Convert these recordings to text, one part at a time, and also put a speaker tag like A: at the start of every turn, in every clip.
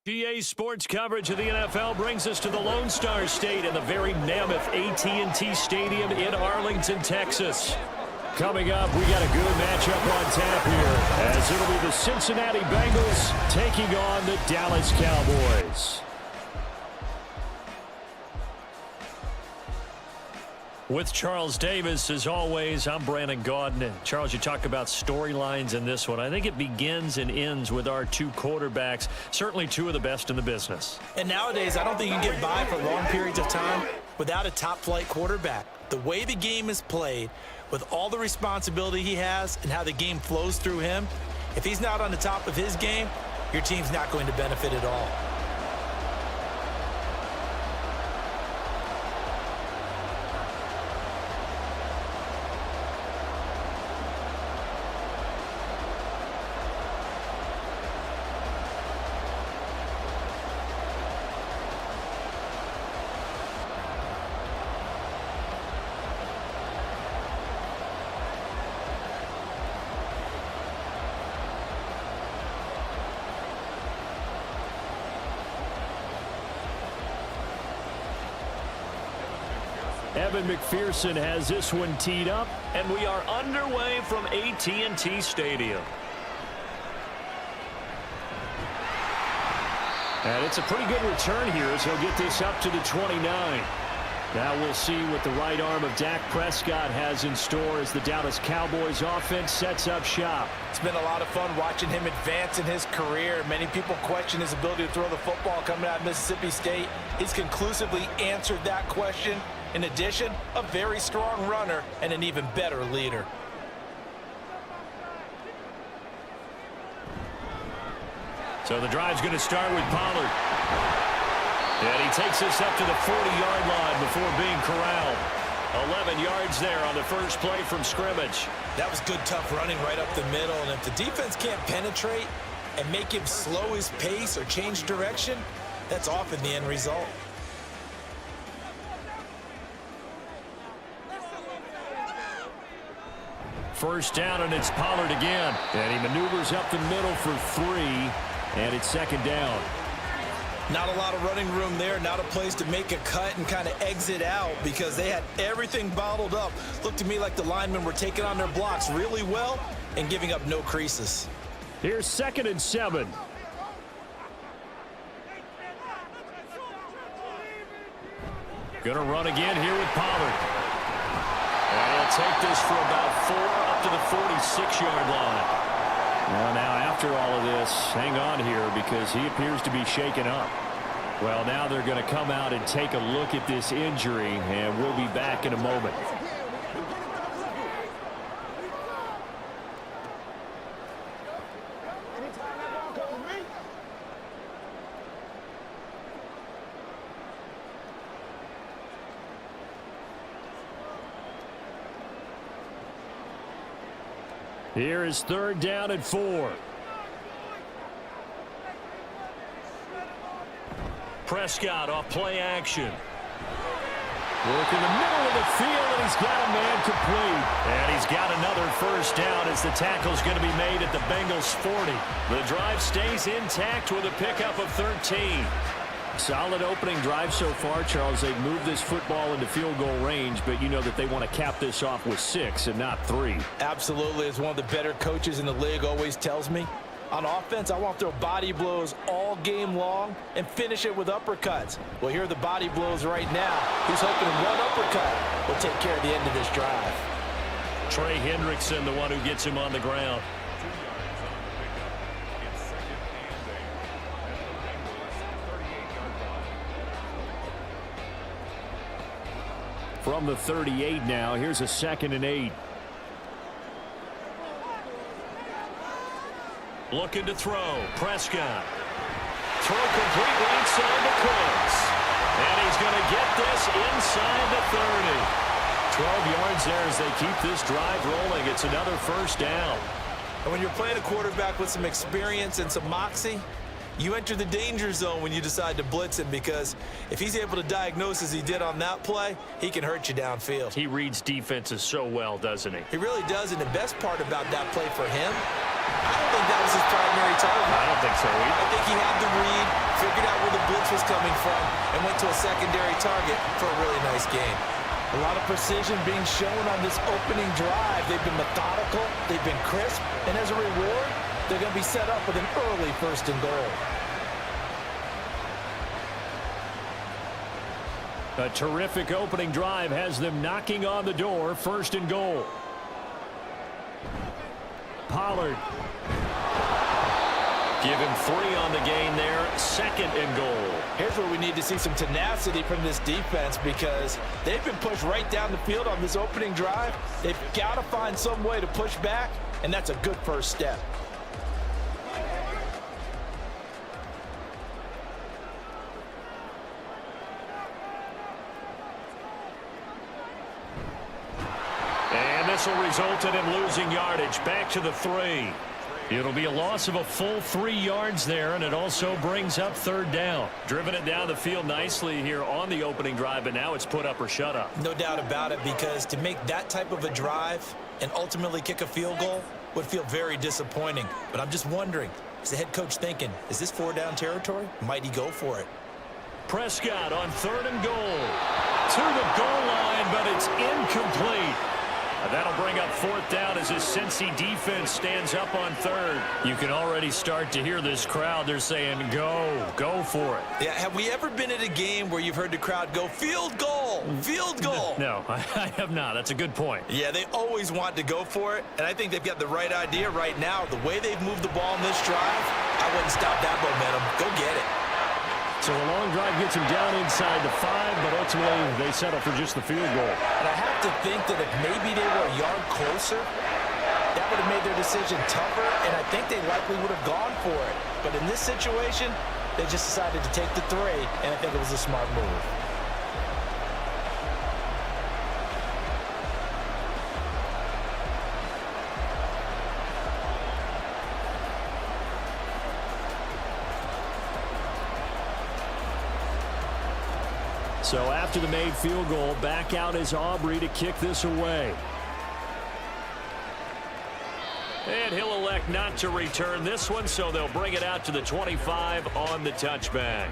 A: GA Sports coverage of the NFL brings us to the Lone Star State in the very mammoth AT&T Stadium in Arlington, Texas. Coming up, we got a good matchup on tap here, as it'll be the Cincinnati Bengals taking on the Dallas Cowboys. With Charles Davis, as always, I'm Brandon Gaudin. Charles, you talk about storylines in this one. I think it begins and ends with our two quarterbacks, certainly two of the best in the business.
B: And nowadays, I don't think you can get by for long periods of time without a top-flight quarterback. The way the game is played, with all the responsibility he has and how the game flows through him, if he's not on the top of his game, your team's not going to benefit at all.
A: Evan McPherson has this one teed up, and we are underway from AT&T Stadium. And it's a pretty good return here as he'll get this up to the 29. Now we'll see what the right arm of Dak Prescott has in store as the Dallas Cowboys offense sets up shop.
B: It's been a lot of fun watching him advance in his career. Many people question his ability to throw the football coming out of Mississippi State. He's conclusively answered that question. In addition, a very strong runner and an even better leader.
A: So the drive's going to start with Pollard. And he takes us up to the 40-yard line before being corralled. 11 yards there on the first play from scrimmage.
B: That was good, tough running right up the middle. And if the defense can't penetrate and make him slow his pace or change direction, that's often the end result.
A: First down, and it's Pollard again. And he maneuvers up the middle for 3, and it's second down.
B: Not a lot of running room there, not a place to make a cut and kind of exit out because they had everything bottled up. Looked to me like the linemen were taking on their blocks really well and giving up no creases.
A: Here's 2nd and 7. Gonna run again here with Pollard. And he'll take this for about 4 up to the 46-yard line. Well, now after all of this, hang on here because he appears to be shaken up. Well, now they're going to come out and take a look at this injury, and we'll be back in a moment. Here is 3rd down and 4. Prescott off play action. Work in the middle of the field, and he's got a man complete. And he's got another first down as the tackle's going to be made at the Bengals 40. The drive stays intact with a pickup of 13. Solid opening drive so far, Charles. They've moved this football into field goal range, but you know that they want to cap this off with 6 and not 3.
B: Absolutely. As one of the better coaches in the league always tells me, on offense, I want to throw body blows all game long and finish it with uppercuts. Well, here are the body blows right now. He's hoping one uppercut will take care of the end of this drive.
A: Trey Hendrickson, the one who gets him on the ground. From the 38 now, here's a 2nd and 8. Looking to throw. Prescott. Throw completely inside the Colts. And he's going to get this inside the 30. 12 yards there as they keep this drive rolling. It's another first down.
B: And when you're playing a quarterback with some experience and some moxie, you enter the danger zone when you decide to blitz him because if he's able to diagnose as he did on that play, he can hurt you downfield.
A: He reads defenses so well, doesn't he?
B: He really does, and the best part about that play for him, I don't think that was his primary target.
A: I don't think so either.
B: I think he had the read, figured out where the blitz was coming from and went to a secondary target for a really nice gain.
C: A lot of precision being shown on this opening drive. They've been methodical, they've been crisp, and as a reward, they're going to be set up with an early 1st and goal.
A: A terrific opening drive has them knocking on the door. 1st and goal. Pollard. Give him 3 on the gain there. 2nd and goal.
C: Here's where we need to see some tenacity from this defense because they've been pushed right down the field on this opening drive. They've got to find some way to push back, and that's a good first step.
A: And this will result in him losing yardage. Back to the 3. It'll be a loss of a full 3 yards there, and it also brings up 3rd down. Driven it down the field nicely here on the opening drive, but now it's put up or shut up.
B: No doubt about it, because to make that type of a drive and ultimately kick a field goal would feel very disappointing. But I'm just wondering, is the head coach thinking, is this 4-down territory? Might he go for it?
A: Prescott on 3rd and goal. To the goal line, but it's incomplete. That'll bring up 4th down as his Cincy defense stands up on 3rd. You can already start to hear this crowd. They're saying, go for it.
B: Yeah, have we ever been at a game where you've heard the crowd go, field goal, field goal?
A: No, I have not. That's a good point.
B: Yeah, they always want to go for it, and I think they've got the right idea right now. The way they've moved the ball in this drive, I wouldn't stop that momentum. Go get it.
A: So a long drive gets him down inside the 5, but ultimately they settle for just the field goal.
C: And I have to think that if maybe they were a yard closer, that would have made their decision tougher, and I think they likely would have gone for it. But in this situation, they just decided to take the 3, and I think it was a smart move.
A: So after the made field goal, back out is Aubrey to kick this away. And he'll elect not to return this one, so they'll bring it out to the 25 on the touchback.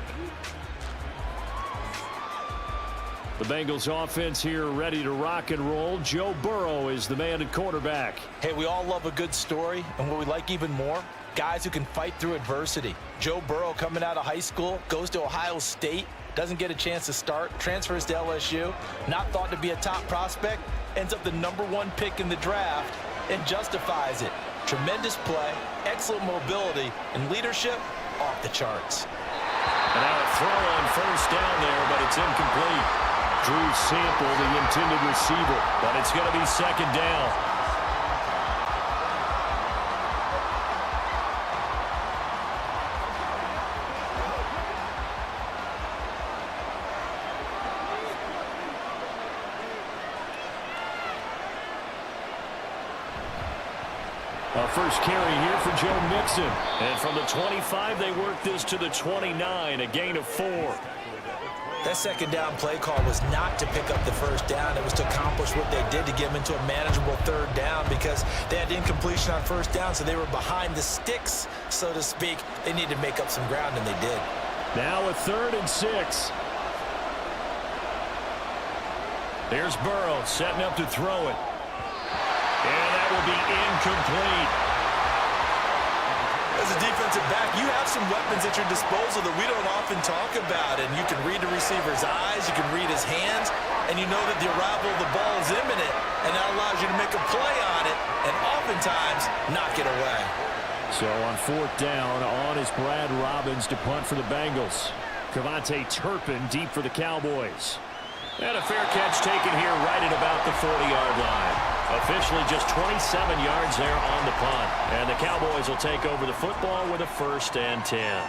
A: The Bengals offense here ready to rock and roll. Joe Burrow is the man at quarterback.
C: Hey, we all love a good story, and what we like even more, guys who can fight through adversity. Joe Burrow coming out of high school, goes to Ohio State, doesn't get a chance to start, transfers to LSU, not thought to be a top prospect, ends up the #1 pick in the draft, and justifies it. Tremendous play, excellent mobility, and leadership off the charts.
A: And now a throw on 1st down there, but it's incomplete. Drew Sample, the intended receiver, but it's going to be 2nd down. A first carry here for Joe Mixon. And from the 25, they work this to the 29, a gain of 4.
B: That 2nd down play call was not to pick up the 1st down. It was to accomplish what they did to get them into a manageable 3rd down because they had incompletion on 1st down, so they were behind the sticks, so to speak. They needed to make up some ground, and they did.
A: Now a 3rd and 6. Here's Burrow setting up to throw it. And that will be incomplete.
B: As a defensive back, you have some weapons at your disposal that we don't often talk about. And you can read the receiver's eyes, you can read his hands, and you know that the arrival of the ball is imminent. And that allows you to make a play on it and oftentimes knock it away.
A: So on 4th down, on is Brad Robbins to punt for the Bengals. Cavante Turpin deep for the Cowboys. And a fair catch taken here right at about the 40-yard line. Officially just 27 yards there on the punt. And the Cowboys will take over the football with a 1st and 10.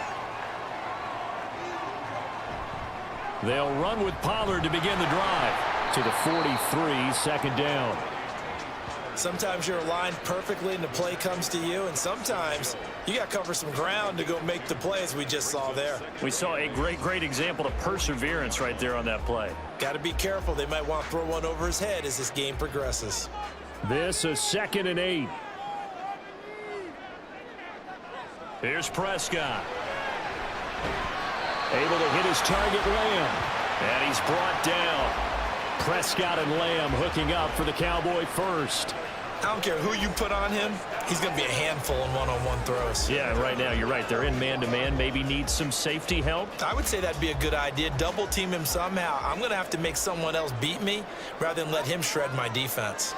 A: They'll run with Pollard to begin the drive. To the 43, 2nd down.
B: Sometimes you're aligned perfectly and the play comes to you, and sometimes you got to cover some ground to go make the plays we just saw there.
A: We saw a great example of perseverance right there on that play.
B: Got to be careful. They might want to throw one over his head as this game progresses.
A: This is 2nd and 8. Here's Prescott. Able to hit his target, Lamb. And he's brought down. Prescott and Lamb hooking up for the Cowboy first.
B: I don't care who you put on him. He's going to be a handful in one-on-one throws.
A: Yeah, right now, you're right. They're in man-to-man. Maybe needs some safety help.
B: I would say that'd be a good idea. Double team him somehow. I'm going to have to make someone else beat me rather than let him shred my defense.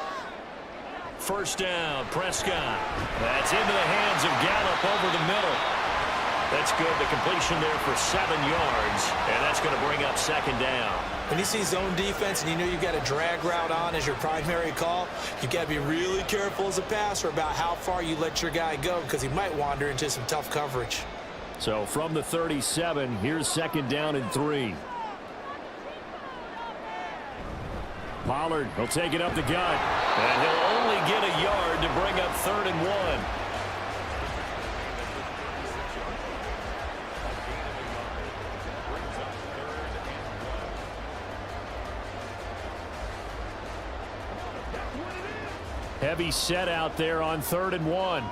A: First down, Prescott. That's into the hands of Gallup over the middle. That's good. The completion there for 7 yards, and that's going to bring up second down.
B: When you see zone defense and you know you've got a drag route on as your primary call, you've got to be really careful as a passer about how far you let your guy go because he might wander into some tough coverage.
A: So from the 37, here's second down and 3. Pollard will take it up the gut, and he'll only get a yard to bring up 3rd and 1. Heavy set out there on 3rd and 1.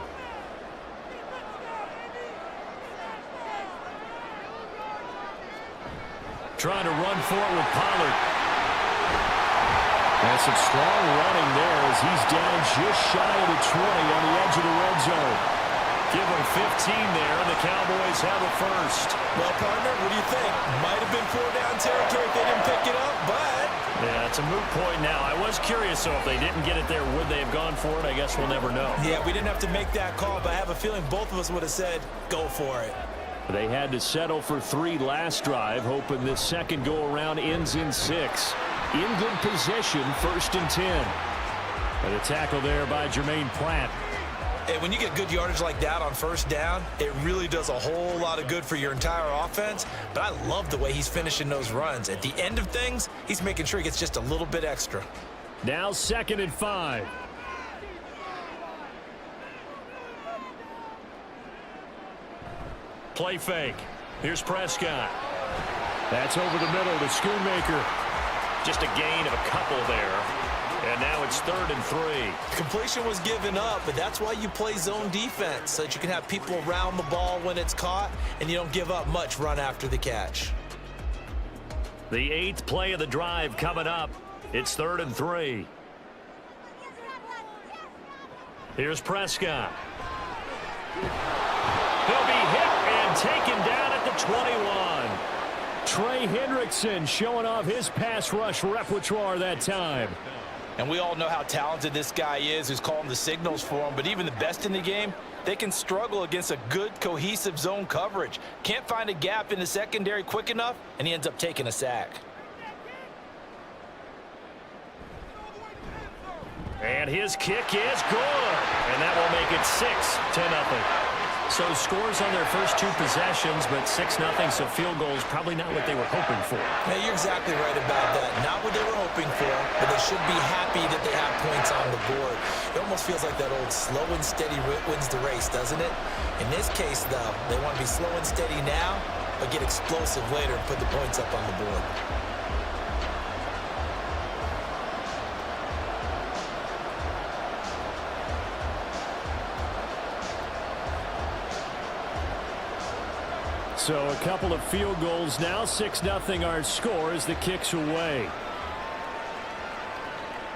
A: Trying to run for it with Pollard. And some strong running there as he's down just shy of the 20 on the edge of the red zone. Give him 15 there, and the Cowboys have a first.
B: Well, partner, what do you think? Might have been 4-down territory if they didn't pick it up, but...
A: Yeah, it's a moot point now. I was curious, so if they didn't get it there, would they have gone for it? I guess we'll never know.
B: Yeah, we didn't have to make that call, but I have a feeling both of us would have said, go for it.
A: They had to settle for 3 last drive, hoping this second go-around ends in 6. In good position, 1st and 10. And a tackle there by Jermaine Pratt.
B: And when you get good yardage like that on first down, it really does a whole lot of good for your entire offense. But I love the way he's finishing those runs. At the end of things, he's making sure he gets just a little bit extra.
A: Now 2nd and 5. Play fake. Here's Prescott. That's over the middle to Schoonmaker. Just a gain of a couple there. And now it's 3rd and 3.
B: Completion was given up, but that's why you play zone defense, so that you can have people around the ball when it's caught, and you don't give up much run after the catch.
A: The 8th play of the drive coming up. It's 3rd and 3. Here's Prescott. He'll be hit and taken down at the 21. Trey Hendrickson showing off his pass rush repertoire that time.
C: And we all know how talented this guy is who's calling the signals for him, but even the best in the game, they can struggle against a good, cohesive zone coverage. Can't find a gap in the secondary quick enough, and he ends up taking a sack.
A: And his kick is good. And that will make it 6-0. So scores on their first 2 possessions, but 6-0, so field goals probably not what they were hoping for.
B: Yeah, you're exactly right about that. Not what they were hoping for, but they should be happy that they have points on the board. It almost feels like that old slow and steady wins the race, doesn't it? In this case, though, they want to be slow and steady now, but get explosive later and put the points up on the board.
A: So a couple of field goals now. 6-0 our score as the kick's away.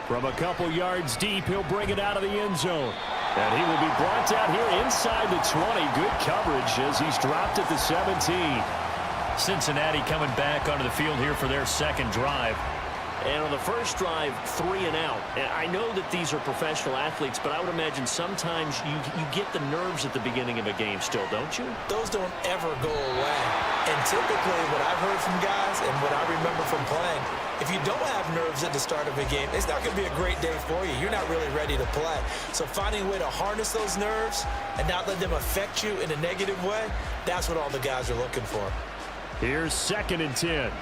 A: From a couple yards deep, he'll bring it out of the end zone. And he will be brought down here inside the 20. Good coverage as he's dropped at the 17. Cincinnati coming back onto the field here for their second drive. And on the first drive, 3 and out. And I know that these are professional athletes, but I would imagine sometimes you get the nerves at the beginning of a game still, don't you?
B: Those don't ever go away. And typically what I've heard from guys and what I remember from playing, if you don't have nerves at the start of a game, it's not going to be a great day for you. You're not really ready to play. So finding a way to harness those nerves and not let them affect you in a negative way, that's what all the guys are looking for.
A: Here's 2nd and 10.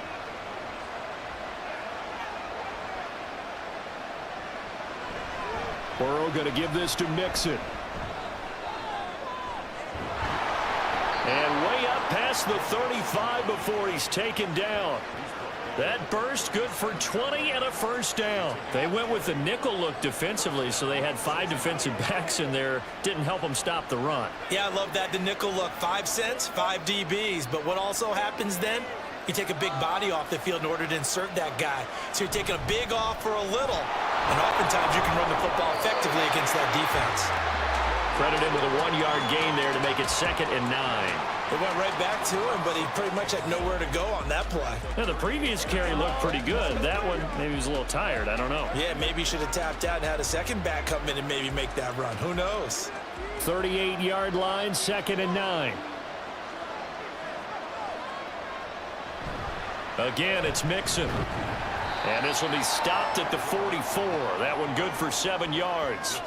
A: Burrow going to give this to Mixon. And way up past the 35 before he's taken down. That burst good for 20 and a first down. They went with the nickel look defensively, so they had 5 defensive backs in there. Didn't help them stop the run.
B: Yeah, I love that, the nickel look. 5 cents, 5 DBs. But what also happens then? You take a big body off the field in order to insert that guy. So you're taking a big off for a little. And oftentimes you can run the football effectively against that defense.
A: Credit him with a 1-yard gain there to make it 2nd and 9.
B: It went right back to him, but he pretty much had nowhere to go on that play.
A: Now, the previous carry looked pretty good. That one, maybe he was a little tired. I don't know.
B: Yeah, maybe he should have tapped out and had a second back come in and maybe make that run. Who knows?
A: 38-yard line, 2nd and 9. Again, it's Mixon. And this will be stopped at the 44. That one good for 7 yards.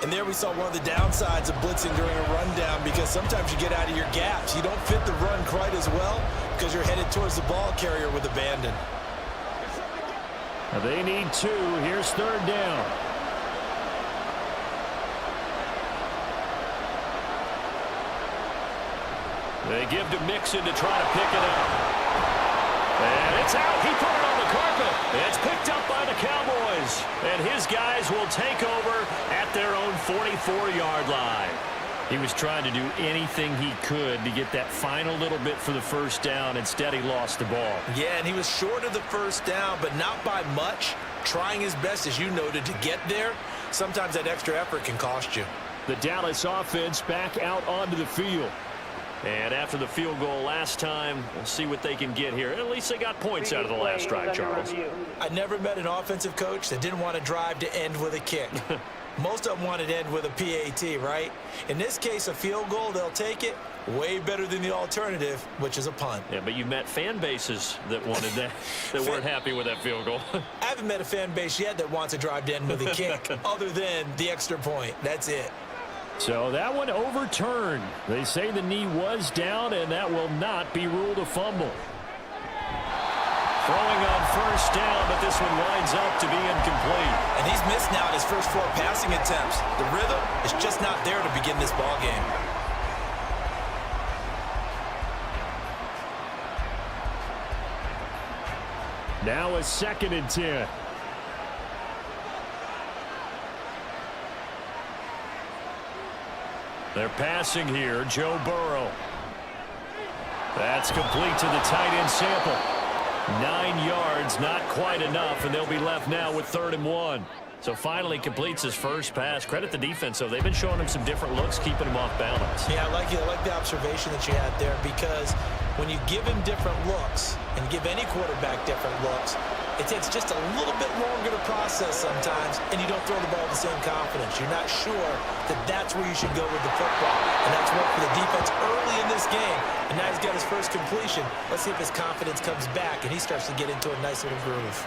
B: And there we saw one of the downsides of blitzing during a rundown, because sometimes you get out of your gaps. You don't fit the run quite as well because you're headed towards the ball carrier with abandon.
A: Now they need 2. Here's 3rd down. They give to Mixon to try to pick it up. And it's out. He put it on the carpet. It's picked up by the Cowboys. And his guys will take over at their own 44-yard line. He was trying to do anything he could to get that final little bit for the first down. Instead, he lost the ball.
B: Yeah, and he was short of the first down, but not by much. Trying his best, as you noted, to get there. Sometimes that extra effort can cost you.
A: The Dallas offense back out onto the field. And after the field goal last time, we'll see what they can get here. At least they got points out of the last drive, Charles.
B: I never met an offensive coach that didn't want to drive to end with a kick. Most of them wanted to end with a PAT, right? In this case, a field goal, they'll take it. Way better than the alternative, which is a punt.
A: Yeah, but you've met fan bases that wanted that, that weren't happy with that field goal.
B: I haven't met a fan base yet that wants to drive to end with a kick, other than the extra point. That's it.
A: So that one overturned. They say the knee was down, and that will not be ruled a fumble. Throwing on first down, but this one winds up to be incomplete.
B: And he's missed now his first 4 passing attempts. The rhythm is just not there to begin this ball game.
A: Now a 2nd and 10. They're passing here. Joe Burrow. That's complete to the tight end Sample. 9 yards, not quite enough, and they'll be left now with 3rd and 1. So finally completes his first pass. Credit the defense, though. They've been showing him some different looks, keeping him off balance.
B: Yeah, I like the observation that you had there, because when you give him different looks and give any quarterback different looks, it takes just a little bit longer to process sometimes, and you don't throw the ball with the same confidence. You're not sure that that's where you should go with the football, and that's worked for the defense early in this game. And now he's got his first completion. Let's see if his confidence comes back and he starts to get into a nice little groove.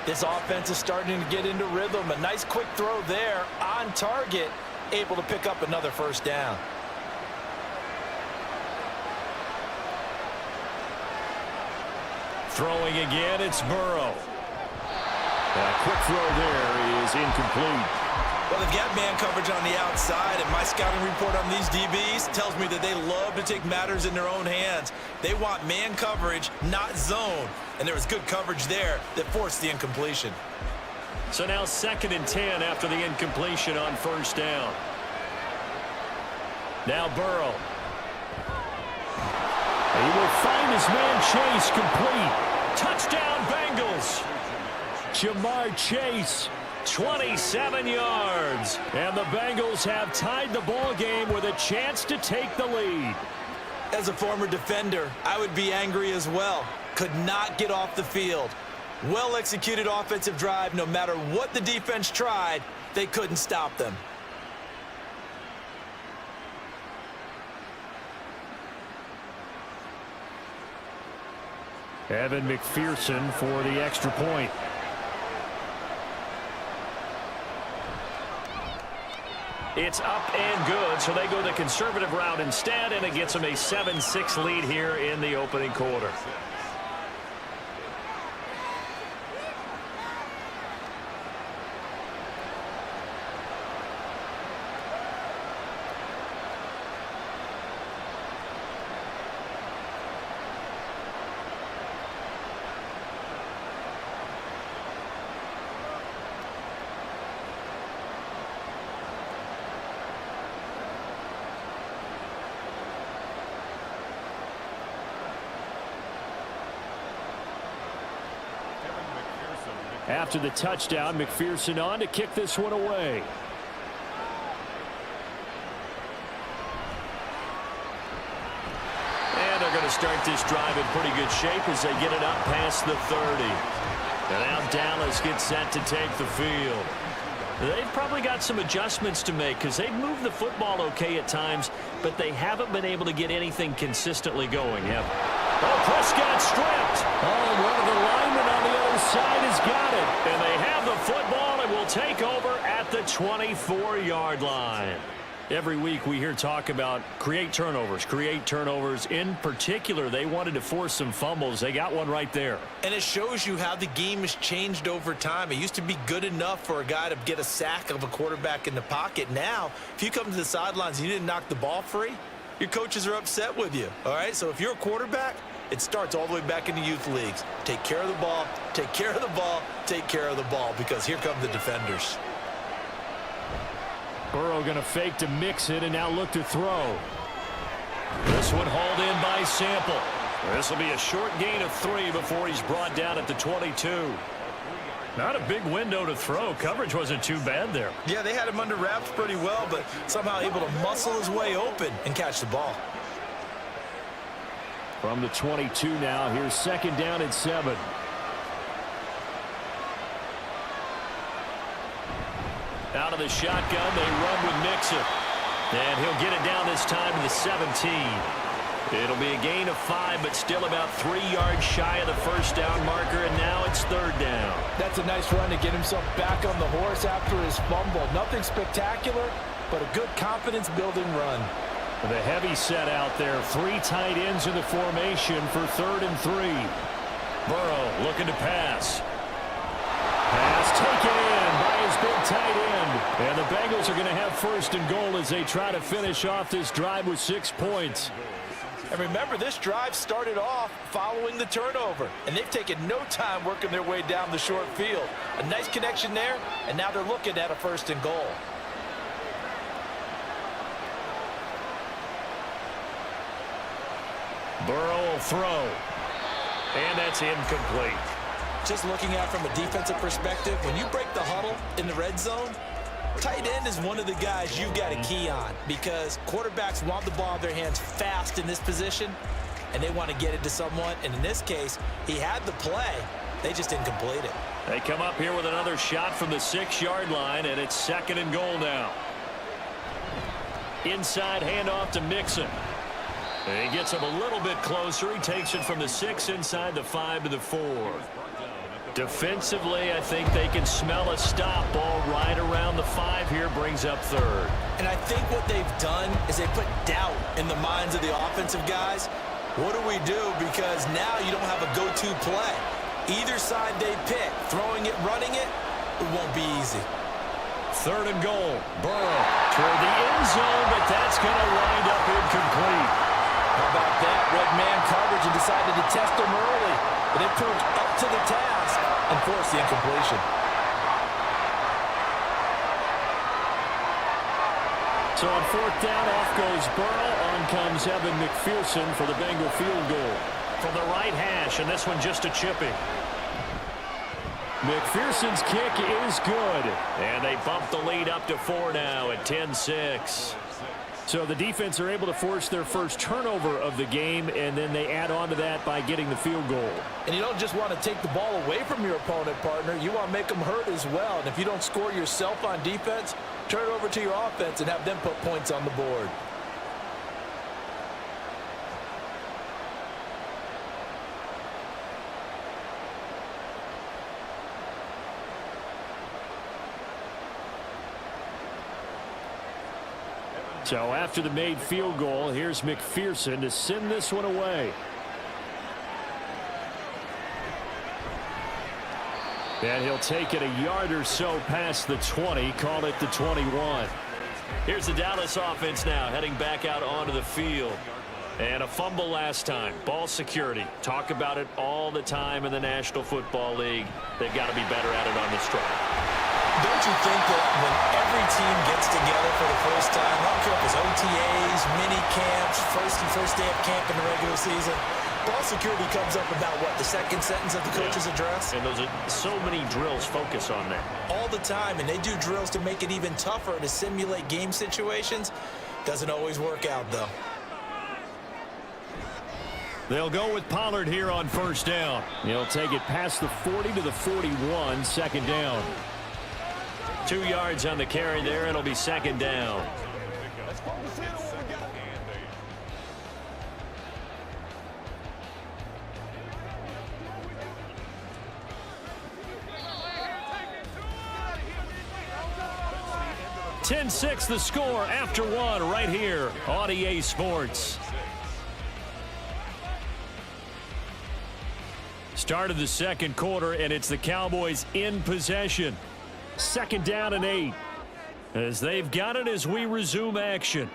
B: This offense is starting to get into rhythm. A nice quick throw there on target, able to pick up another first down.
A: Throwing again, it's Burrow. A quick throw there is incomplete.
B: Well, they've got man coverage on the outside, and my scouting report on these DBs tells me that they love to take matters in their own hands. They want man coverage, not zone. And there was good coverage there that forced the incompletion.
A: So now 2nd and 10 after the incompletion on first down. Now Burrow. He will find his man Chase complete. Touchdown Bengals. Jamar Chase, 27 yards. And the Bengals have tied the ball game with a chance to take the lead.
B: As a former defender, I would be angry as well. Could not get off the field. Well-executed offensive drive. No matter what the defense tried, they couldn't stop them.
A: Evan McPherson for the extra point. It's up and good, so they go the conservative route instead, and it gets them a 7-6 lead here in the opening quarter. After the touchdown, McPherson on to kick this one away. And they're going to start this drive in pretty good shape as they get it up past the 30. And now Dallas gets set to take the field. They've probably got some adjustments to make because they've moved the football okay at times, but they haven't been able to get anything consistently going. Oh, Prescott stripped. Oh, one of the linemen on the other side has got it. And they have the football and will take over at the 24-yard line. Every week we hear talk about create turnovers. In particular, they wanted to force some fumbles. They got one right there.
B: And it shows you how the game has changed over time. It used to be good enough for a guy to get a sack of a quarterback in the pocket. Now, if you come to the sidelines and you didn't knock the ball free, your coaches are upset with you. All right, so if you're a quarterback, it starts all the way back in the youth leagues. Take care of the ball, take care of the ball, take care of the ball, because here come the defenders.
A: Burrow going to fake to mix it and now look to throw. This one hauled in by Sample. This will be a short gain of 3 before he's brought down at the 22. Not a big window to throw. Coverage wasn't too bad there.
B: Yeah, they had him under wraps pretty well, but somehow able to muscle his way open and catch the ball.
A: From the 22 now, here's second down and 7. Out of the shotgun, they run with Mixon. And he'll get it down this time to the 17. It'll be a gain of 5, but still about 3 yards shy of the first down marker, and now it's third down.
C: That's a nice run to get himself back on the horse after his fumble. Nothing spectacular, but a good confidence-building run.
A: The heavy set out there. 3 tight ends in the formation for 3rd and 3. Burrow looking to pass. Pass taken in by his big tight end. And the Bengals are going to have 1st and goal as they try to finish off this drive with 6 points.
C: And remember, this drive started off following the turnover, and they've taken no time working their way down the short field. A nice connection there, and now they're looking at a 1st and goal.
A: Burrow will throw. And that's incomplete.
B: Just looking at it from a defensive perspective, when you break the huddle in the red zone, tight end is one of the guys you've got to key on because quarterbacks want the ball in their hands fast in this position, and they want to get it to someone. And in this case, he had the play. They just didn't complete it.
A: They come up here with another shot from the 6-yard line, and it's 2nd and goal now. Inside handoff to Mixon. And he gets him a little bit closer. He takes it from the 6 inside the 5 to the 4. Defensively, I think they can smell a stop. Ball right around the 5 here, brings up 3rd.
B: And I think what they've done is they put doubt in the minds of the offensive guys. What do we do? Because now you don't have a go-to play. Either side they pick, throwing it, running it, it won't be easy.
A: 3rd and goal. Burrow toward the end zone, but that's going to wind up incomplete.
C: How about that? Red man coverage and decided to test him early. But they proved up to the task and forced the incompletion.
A: So on 4th down, off goes Burrow. On comes Evan McPherson for the Bengal field goal. From the right hash, and this one just a chipping. McPherson's kick is good. And they bump the lead up to 4 now at 10-6. So the defense are able to force their first turnover of the game, and then they add on to that by getting the field goal.
C: And you don't just want to take the ball away from your opponent, partner. You want to make them hurt as well. And if you don't score yourself on defense, turn it over to your offense and have them put points on the board.
A: So after the made field goal, here's McPherson to send this one away. And he'll take it a yard or so past the 20, call it the 21. Here's the Dallas offense now heading back out onto the field. And a fumble last time. Ball security. Talk about it all the time in the National Football League. They've got to be better at it on this drive.
B: Don't you think that when every team gets together for the first time, I don't care if it's OTAs, mini camps, first day of camp in the regular season, ball security comes up about, what, the second sentence of the coach's address?
A: And those are so many drills focus on that.
B: All the time, and they do drills to make it even tougher to simulate game situations. Doesn't always work out, though.
A: They'll go with Pollard here on first down. He'll take it past the 40 to the 41, second down. 2 yards on the carry there. It'll be second down. (10-6) the score after one right here on EA Sports. Start of the second quarter, and it's the Cowboys in possession. Second down and 8. As they've got it as we resume action.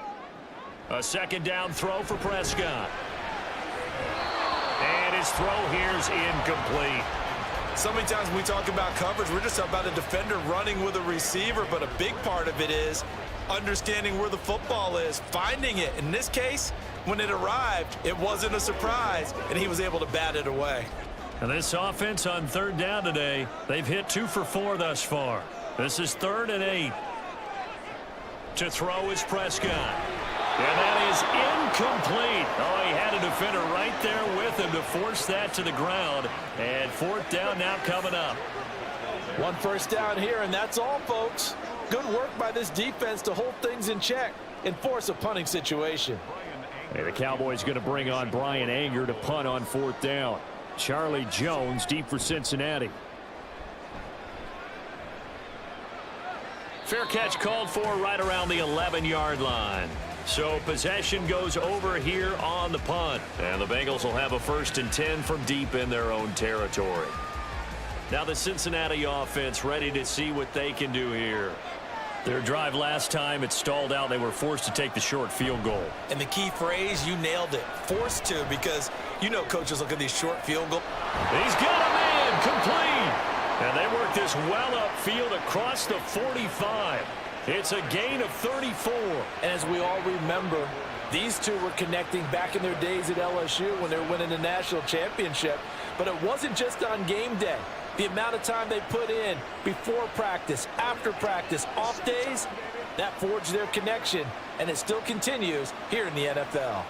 A: A second down throw for Prescott. And his throw here's incomplete.
B: So many times when we talk about coverage, we're just about a defender running with a receiver, but a big part of it is understanding where the football is, finding it. In this case, when it arrived, it wasn't a surprise, and he was able to bat it away.
A: And this offense on third down today, they've hit 2 for 4 thus far. This is 3rd and 8. To throw is Prescott. And that is incomplete. Oh, he had a defender right there with him to force that to the ground. And 4th down now coming up.
C: 1 first down here, and that's all, folks. Good work by this defense to hold things in check and force a punting situation.
A: And the Cowboys going to bring on Brian Anger to punt on 4th down. Charlie Jones deep for Cincinnati. Fair catch called for right around the 11-yard line. So possession goes over here on the punt. And the Bengals will have a 1st and 10 from deep in their own territory. Now the Cincinnati offense ready to see what they can do here. Their drive last time, it stalled out. They were forced to take the short field goal.
B: And the key phrase, you nailed it, forced to, because you know coaches look at these short field goals.
A: He's got a man complete. And they work this well upfield across the 45. It's a gain of 34.
C: And as we all remember, these two were connecting back in their days at LSU when they were winning the national championship. But it wasn't just on game day. The amount of time they put in before practice, after practice, off days, that forged their connection, and it still continues here in the NFL.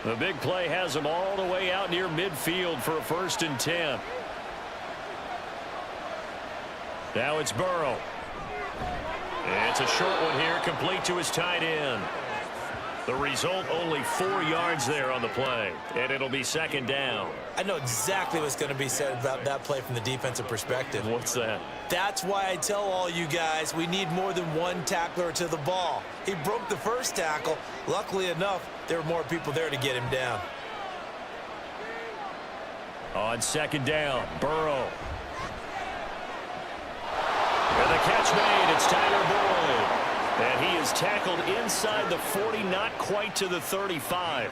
A: The big play has them all the way out near midfield for a 1st and 10. Now it's Burrow. It's a short one here, complete to his tight end. The result, only 4 yards there on the play, and it'll be second down.
B: I know exactly what's going to be said about that play from the defensive perspective.
A: What's that?
B: That's why I tell all you guys we need more than one tackler to the ball. He broke the first tackle. Luckily enough, there were more people there to get him down.
A: On second down, Burrow. And the catch made, it's Tyler Boyd. And he is tackled inside the 40, not quite to the 35.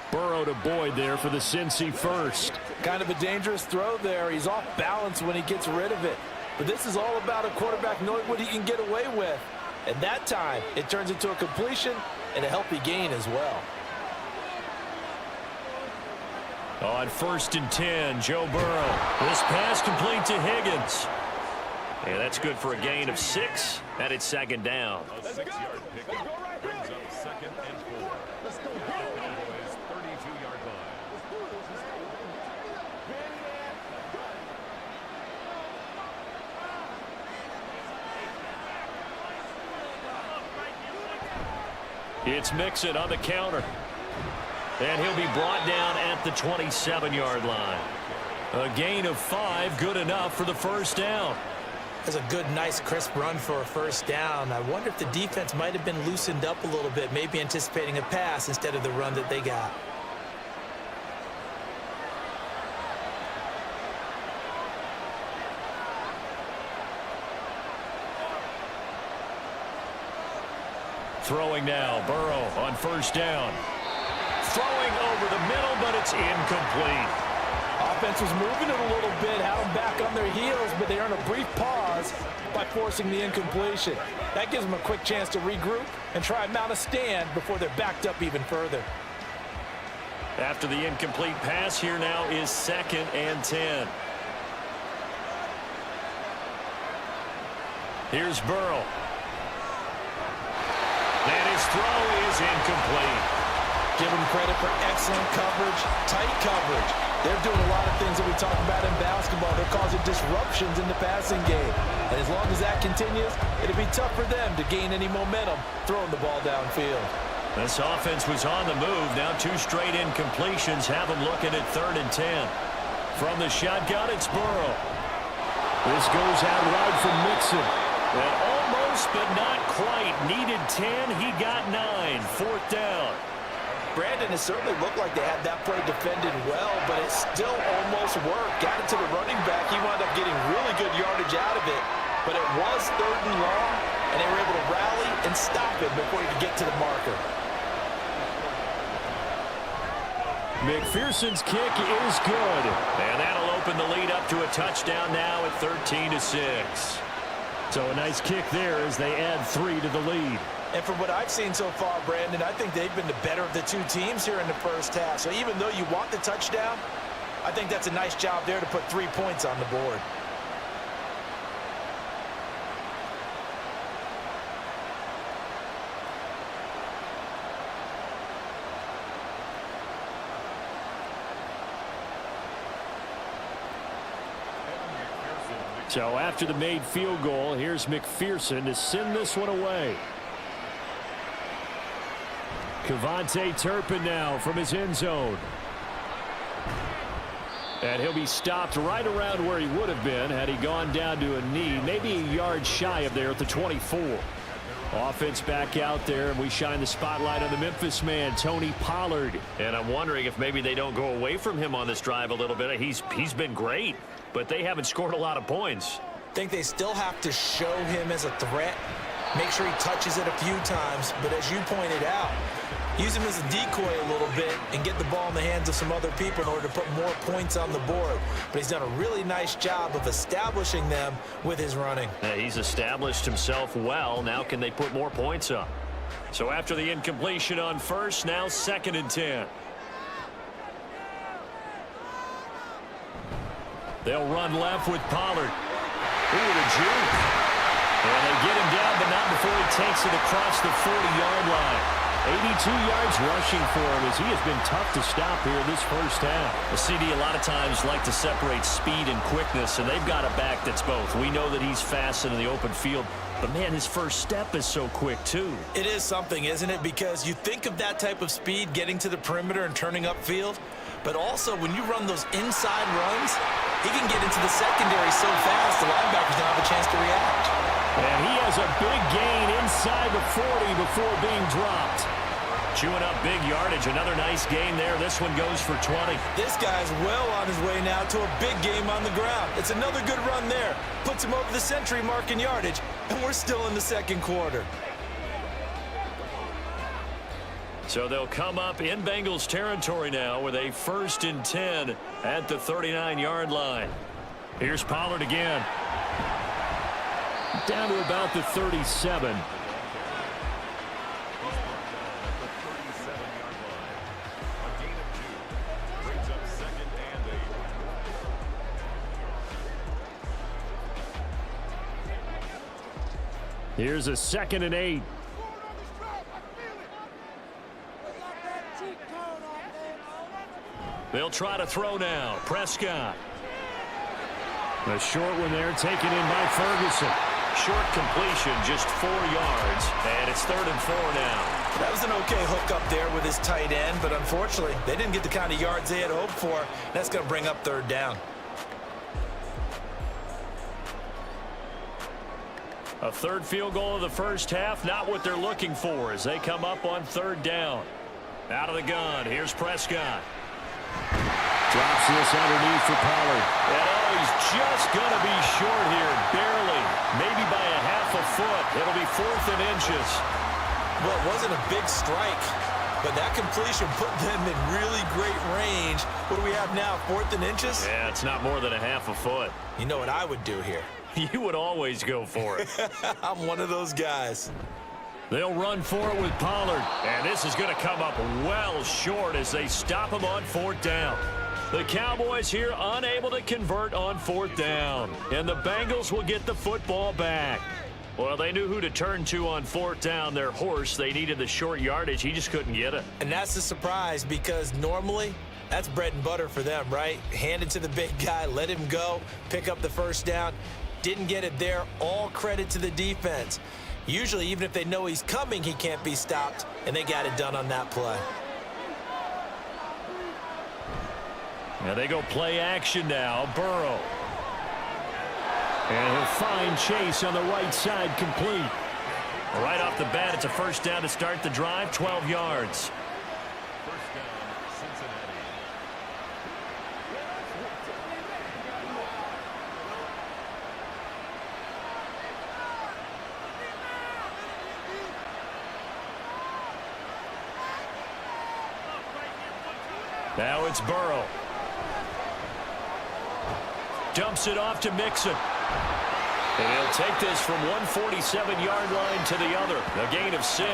A: Burrow to Boyd there for the Cincy first.
C: Kind of a dangerous throw there. He's off balance when he gets rid of it. But this is all about a quarterback knowing what he can get away with. And that time, it turns into a completion and a healthy gain as well.
A: On 1st and 10, Joe Burrow. This pass complete to Higgins. And that's good for a gain of 6, and it's second down.
D: A 6-yard pickup brings up 2nd and 4. Cowboys 32-yard line.
A: It's Mixon on the counter. And he'll be brought down at the 27-yard line. A gain of 5, good enough for the 1st down.
B: That's a good, nice, crisp run for a 1st down. I wonder if the defense might have been loosened up a little bit, maybe anticipating a pass instead of the run that they got.
A: Throwing now, Burrow on 1st down. Throwing over the middle, but it's incomplete.
C: Offense was moving it a little bit, had them back on their heels, but they earn a brief pause by forcing the incompletion. That gives them a quick chance to regroup and try and mount a stand before they're backed up even further.
A: After the incomplete pass, here now is 2nd and 10. Here's Burrow. And his throw is incomplete.
C: Give him credit for excellent coverage, tight coverage. They're doing a lot of things that we talk about in basketball. They're causing disruptions in the passing game. And as long as that continues, it'll be tough for them to gain any momentum throwing the ball downfield.
A: This offense was on the move. Now 2 straight incompletions have them looking at 3rd and 10. From the shotgun, it's Burrow. This goes out wide from Mixon. And almost, but not quite. Needed 10. He got 9. 4th down.
C: Brandon, it certainly looked like they had that play defended well, but it still almost worked. Got it to the running back. He wound up getting really good yardage out of it, but it was 3rd and long, and they were able to rally and stop it before he could get to the marker.
A: McPherson's kick is good, and that'll open the lead up to a touchdown now at 13-6. So a nice kick there as they add 3 to the lead.
C: And from what I've seen so far, Brandon, I think they've been the better of the 2 teams here in the first half. So even though you want the touchdown, I think that's a nice job there to put 3 points on the board.
A: So after the made field goal, here's McPherson to send this one away. Kevontae Turpin now from his end zone. And he'll be stopped right around where he would have been had he gone down to a knee, maybe a yard shy of there at the 24. Offense back out there, and we shine the spotlight on the Memphis man, Tony Pollard. And I'm wondering if maybe they don't go away from him on this drive a little bit. He's been great, but they haven't scored a lot of points.
B: I think they still have to show him as a threat. Make sure he touches it a few times, but as you pointed out, use him as a decoy a little bit and get the ball in the hands of some other people in order to put more points on the board. But he's done a really nice job of establishing them with his running.
A: He's established himself well. Now can they put more points up? So after the incompletion on first, now 2nd and 10. They'll run left with Pollard. Ooh, the juke. And they get him down, but not before he takes it across the 40-yard line. 82 yards rushing for him as he has been tough to stop here this first half. The CD a lot of times like to separate speed and quickness, and they've got a back that's both. We know that he's fast in the open field, but man, his first step is so quick too.
B: It is something, isn't it? Because you think of that type of speed getting to the perimeter and turning upfield, but also when you run those inside runs, he can get into the secondary so fast the linebackers don't have a chance to react.
A: And he has a big gain inside the 40 before being dropped. Chewing up big yardage. Another nice gain there. This one goes for 20.
B: This guy's well on his way now to a big game on the ground. It's another good run there. Puts him over the century mark in yardage, and we're still in the 2nd quarter.
A: So they'll come up in Bengals territory now with a 1st and 10 at the 39-yard line. Here's Pollard again. Down to about the 37. Here's a 2nd and 8. They'll try to throw now. Prescott. A short one there taken in by Ferguson. Short completion, just 4 yards, and it's 3rd and 4 now.
B: That was an okay hook up there with his tight end, but unfortunately, they didn't get the kind of yards they had hoped for. That's going to bring up 3rd down.
A: A 3rd field goal of the first half, not what they're looking for as they come up on 3rd down. Out of the gun, here's Prescott. Drops this underneath for Pollard. And oh, he's just going to be short here, barely. Maybe by a half a foot. It'll be 4th and inches.
B: Well, it wasn't a big strike, but that completion put them in really great range. What do we have now, 4th and inches?
A: Yeah, it's not more than a half a foot.
B: You know what I would do here?
A: You would always go for it.
B: I'm one of those guys.
A: They'll run for it with Pollard. And this is going to come up well short as they stop him on 4th down. The Cowboys here unable to convert on 4th down. And the Bengals will get the football back. Well, they knew who to turn to on 4th down. Their horse, they needed the short yardage. He just couldn't get it.
B: And that's the surprise because normally that's bread and butter for them, right? Hand it to the big guy, let him go, pick up the 1st down. Didn't get it there. All credit to the defense. Usually, even if they know he's coming, he can't be stopped, and they got it done on that play.
A: Now they go play action now. Burrow. And he'll find Chase on the right side complete. Right off the bat, it's a 1st down to start the drive, 12 yards.
D: First down, Cincinnati.
A: Now it's Burrow. Dumps it off to Mixon. And he'll take this from 147-yard line to the other. A gain of 6.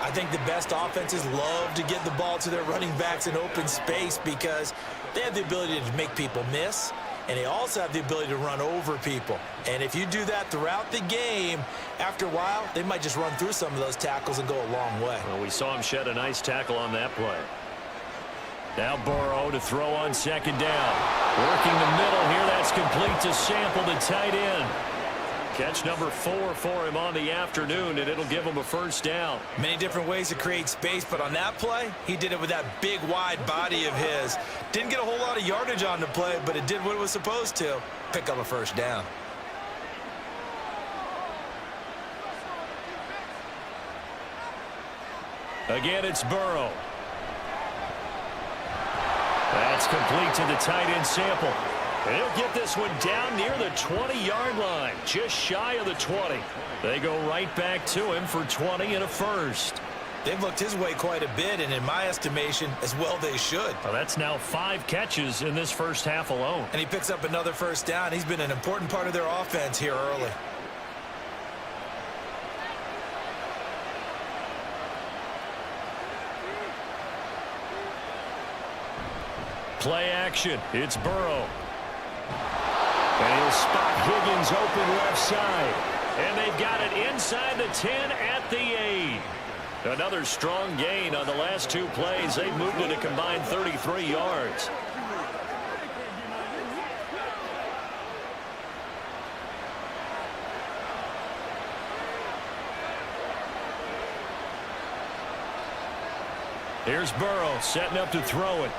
B: I think the best offenses love to get the ball to their running backs in open space because they have the ability to make people miss, and they also have the ability to run over people. And if you do that throughout the game, after a while, they might just run through some of those tackles and go a long way.
A: Well, we saw him shed a nice tackle on that play. Now Burrow to throw on 2nd down. Working the middle here. That's complete to Sample, the tight end. Catch number 4 for him on the afternoon, and it'll give him a 1st down.
B: Many different ways to create space, but on that play, he did it with that big, wide body of his. Didn't get a whole lot of yardage on the play, but it did what it was supposed to. Pick up a 1st down.
A: Again, it's Burrow. That's complete to the tight end Sample. And he'll get this one down near the 20-yard line, just shy of the 20. They go right back to him for 20 and a 1st.
B: They've looked his way quite a bit, and in my estimation, as well they should.
A: Well, that's now 5 catches in this first half alone.
B: And he picks up another 1st down. He's been an important part of their offense here early.
A: Play action. It's Burrow. And he'll spot Higgins open left side. And they've got it inside the 10 at the 8. Another strong gain on the last 2 plays. They've moved it a combined 33 yards. Here's Burrow setting up to throw it.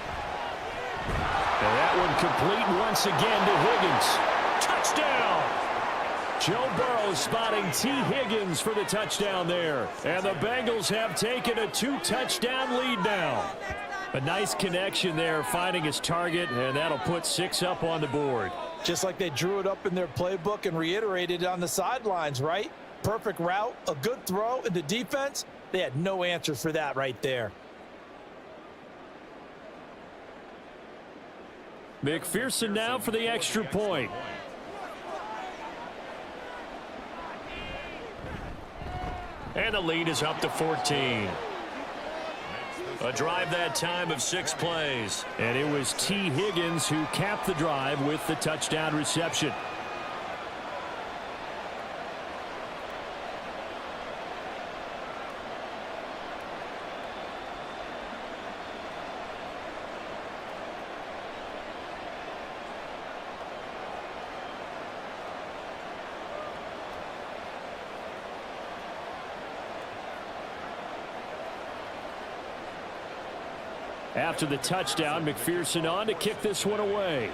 A: And that one complete once again to Higgins. Touchdown! Joe Burrow spotting T. Higgins for the touchdown there. And the Bengals have taken a 2-touchdown lead now. A nice connection there, finding his target, and that'll put 6 up on the board.
C: Just like they drew it up in their playbook and reiterated on the sidelines, right? Perfect route, a good throw, and the defense, they had no answer for that right there.
A: McPherson now for the extra point. And the lead is up to 14. A drive that time of 6 plays. And it was T. Higgins who capped the drive with the touchdown reception. After the touchdown, McPherson on to kick this one away.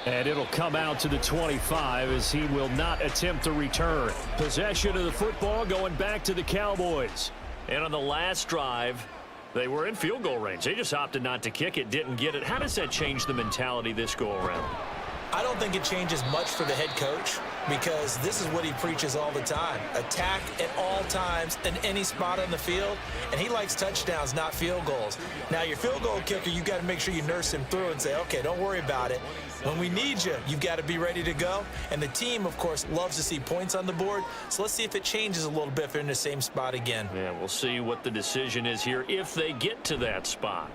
A: And it'll come out to the 25 as he will not attempt to return. Possession of the football going back to the Cowboys. And on the last drive, they were in field goal range. They just opted not to kick it, didn't get it. How does that change the mentality this go around?
B: I don't think it changes much for the head coach. because this is what he preaches all the time. Attack at all times in any spot on the field, and he likes touchdowns, not field goals. Now, your field goal kicker, you got to make sure you nurse him through and say, okay, don't worry about it. When we need you, you've got to be ready to go. And the team, of course, loves to see points on the board. So let's see if it changes a little bit if they're in the same spot again.
A: Yeah, we'll see what the decision is here if they get to that spot.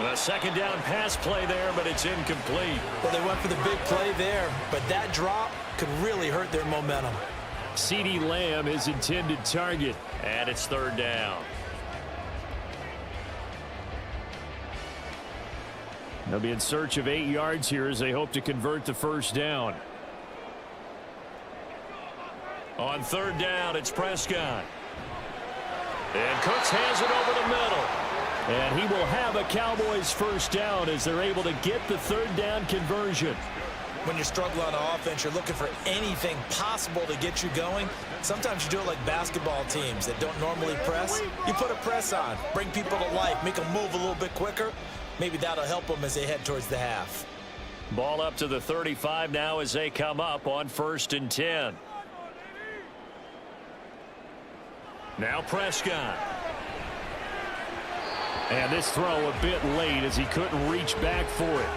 A: A second down pass play there, but it's incomplete.
B: Well, they went for the big play there, but that drop could really hurt their momentum.
A: CeeDee Lamb is intended target, and it's third down. They'll be in search of 8 yards here as they hope to convert the first down. On third down, it's Prescott. And Cooks has it over the middle. And he will have a Cowboys first down as they're able to get the third down conversion.
B: When you're struggling on offense, you're looking for anything possible to get you going. Sometimes you do it like basketball teams that don't normally press. You put a press on, bring people to life, make them move a little bit quicker. Maybe that'll help them as they head towards the half.
A: Ball up to the 35 now as they come up on 1st and 10. Now Prescott. And this throw a bit late as he couldn't reach back for it.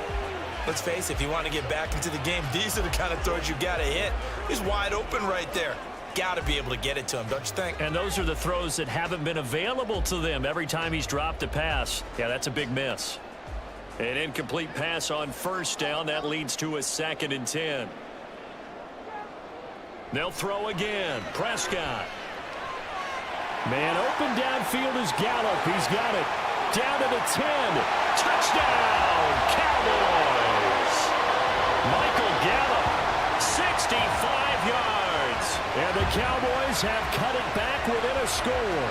B: Let's face it, if you want to get back into the game, these are the kind of throws you got to hit. He's wide open right there. Got to be able to get it to him, don't you think?
A: And those are the throws that haven't been available to them every time he's dropped a pass. Yeah, that's a big miss. An incomplete pass on first down. That leads to a 2nd and 10. They'll throw again. Prescott. Man open downfield is Gallup. He's got it. Down to the 10. Touchdown, Cowboys. Michael Gallup, 65 yards. And the Cowboys have cut it back within a score.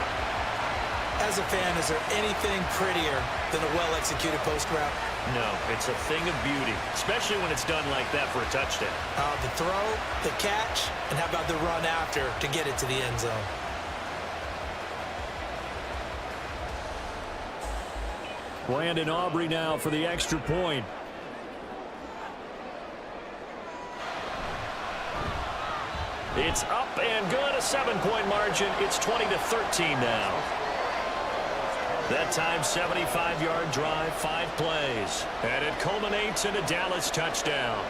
B: As a fan, is there anything prettier than a well-executed post route?
A: No, it's a thing of beauty, especially when it's done like that for a touchdown.
B: The throw, the catch, and how about the run after to get it to the end zone?
A: Brandon Aubrey now for the extra point. It's up and good, a 7-point margin. It's 20-13 now. That time, 75-yard drive, 5 plays. And it culminates in a Dallas touchdown.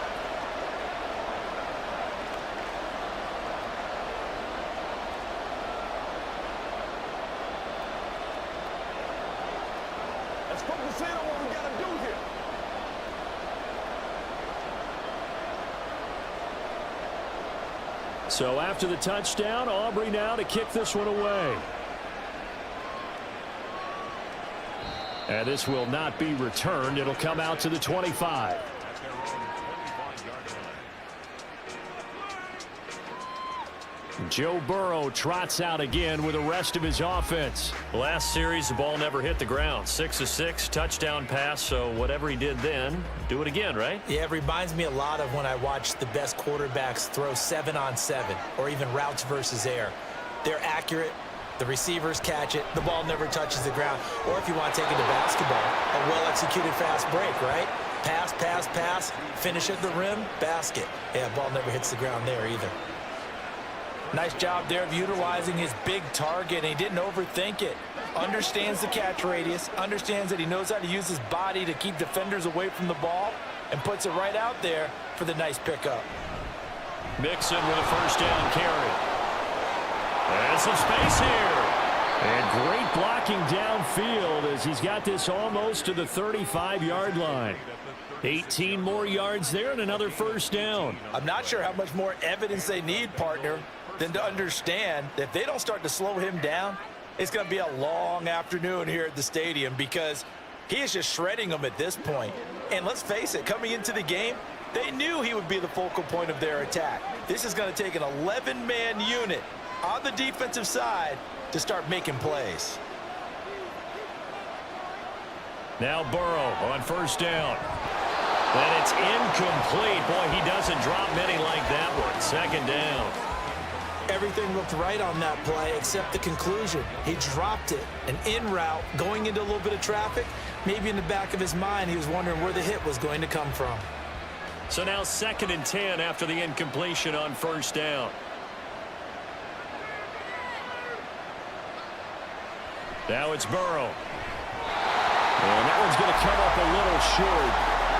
D: Let's focus in on what we got to do here.
A: So after the touchdown, Aubrey now to kick this one away. And this will not be returned. It'll come out to the 25. Joe Burrow trots out again with the rest of his offense. Last series, the ball never hit the ground. 6 of 6, touchdown pass. So whatever he did then, do it again, right?
B: Yeah, it reminds me a lot of when I watch the best quarterbacks throw 7-on-7 or even routes versus air. They're accurate. The receivers catch it. The ball never touches the ground. Or if you want to take it to basketball, a well-executed fast break, right? Pass, pass, pass, finish at the rim, basket. Yeah, ball never hits the ground there either. Nice job there of utilizing his big target, and he didn't overthink it. Understands the catch radius, understands that he knows how to use his body to keep defenders away from the ball, and puts it right out there for the nice pickup.
A: Mixon with a first down carry. And some space here. And great blocking downfield as he's got this almost to the 35-yard line. 18 more yards there and another first down.
B: I'm not sure how much more evidence they need, partner, than to understand that if they don't start to slow him down, it's going to be a long afternoon here at the stadium because he is just shredding them at this point. And let's face it, coming into the game, they knew he would be the focal point of their attack. This is going to take an 11-man unit on the defensive side to start making plays.
A: Now Burrow on first down. And it's incomplete. Boy, he doesn't drop many like that one. Second down.
B: Everything looked right on that play except the conclusion. He dropped it, an in route, going into a little bit of traffic. Maybe in the back of his mind, he was wondering where the hit was going to come from.
A: So now 2nd and 10 after the incompletion on first down. Now it's Burrow. And that one's going to come up a little short.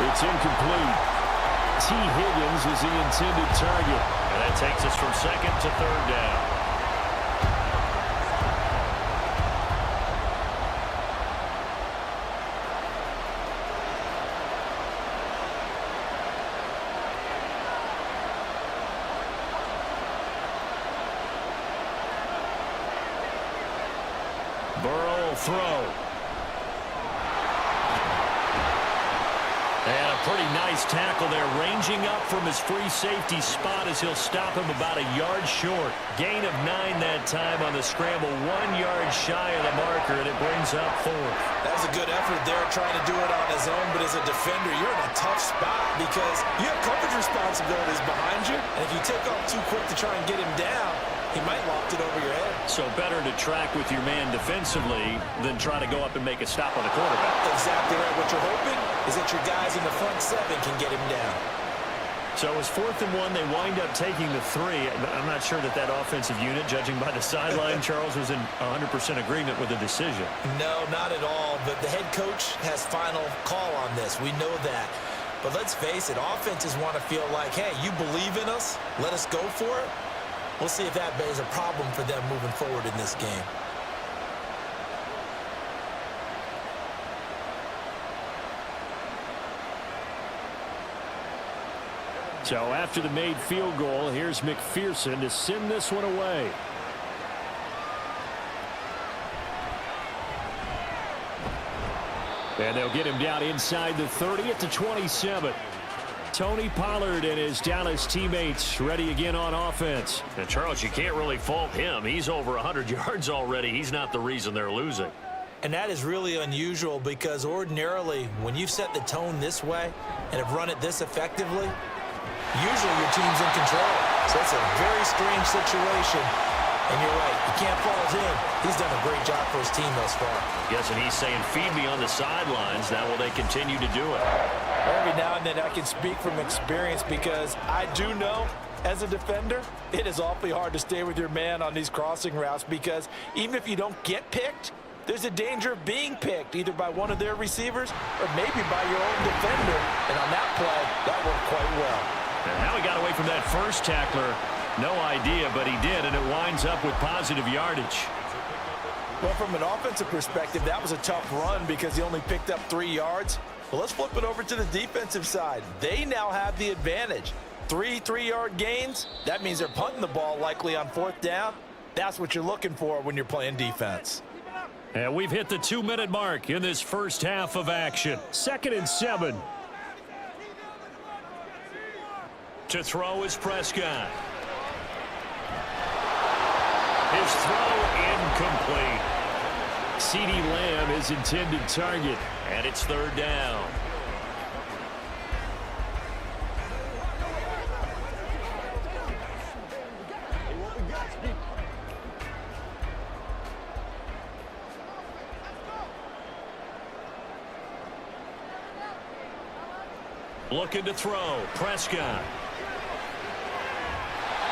A: It's incomplete. T. Higgins is the intended target. And that takes us from 2nd to 3rd down. Burrow will throw. And a pretty nice tackle there, ranging up from his free safety spot as he'll stop him about a yard short. Gain of 9 that time on the scramble, 1 yard shy of the marker, and it brings up 4th.
B: That was a good effort there, trying to do it on his own, but as a defender, you're in a tough spot because you have coverage responsibilities behind you, and if you take off too quick to try and get him down, he might loft it over your head.
A: So better to track with your man defensively than try to go up and make a stop on the quarterback.
B: Exactly right. What you're hoping is that your guys in the front 7 can get him down.
A: So it was 4th and 1. They wind up taking the 3. I'm not sure that offensive unit, judging by the sideline, Charles, was in 100% agreement with the decision.
B: No, not at all. But the head coach has final call on this. We know that. But let's face it, offenses want to feel like, hey, you believe in us, let us go for it. We'll see if that is a problem for them moving forward in this game.
A: So after the made field goal, here's McPherson to send this one away. And they'll get him down inside the 30 at the 27. Tony Pollard and his Dallas teammates ready again on offense. And Charles, you can't really fault him. He's over 100 yards already. He's not the reason they're losing.
B: And that is really unusual because ordinarily when you've set the tone this way and have run it this effectively, usually your team's in control. So it's a very strange situation. And you're right, you can't fault him. He's done a great job for his team thus far.
A: Guessing he's saying, feed me on the sidelines. Now will they continue to do it?
B: Every now and then I can speak from experience because I do know as a defender, it is awfully hard to stay with your man on these crossing routes because even if you don't get picked, there's a danger of being picked either by one of their receivers or maybe by your own defender. And on that play, that worked quite well.
A: And now he got away from that first tackler. No idea, but he did, and it winds up with positive yardage.
B: Well, from an offensive perspective, that was a tough run because he only picked up 3 yards. Well, let's flip it over to the defensive side. They now have the advantage. 3 3-yard gains. That means they're punting the ball likely on 4th down. That's what you're looking for when you're playing defense.
A: And we've hit the 2-minute mark in this first half of action. 2nd and 7. To throw is Prescott. His throw incomplete. CeeDee Lamb is intended target, and it's 3rd down. Looking to throw, Prescott.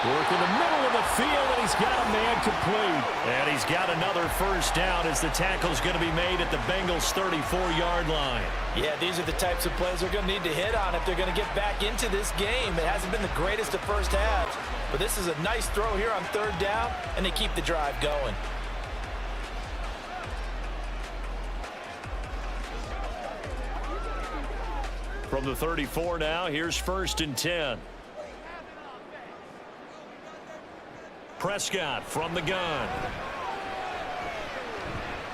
A: Work in the middle of the field, and he's got a man complete. And he's got another first down as the tackle's going to be made at the Bengals' 34-yard line.
B: Yeah, these are the types of plays they're going to need to hit on if they're going to get back into this game. It hasn't been the greatest of first halves, but this is a nice throw here on 3rd down, and they keep the drive going.
A: From the 34 now, here's 1st and 10. Prescott from the gun.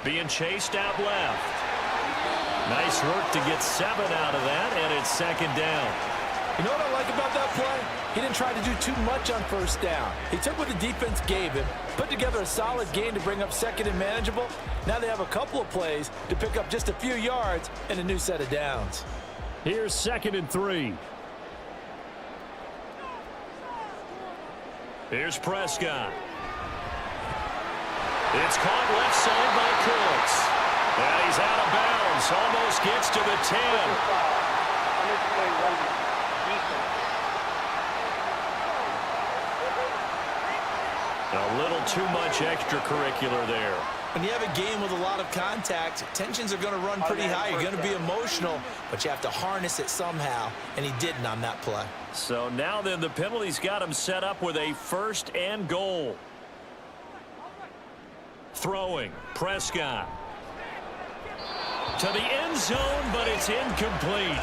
A: Being chased out left. Nice work to get 7 out of that, and it's 2nd down.
B: You know what I like about that play? He didn't try to do too much on 1st down. He took what the defense gave him, put together a solid game to bring up 2nd and manageable. Now they have a couple of plays to pick up just a few yards and a new set of downs.
A: Here's 2nd and 3. Here's Prescott. It's caught left side by Cooks. And he's out of bounds. Almost gets to the 10. A little too much extracurricular there.
B: When you have a game with a lot of contact, tensions are going to run pretty high. You're going to be emotional, but you have to harness it somehow, and he didn't on that play.
A: So now then the penalty's got him set up with a 1st and goal. Throwing, Prescott. To the end zone, but it's incomplete.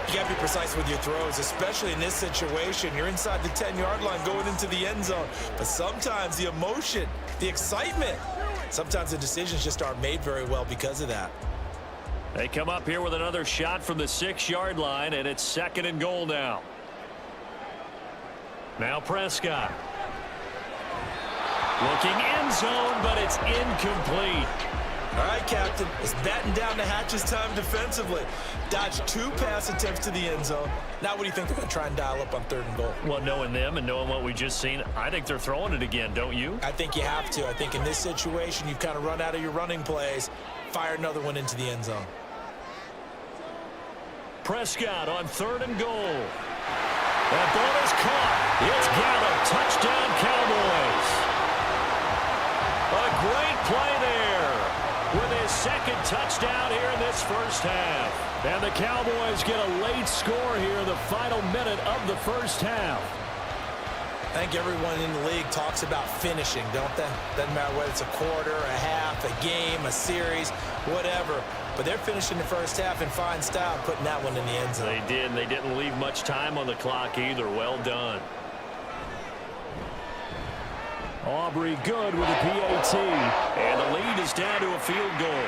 B: You got to be precise with your throws, especially in this situation. You're inside the 10-yard line going into the end zone. But sometimes the emotion, the excitement, sometimes the decisions just aren't made very well because of that.
A: They come up here with another shot from the 6-yard line, and it's 2nd and goal now. Now Prescott. Looking end zone, but it's incomplete.
B: All right, Captain, it's batten down the hatches time defensively. Dodged 2 pass attempts to the end zone. Now what do you think they're going to try and dial up on 3rd and goal?
A: Well, knowing them and knowing what we just seen, I think they're throwing it again, don't you?
B: I think you have to. I think in this situation, you've kind of run out of your running plays. Fire another one into the end zone.
A: Prescott on 3rd and goal. That ball is caught. It's Gallup. Touchdown, Cowboys. A great play there with his 2nd touchdown here in this 1st half. And the Cowboys get a late score here in the final minute of the 1st half.
B: I think everyone in the league talks about finishing, don't they? Doesn't matter whether it's a quarter, a half, a game, a series, whatever. But they're finishing the 1st half in fine style, putting that one in the end zone.
A: They did, and they didn't leave much time on the clock either. Well done. Aubrey good with a PAT. And the lead is down to a field goal.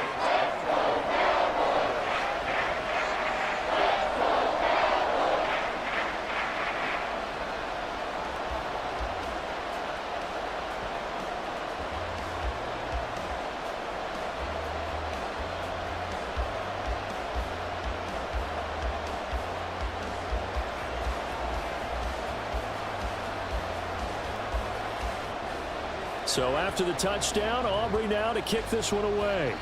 A: So after the touchdown, Aubrey now to kick this one away.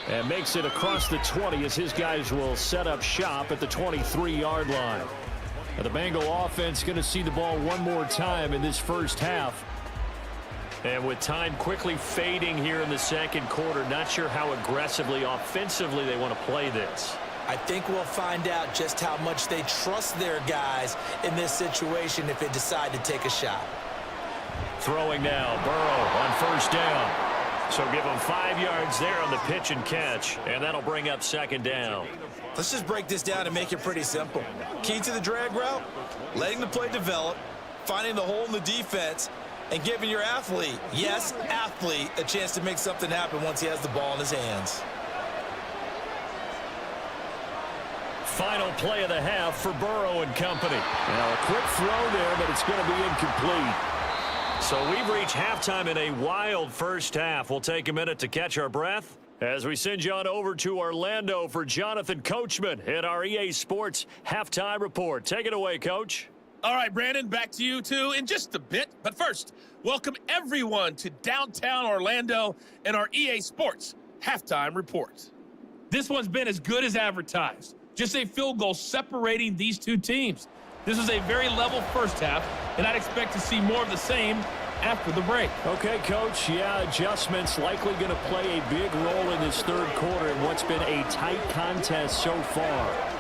A: And makes it across the 20 as his guys will set up shop at the 23-yard line. Now the Bengal offense going to see the ball one more time in this 1st half. And with time quickly fading here in the 2nd quarter, not sure how aggressively, offensively they want to play this.
B: I think we'll find out just how much they trust their guys in this situation if they decide to take a shot.
A: Throwing now, Burrow on 1st down. So give them 5 yards there on the pitch and catch, and that'll bring up 2nd down.
B: Let's just break this down and make it pretty simple. Key to the drag route, letting the play develop, finding the hole in the defense, and giving your athlete, yes, athlete, a chance to make something happen once he has the ball in his hands.
A: Final play of the half for Burrow and company. Now a quick throw there, but it's going to be incomplete. So we've reached halftime in a wild 1st half. We'll take a minute to catch our breath as we send you on over to Orlando for Jonathan Coachman at our EA Sports Halftime Report. Take it away, Coach.
E: All right, Brandon, back to you two in just a bit. But first, welcome everyone to downtown Orlando and our EA Sports Halftime Report. This one's been as good as advertised. Just a field goal separating these two teams. This is a very level 1st half, and I'd expect to see more of the same after the break.
A: Okay, Coach. Yeah, adjustments likely going to play a big role in this 3rd quarter in what's been a tight contest so far.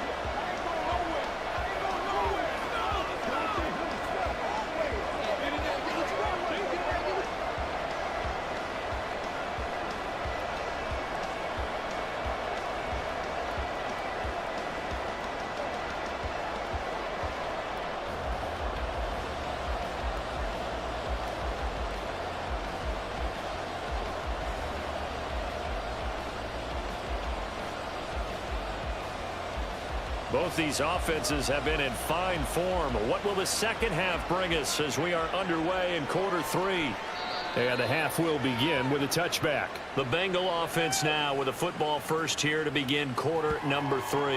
A: Both these offenses have been in fine form. What will the 2nd half bring us as we are underway in quarter 3? And the half will begin with a touchback. The Bengal offense now with a football first here to begin quarter number 3.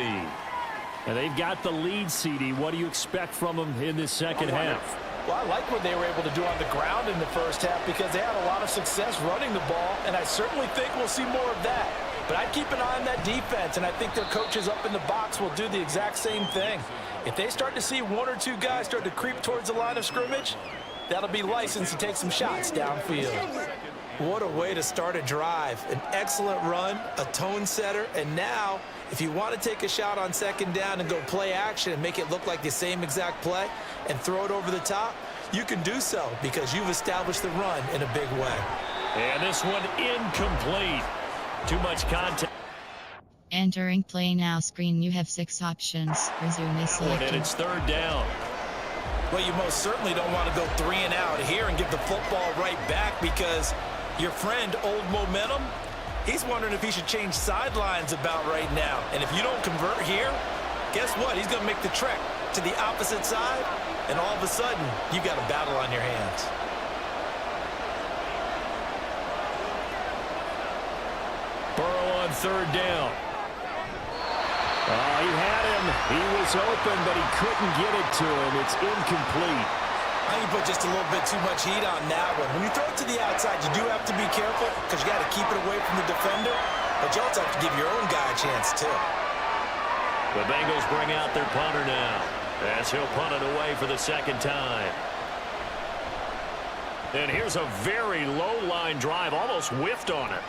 A: And they've got the lead, CD. What do you expect from them in this 2nd half?
C: Well, I like what they were able to do on the ground in the 1st half because they had a lot of success running the ball, and I certainly think we'll see more of that. But I'd keep an eye on that defense, and I think their coaches up in the box will do the exact same thing. If they start to see one or two guys start to creep towards the line of scrimmage, that'll be licensed to take some shots downfield. What a way to start a drive. An excellent run, a tone setter, and now if you want to take a shot on second down and go play action and make it look like the same exact play and throw it over the top, you can do so because you've established the run in a big way.
A: And this one incomplete. Too much contact.
F: Entering play now screen, you have 6 options. Resume is
A: And
F: selected.
A: it's third down.
C: Well, you most certainly don't want to go 3 and out here and give the football right back because your friend, Old Momentum, he's wondering if he should change sidelines about right now. And if you don't convert here, guess what? He's going to make the trek to the opposite side, and all of a sudden, you've got a battle on your hands.
A: Burrow on third down. Oh, he had him. He was open, but he couldn't get it to him. It's incomplete.
C: I think you put just a little bit too much heat on that one. When you throw it to the outside, you do have to be careful because you got to keep it away from the defender, but you also have to give your own guy a chance too.
A: The Bengals bring out their punter now as he'll punt it away for the second time. And here's a very low-line drive, almost whiffed on it.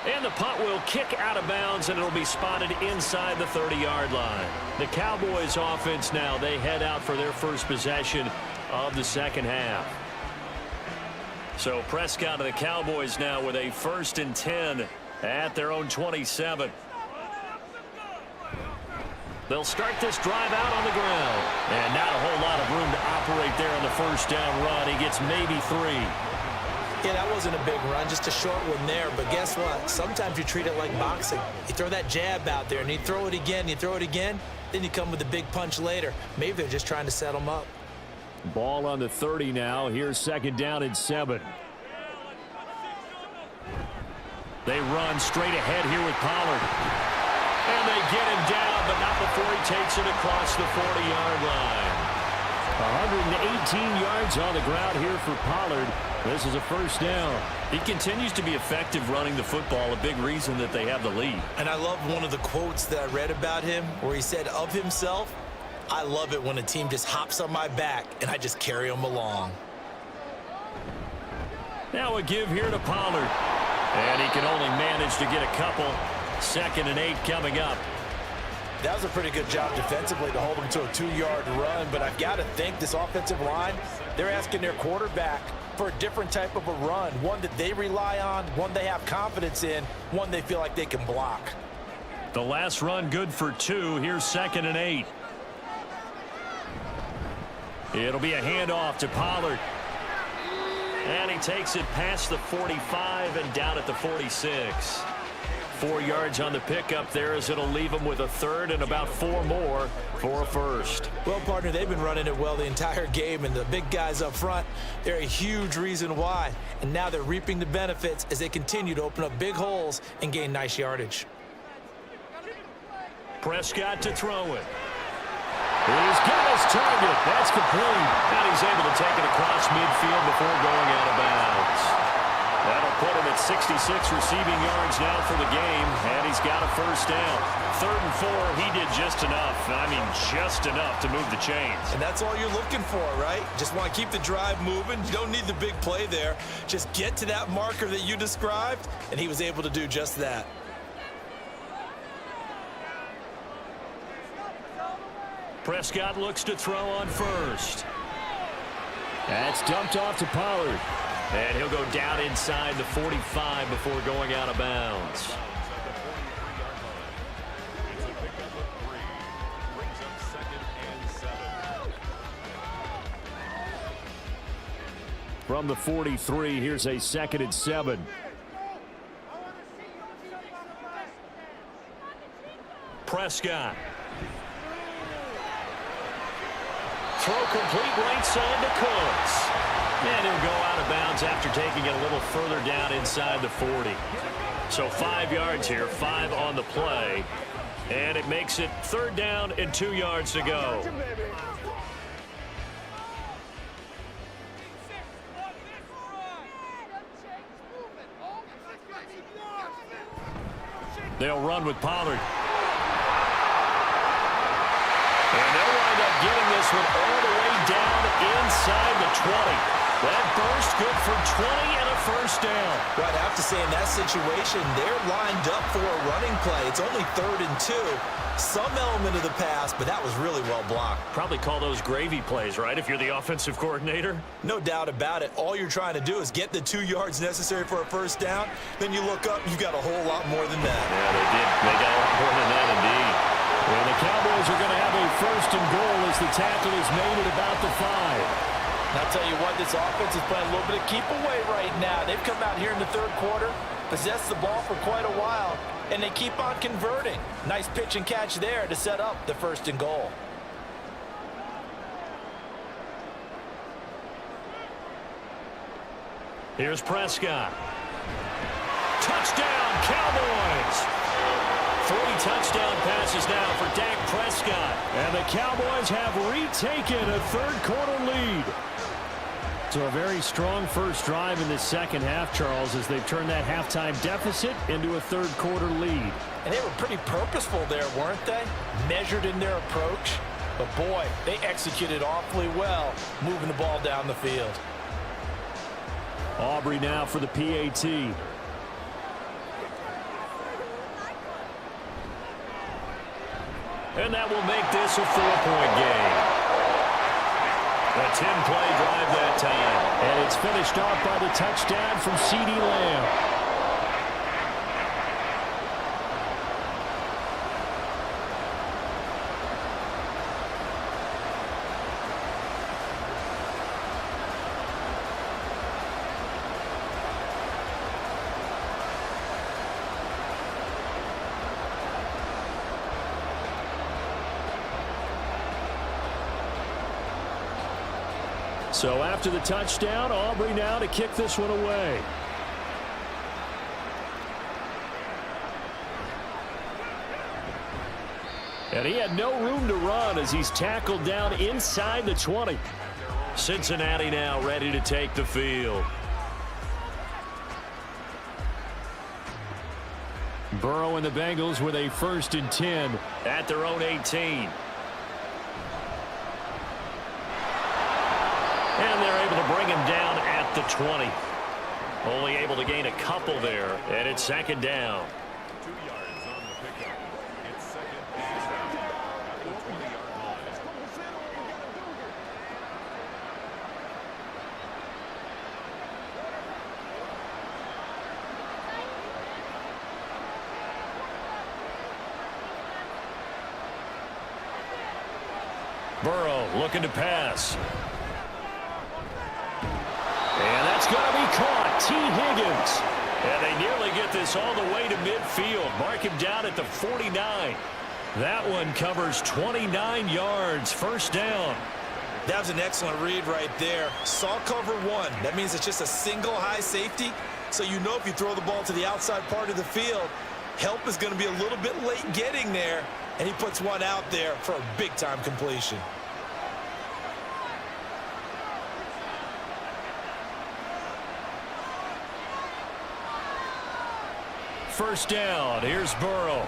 A: And the punt will kick out of bounds, and it'll be spotted inside the 30-yard line. The Cowboys offense now, they head out for their first possession of the second half. So Prescott and the Cowboys now with a 1st and 10 at their own 27. They'll start this drive out on the ground. And not a whole lot of room to operate there on the first down run. He gets maybe 3.
C: Yeah, that wasn't a big run, just a short one there. But guess what? Sometimes you treat it like boxing. You throw that jab out there, and you throw it again, then you come with a big punch later. Maybe they're just trying to set them up.
A: Ball on the 30 now. Here's 2nd down and 7. They run straight ahead here with Pollard. And they get him down, but not before he takes it across the 40-yard line. 118 yards on the ground here for Pollard. This is a 1st down. He continues to be effective running the football, a big reason that they have the lead.
C: And I love one of the quotes that I read about him where he said of himself, "I love it when a team just hops on my back and I just carry them along."
A: Now a give here to Pollard. And he can only manage to get a couple. 2nd and 8 coming up.
C: That was a pretty good job defensively to hold him to a 2-yard run, but I've got to think this offensive line, they're asking their quarterback for a different type of a run, one that they rely on, one they have confidence in, one they feel like they can block.
A: The last run good for 2. Here's 2nd and 8. It'll be a handoff to Pollard. And he takes it past the 45 and down at the 46. 4 yards on the pickup there as it'll leave him with a 3rd and about 4 more for a 1st.
C: Well, partner, they've been running it well the entire game, and the big guys up front, they're a huge reason why. And now they're reaping the benefits as they continue to open up big holes and gain nice yardage.
A: Prescott to throw it. He's got his target. That's complete. And he's able to take it across midfield before going out of bounds. That'll put him at 66 receiving yards now for the game, and he's got a 1st down. 3rd and 4, he did just enough. I mean, just enough to move the chains.
C: And that's all you're looking for, right? Just want to keep the drive moving. You don't need the big play there. Just get to that marker that you described, and he was able to do just that.
A: Prescott looks to throw on 1st. That's dumped off to Pollard. And he'll go down inside the 45 before going out of bounds. From the 43, here's a 2nd and 7. Prescott. Throw complete right side to Cooks. And he'll go out of bounds after taking it a little further down inside the 40. So 5 yards here, 5 on the play. And it makes it 3rd down and 2 yards to go. They'll run with Pollard. And they'll wind up getting this one all the way down inside the 20. That burst good for 20 and a first down.
B: Right, I have to say in that situation, they're lined up for a running play. It's only 3rd and 2. Some element of the pass, but that was really well blocked.
A: Probably call those gravy plays, right, if you're the offensive coordinator?
B: No doubt about it. All you're trying to do is get the 2 yards necessary for a first down. Then you look up, you've got a whole lot more than that.
A: Yeah, they did. They got a lot more than that, indeed. And the Cowboys are going to have a first and goal as the tackle is made at about the 5.
C: And I'll tell you what, this offense is playing a little bit of keep away right now. They've come out here in the 3rd quarter, possessed the ball for quite a while, and they keep on converting. Nice pitch and catch there to set up the first and goal.
A: Here's Prescott. Touchdown, Cowboys! 3 touchdown passes now for Dak Prescott. And the Cowboys have retaken a 3rd quarter lead. So a very strong first drive in the second half, Charles, as they've turned that halftime deficit into a 3rd quarter lead.
C: And they were pretty purposeful there, weren't they? Measured in their approach. But boy, they executed awfully well, moving the ball down the field.
A: Aubrey now for the PAT. And that will make this a 4-point game. A 10-play drive that time. And it's finished off by the touchdown from CeeDee Lamb. So after the touchdown, Aubrey now to kick this one away. And he had no room to run as he's tackled down inside the 20. Cincinnati now ready to take the field. Burrow and the Bengals with a 1st and 10 at their own 18. And they're able to bring him down at the 20. Only able to gain a couple there, and it's 2nd down.
D: 2 yards on the pickup. It's 2nd and down at the 20-yard line.
A: Burrow looking to pass. And that's going to be caught. T. Higgins. And they nearly get this all the way to midfield. Mark him down at the 49. That one covers 29 yards. 1st down.
B: That was an excellent read right there. Saw cover 1. That means it's just a single high safety. So you know if you throw the ball to the outside part of the field, help is going to be a little bit late getting there. And he puts one out there for a big-time completion.
A: First down. Here's Burrow.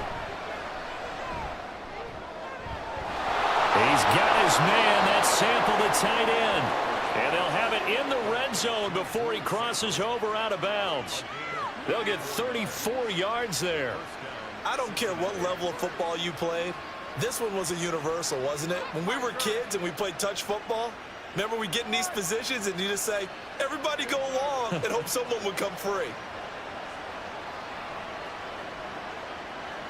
A: He's got his man. That's Sample, the tight end. And they'll have it in the red zone before he crosses over out of bounds. They'll get 34 yards there.
B: I don't care what level of football you played. This one was a universal, wasn't it? When we were kids and we played touch football, remember we get in these positions and you just say, everybody go along and hope someone would come free.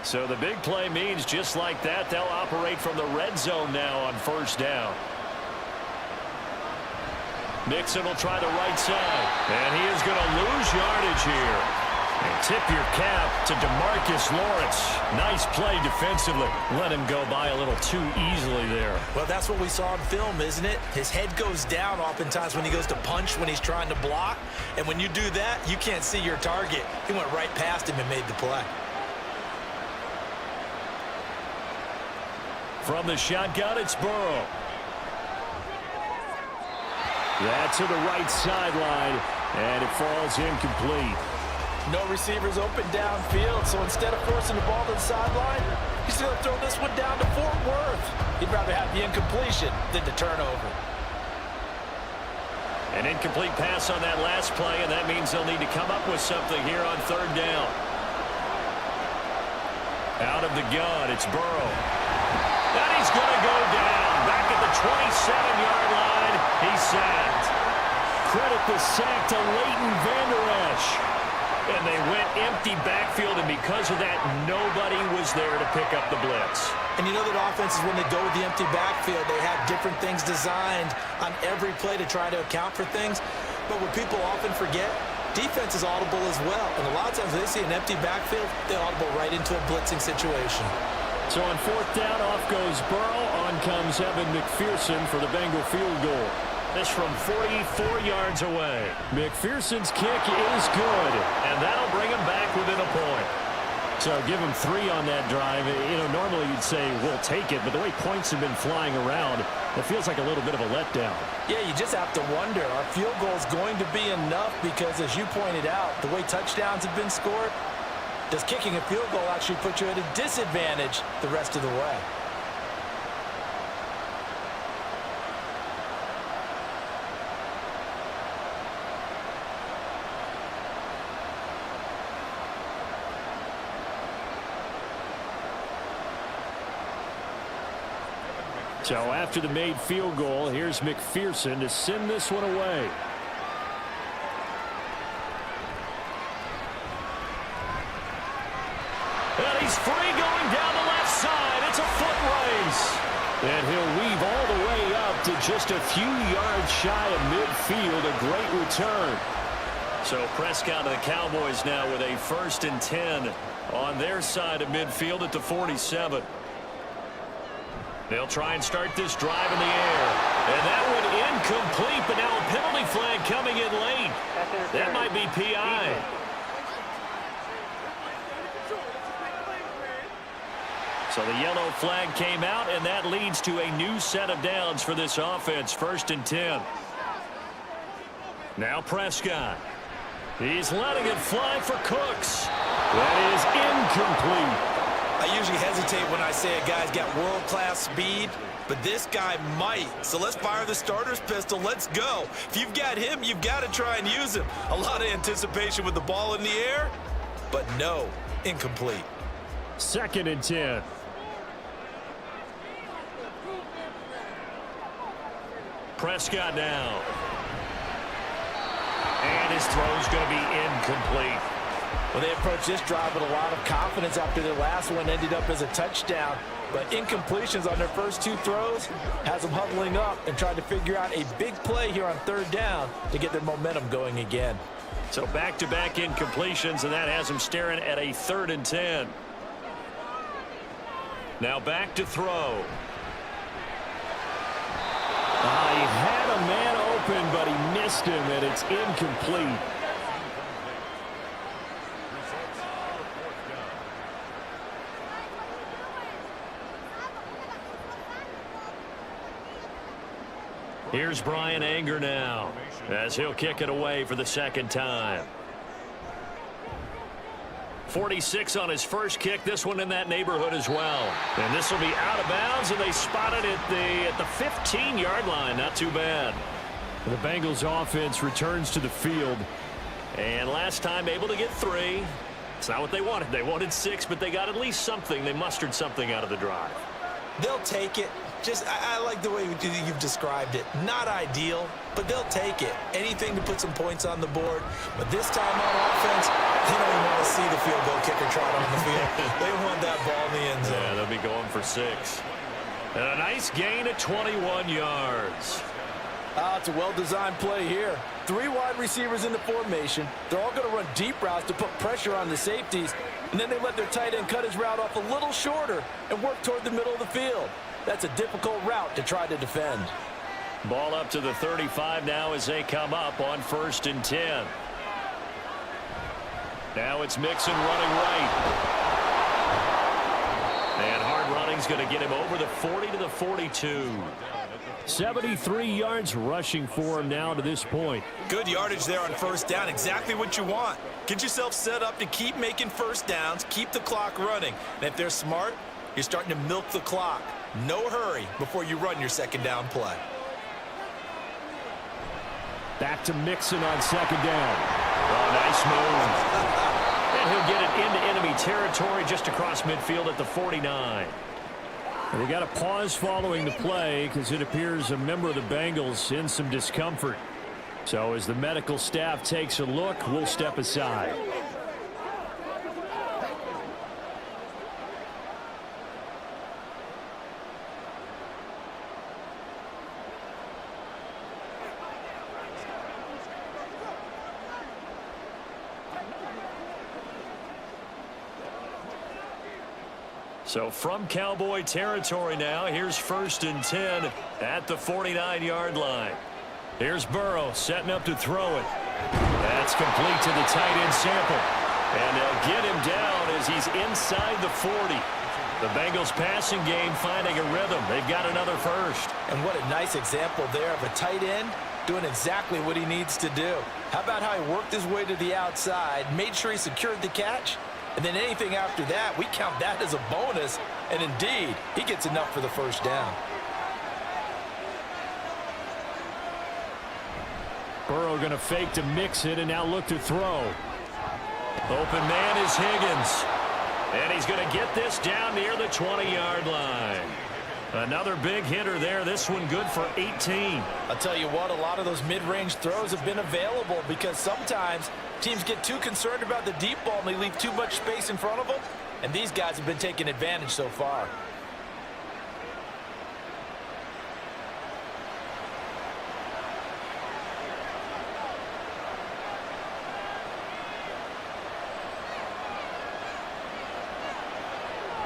A: So the big play means just like that, they'll operate from the red zone now on 1st down. Mixon will try the right side. And he is going to lose yardage here. And tip your cap to DeMarcus Lawrence. Nice play defensively. Let him go by a little too easily there.
B: Well, that's what we saw on film, isn't it? His head goes down oftentimes when he goes to punch when he's trying to block. And when you do that, you can't see your target. He went right past him and made the play.
A: From the shotgun, it's Burrow. That's to the right sideline, and it falls incomplete.
C: No receivers open downfield, so instead of forcing the ball to the sideline, he's going to throw this one down to Fort Worth. He'd rather have the incompletion than the turnover.
A: An incomplete pass on that last play, and that means they'll need to come up with something here on third down. Out of the gun, it's Burrow. And he's going to go down. Back at the 27-yard line, he's sacked. Credit the sack to Leighton Vander Esch. And they went empty backfield, and because of that, nobody was there to pick up the blitz.
B: And you know that offenses, when they go with the empty backfield, they have different things designed on every play to try to account for things. But what people often forget, defense is audible as well. And a lot of times they see an empty backfield, they audible right into a blitzing situation.
A: So on fourth down, off goes Burrow. On comes Evan McPherson for the Bengal field goal. This from 44 yards away. McPherson's kick is good, and that'll bring him back within a point. So give him 3 on that drive. You know, normally you'd say we'll take it, but the way points have been flying around, it feels like a little bit of a letdown.
C: Yeah, you just have to wonder, are field goals going to be enough? Because as you pointed out, the way touchdowns have been scored, does kicking a field goal actually put you at a disadvantage the rest of the way?
A: So after the made field goal, here's McPherson to send this one away. And he's free going down the left side. It's a foot race. And he'll weave all the way up to just a few yards shy of midfield. A great return. So Prescott and the Cowboys now with a 1st and 10 on their side of midfield at the 47. They'll try and start this drive in the air. And that one incomplete, but now a penalty flag coming in late. That might be PI. So the yellow flag came out, and that leads to a new set of downs for this offense. 1st and 10. Now Prescott. He's letting it fly for Cooks. That is incomplete.
B: I usually hesitate when I say a guy's got world-class speed, but this guy might. So let's fire the starter's pistol. Let's go. If you've got him, you've got to try and use him. A lot of anticipation with the ball in the air, but no, incomplete.
A: 2nd and 10. Prescott now. And his throw's going to be incomplete.
C: Well, they approached this drive with a lot of confidence after their last one ended up as a touchdown. But incompletions on their first 2 throws has them huddling up and trying to figure out a big play here on 3rd down to get their momentum going again.
A: So back-to-back incompletions, and that has them staring at a 3rd and 10. Now back to throw. He had a man open, but he missed him, and it's incomplete. Here's Brian Anger now as he'll kick it away for the 2nd time. 46 on his first kick. This one in that neighborhood as well. And this will be out of bounds, and they spot it at the 15-yard line. Not too bad. The Bengals offense returns to the field. And last time able to get 3. It's not what they wanted. They wanted 6, but they got at least something. They mustered something out of the drive.
B: They'll take it. I like the way you've described it. Not ideal, but they'll take it. Anything to put some points on the board. But this time on offense, they don't even want to see the field goal kicker trot on the field. They want that ball in the end zone.
A: Yeah, they'll be going for 6. And a nice gain at 21 yards.
C: It's a well-designed play here. 3 wide receivers in the formation. They're all going to run deep routes to put pressure on the safeties. And then they let their tight end cut his route off a little shorter and work toward the middle of the field. That's a difficult route to try to defend.
A: Ball up to the 35 now as they come up on 1st and 10. Now it's Mixon running right. And hard running's going to get him over the 40 to the 42. 73 yards rushing for him now to this point.
B: Good yardage there on first down. Exactly what you want. Get yourself set up to keep making first downs, keep the clock running. And if they're smart, you're starting to milk the clock. No hurry before you run your second down play.
A: Back to Mixon on second down. Oh, nice move. And he'll get it into enemy territory just across midfield at the 49. And they got a pause following the play because it appears a member of the Bengals in some discomfort. So as the medical staff takes a look, we'll step aside. So from Cowboy territory now, here's 1st and 10 at the 49-yard line. Here's Burrow setting up to throw it. That's complete to the tight end Sample. And they'll get him down as he's inside the 40. The Bengals passing game finding a rhythm. They've got another first.
B: And what a nice example there of a tight end doing exactly what he needs to do. How about how he worked his way to the outside, made sure he secured the catch? And then anything after that, we count that as a bonus. And indeed, he gets enough for the first down.
A: Burrow going to fake to mix it and now look to throw. Open man is Higgins. And he's going to get this down near the 20-yard line. Another big hitter there. This one good for 18.
B: I'll tell you what, a lot of those mid-range throws have been available because sometimes teams get too concerned about the deep ball and they leave too much space in front of them. And these guys have been taking advantage so far.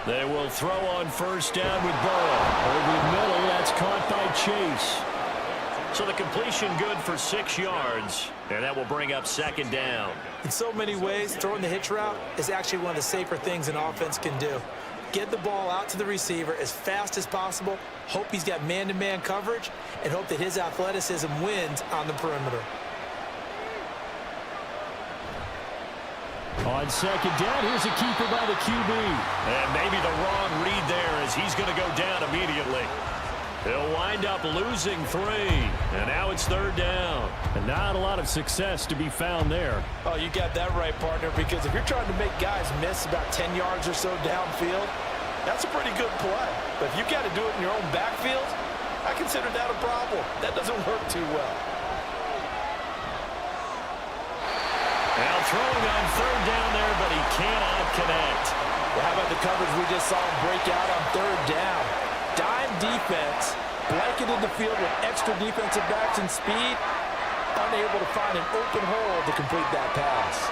A: They will throw on first down with Burrow. Over the middle, that's caught by Chase. So the completion good for 6 yards, and that will bring up second down.
B: In so many ways, throwing the hitch route is actually one of the safer things an offense can do. Get the ball out to the receiver as fast as possible, hope he's got man-to-man coverage, and hope that his athleticism wins on the perimeter.
A: On second down, here's a keeper by the QB. And maybe the wrong read there as he's going to go down immediately. He'll wind up losing 3. And now it's third down. And not a lot of success to be found there.
B: Oh, you got that right, partner, because if you're trying to make guys miss about 10 yards or so downfield, that's a pretty good play. But if you got to do it in your own backfield, I consider that a problem. That doesn't work too well.
A: Now throwing on third down there, but he cannot connect.
B: Well, how about the coverage we just saw him break out on third down? Dime defense, blanketed the field with extra defensive backs and speed, unable to find an open hole to complete that pass.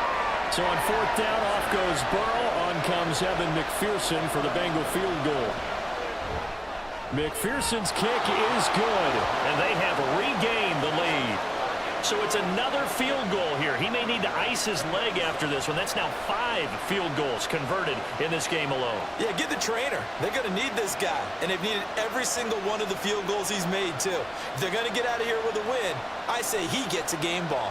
A: So on fourth down, off goes Burrow. On comes Evan McPherson for the Bengal field goal. McPherson's kick is good, and they have regained the lead. So it's another field goal here. He may need to ice his leg after this one. That's now 5 field goals converted in this game alone.
B: Yeah, get the trainer. They're going to need this guy. And they've needed every single one of the field goals he's made, too. If they're going to get out of here with a win, I say he gets a game ball.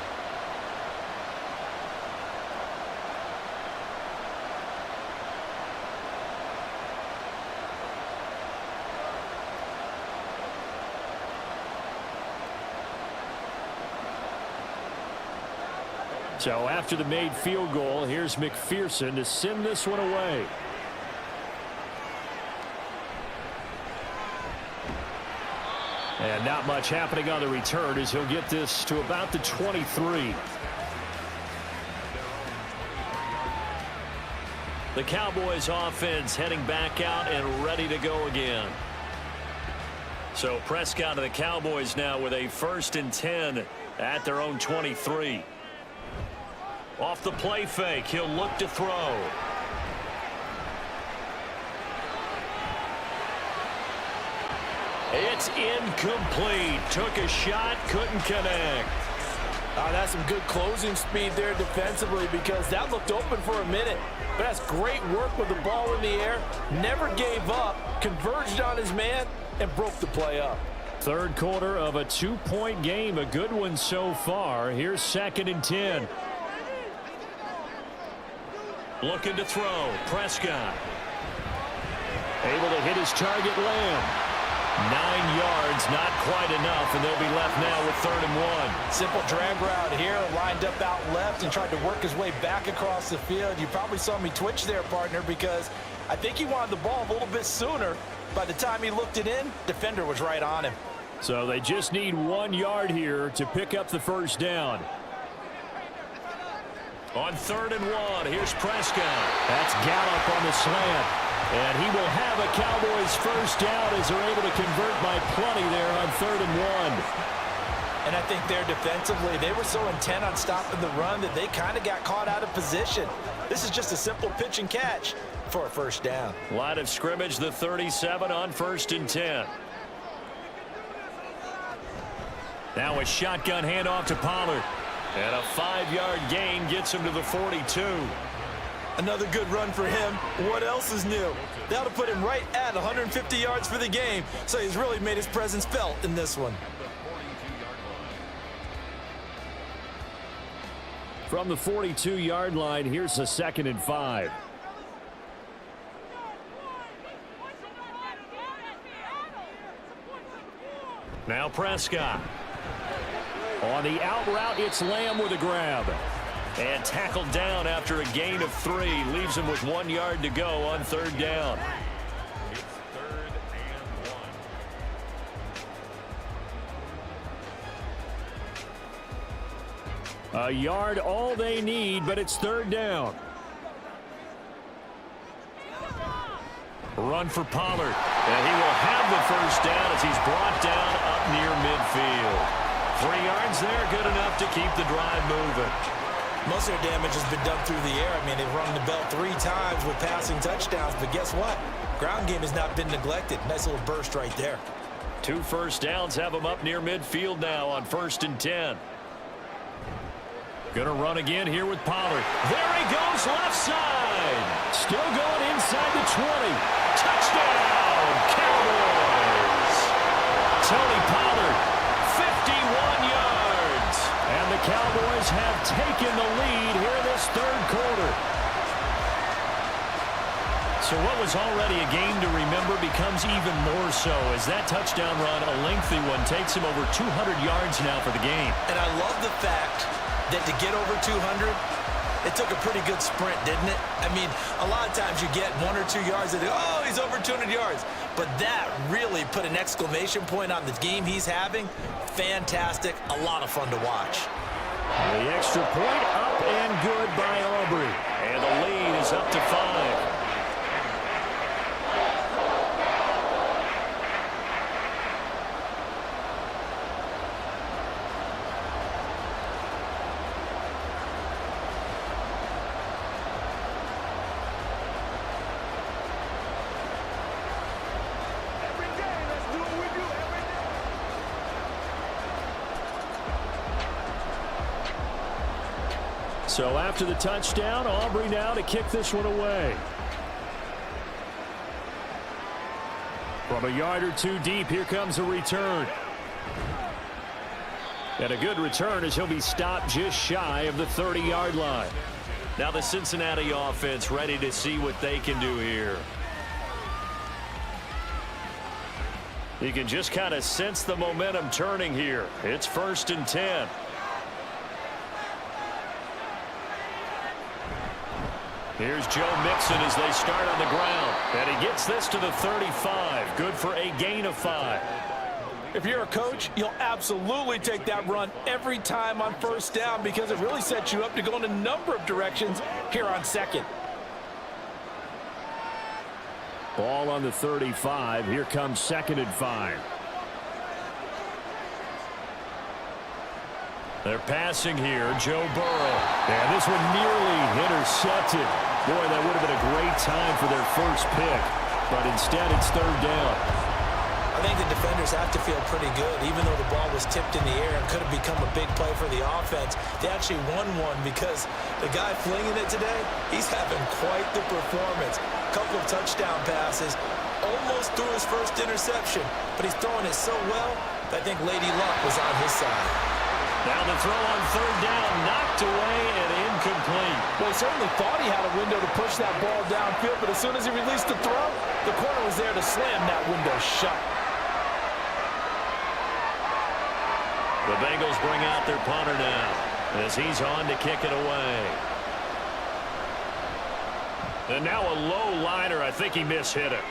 A: So after the made field goal, here's McPherson to send this one away. And not much happening on the return as he'll get this to about the 23. The Cowboys offense heading back out and ready to go again. So Prescott of the Cowboys now with a 1st and 10 at their own 23. Off the play fake, he'll look to throw. It's incomplete. Took a shot, couldn't connect.
B: That's some good closing speed there defensively because that looked open for a minute. But that's great work with the ball in the air. Never gave up, converged on his man, and broke the play up.
A: Third quarter of a 2-point game. A good one so far. Here's 2nd and 10. Looking to throw. Prescott. Able to hit his target, Lamb. 9 yards, not quite enough, and they'll be left now with 3rd and 1.
C: Simple drag route here, lined up out left and tried to work his way back across the field. You probably saw me twitch there, partner, because I think he wanted the ball a little bit sooner. By the time he looked it in, defender was right on him.
A: So they just need 1 yard here to pick up the first down. On 3rd and 1, here's Prescott. That's Gallup on the slant. And he will have a Cowboys first down as they're able to convert by plenty there on 3rd and 1.
C: And I think there defensively, they were so intent on stopping the run that they kind of got caught out of position. This is just a simple pitch and catch for a first down.
A: Line of scrimmage, the 37 on 1st and 10. Now a shotgun handoff to Pollard. And a 5-yard gain gets him to the 42.
C: Another good run for him. What else is new? That'll put him right at 150 yards for the game. So he's really made his presence felt in this one.
A: From the 42-yard line, here's a 2nd and 5. Now Prescott. On the out route, it's Lamb with a grab. And tackled down after a gain of 3. Leaves him with 1 yard to go on 3rd down.
D: It's 3rd and 1.
A: A yard all they need, but it's 3rd down. Run for Pollard. And he will have the first down as he's brought down up near midfield. 3 yards there, good enough to keep the drive moving.
C: Most of their damage has been done through the air. I mean, they've rung the bell 3 times with passing touchdowns, but guess what? Ground game has not been neglected. Nice little burst right there.
A: 2 first downs have them up near midfield now on 1st and 10. Gonna run again here with Pollard. There he goes, left side. Still going inside the 20. Touchdown, Cowboys. Tony Pollard, 51 yards. And the Cowboys have taken the lead here this 3rd quarter. So what was already a game to remember becomes even more so as that touchdown run, a lengthy one, takes him over 200 yards now for the game.
C: And I love the fact that to get over 200, it took a pretty good sprint, didn't it? I mean, a lot of times you get 1 or 2 yards and oh, he's over 200 yards. But that really put an exclamation point on the game he's having. Fantastic. A lot of fun to watch.
A: The extra point up and good by Aubrey. And the lead is up to 5. So after the touchdown, Aubrey now to kick this one away. From a yard or 2 deep, here comes a return. And a good return as he'll be stopped just shy of the 30-yard line. Now the Cincinnati offense ready to see what they can do here. You can just kind of sense the momentum turning here. It's 1st and 10. Here's Joe Mixon as they start on the ground. And he gets this to the 35. Good for a gain of 5.
C: If you're a coach, you'll absolutely take that run every time on 1st down because it really sets you up to go in a number of directions here on 2nd.
A: Ball on the 35. Here comes 2nd and 5. They're passing here. Joe Burrow. And this one nearly intercepted. Boy, that would have been a great time for their first pick. But instead, it's 3rd down.
C: I think the defenders have to feel pretty good. Even though the ball was tipped in the air and could have become a big play for the offense, they actually won one because the guy flinging it today, he's having quite the performance. A couple of touchdown passes.
B: almost threw his first interception, but he's throwing it so well that I think Lady Luck was on his side.
A: Now the throw on third down, knocked away and incomplete.
C: Well, he certainly thought he had a window to push that ball downfield, but as soon as he released the throw, the corner was there to slam that window shut.
A: The Bengals bring out their punter now as he's on to kick it away. And now a low liner. I think he mishit it.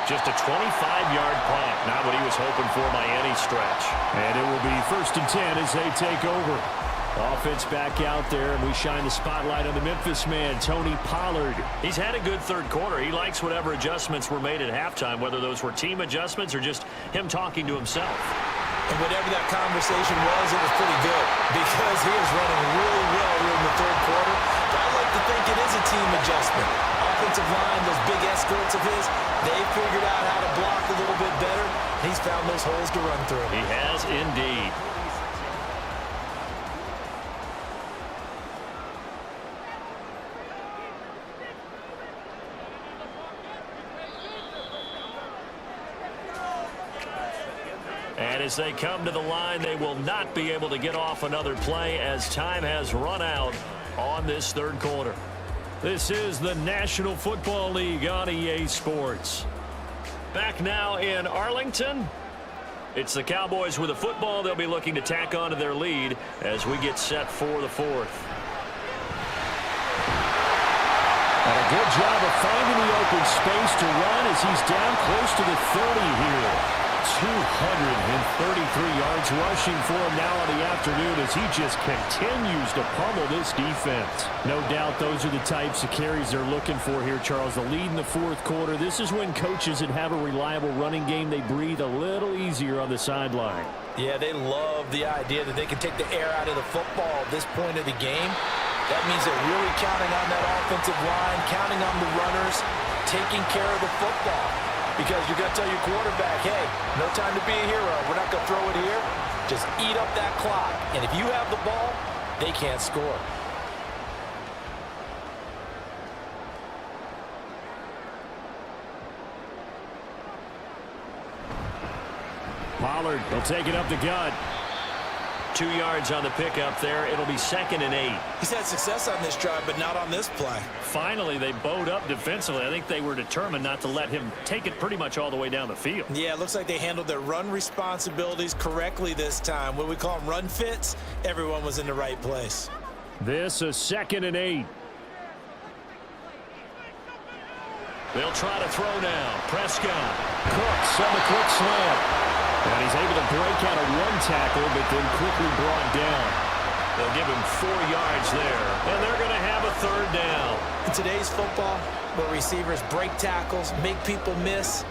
A: Just a 25-yard punt. Not what he was hoping for by any stretch. And it will be 1st and 10 as they take over. Offense back out there, and we shine the spotlight on the Memphis man, Tony Pollard. He's had a good third quarter. He likes whatever adjustments were made at halftime, whether those were team adjustments or just him talking to himself.
B: And whatever that conversation was, it was pretty good because he is running really well here in the third quarter. But I like to think it is a team adjustment. Offensive line, those big escorts of his, they figured out how to block a little bit better. He's found those holes to run through.
A: He has indeed. And as they come to the line, they will not be able to get off another play as time has run out on this third quarter. This is the National Football League on EA Sports. Back now in Arlington. It's the Cowboys with the football. They'll be looking to tack on to their lead as we get set for the fourth. And a good job of finding the open space to run as he's down close to the 30 here. 233 yards rushing for him now on the afternoon as he just continues to pummel this defense. No doubt those are the types of carries they're looking for here, Charles. The lead in the fourth quarter. This is when coaches that have a reliable running game, they breathe a little easier on the sideline.
B: Yeah, they love the idea that they can take the air out of the football at this point of the game. That means they're really counting on that offensive line, counting on the runners, taking care of the football. Because you're going to tell your quarterback, hey, no time to be a hero. We're not going to throw it here. Just eat up that clock. And if you have the ball, they can't score.
A: Pollard will take it up the gut. 2 yards on the pickup there. It'll be 2nd and 8.
B: He's had success on this drive, but not on this play.
A: Finally, they bowed up defensively. I think they were determined not to let him take it pretty much all the way down the field.
B: Yeah, it looks like they handled their run responsibilities correctly this time. What we call them run fits, everyone was in the right place.
A: This is 2nd and 8. They'll try to throw now. Prescott. Cooks on the quick slant. And he's able to break out of one tackle, but then quickly brought down. They'll give him 4 yards there, and they're going to have a third down.
B: In today's football, where receivers break tackles, make people miss,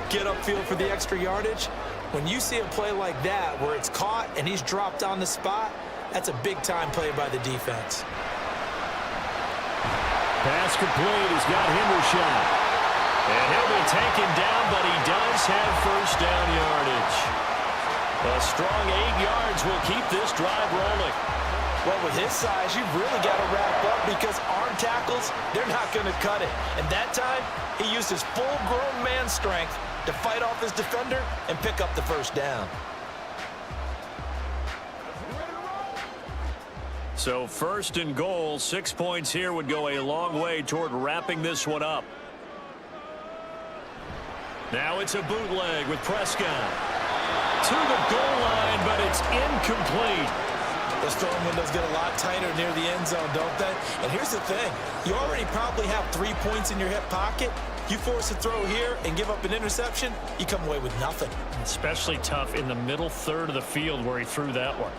B: get upfield for the extra yardage, when you see a play like that where it's caught and he's dropped on the spot, that's a big-time play by the defense.
A: Pass complete. He's got Hendershot. And he'll be taken down, but he does have first down yardage. A strong 8 yards will keep this drive rolling.
B: Well, with his size, you've really got to wrap up because arm tackles, they're not going to cut it. And that time, he used his full-grown man strength to fight off his defender and pick up the first down.
A: So 1st and goal, 6 points here would go a long way toward wrapping this one up. Now it's a bootleg with Prescott. To the goal line, but it's incomplete.
B: Those throwing windows get a lot tighter near the end zone, don't they? And here's the thing. You already probably have 3 points in your hip pocket. You force a throw here and give up an interception, you come away with nothing.
A: Especially tough in the middle third of the field where he threw that one.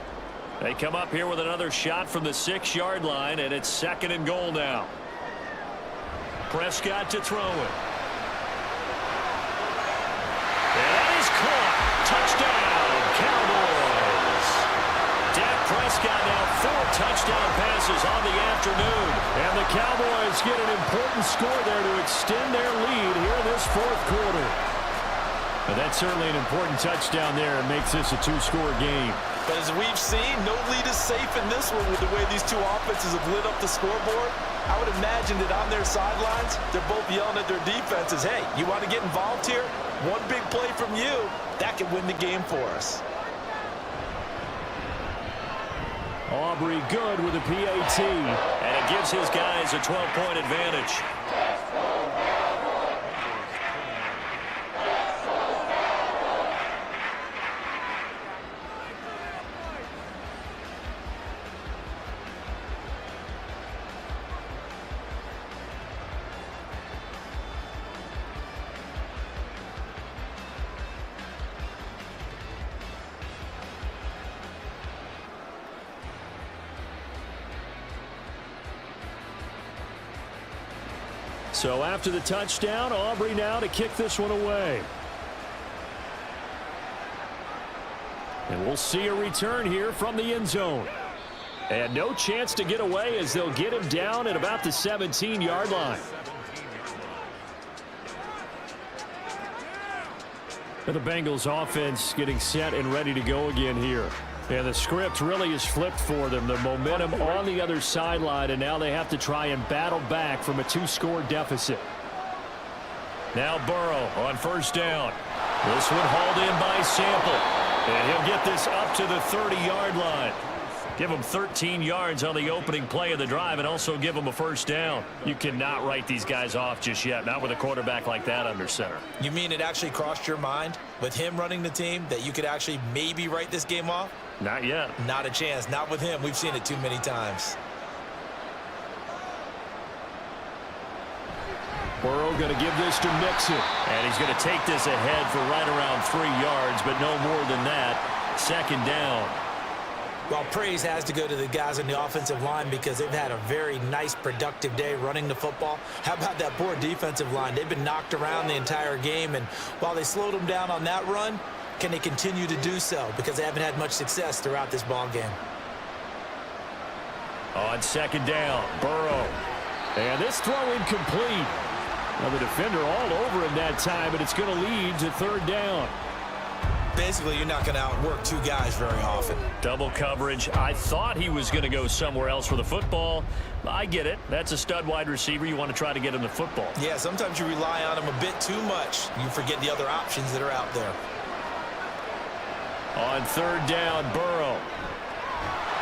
A: They come up here with another shot from the 6-yard line, and it's 2nd and goal now. Prescott to throw it. And that is caught. Touchdown, Cowboys. Dak Prescott now 4 touchdown passes on the afternoon. And the Cowboys get an important score there to extend their lead here in this fourth quarter. And that's certainly an important touchdown there. It makes this a 2-score game.
B: But as we've seen, no lead is safe in this one with the way these two offenses have lit up the scoreboard.
C: I would imagine that on their sidelines, they're both yelling at their defenses, hey, you want to get involved here? One big play from you, that could win the game for us.
A: Aubrey good with a PAT, and it gives his guys a 12-point advantage. So after the touchdown, Aubrey now to kick this one away. And we'll see a return here from the end zone. And no chance to get away as they'll get him down at about the 17-yard line. And the Bengals offense getting set and ready to go again here. And the script really is flipped for them. The momentum on the other sideline, and now they have to try and battle back from a 2-score deficit. Now Burrow on first down. This one hauled in by Sample. And he'll get this up to the 30-yard line. Give him 13 yards on the opening play of the drive and also give him a first down. You cannot write these guys off just yet, not with a quarterback like that under center.
B: You mean it actually crossed your mind with him running the team that you could actually maybe write this game off?
A: Not yet.
B: Not a chance. Not with him. We've seen it too many times.
A: Burrow going to give this to Mixon. And he's going to take this ahead for right around 3 yards, but no more than that. Second down.
B: Well, praise has to go to the guys on the offensive line because they've had a very nice, productive day running the football. How about that poor defensive line? They've been knocked around the entire game, and while they slowed them down on that run, can they continue to do so? Because they haven't had much success throughout this ball game.
A: On second down, Burrow. And this throw incomplete. Now the defender all over him that time, but it's going to lead to third down.
B: Basically, you're not going to outwork two guys very often.
A: Double coverage. I thought he was going to go somewhere else for the football. I get it. That's a stud wide receiver. You want to try to get him the football.
B: Yeah, sometimes you rely on him a bit too much. You forget the other options that are out there.
A: On third down, Burrow.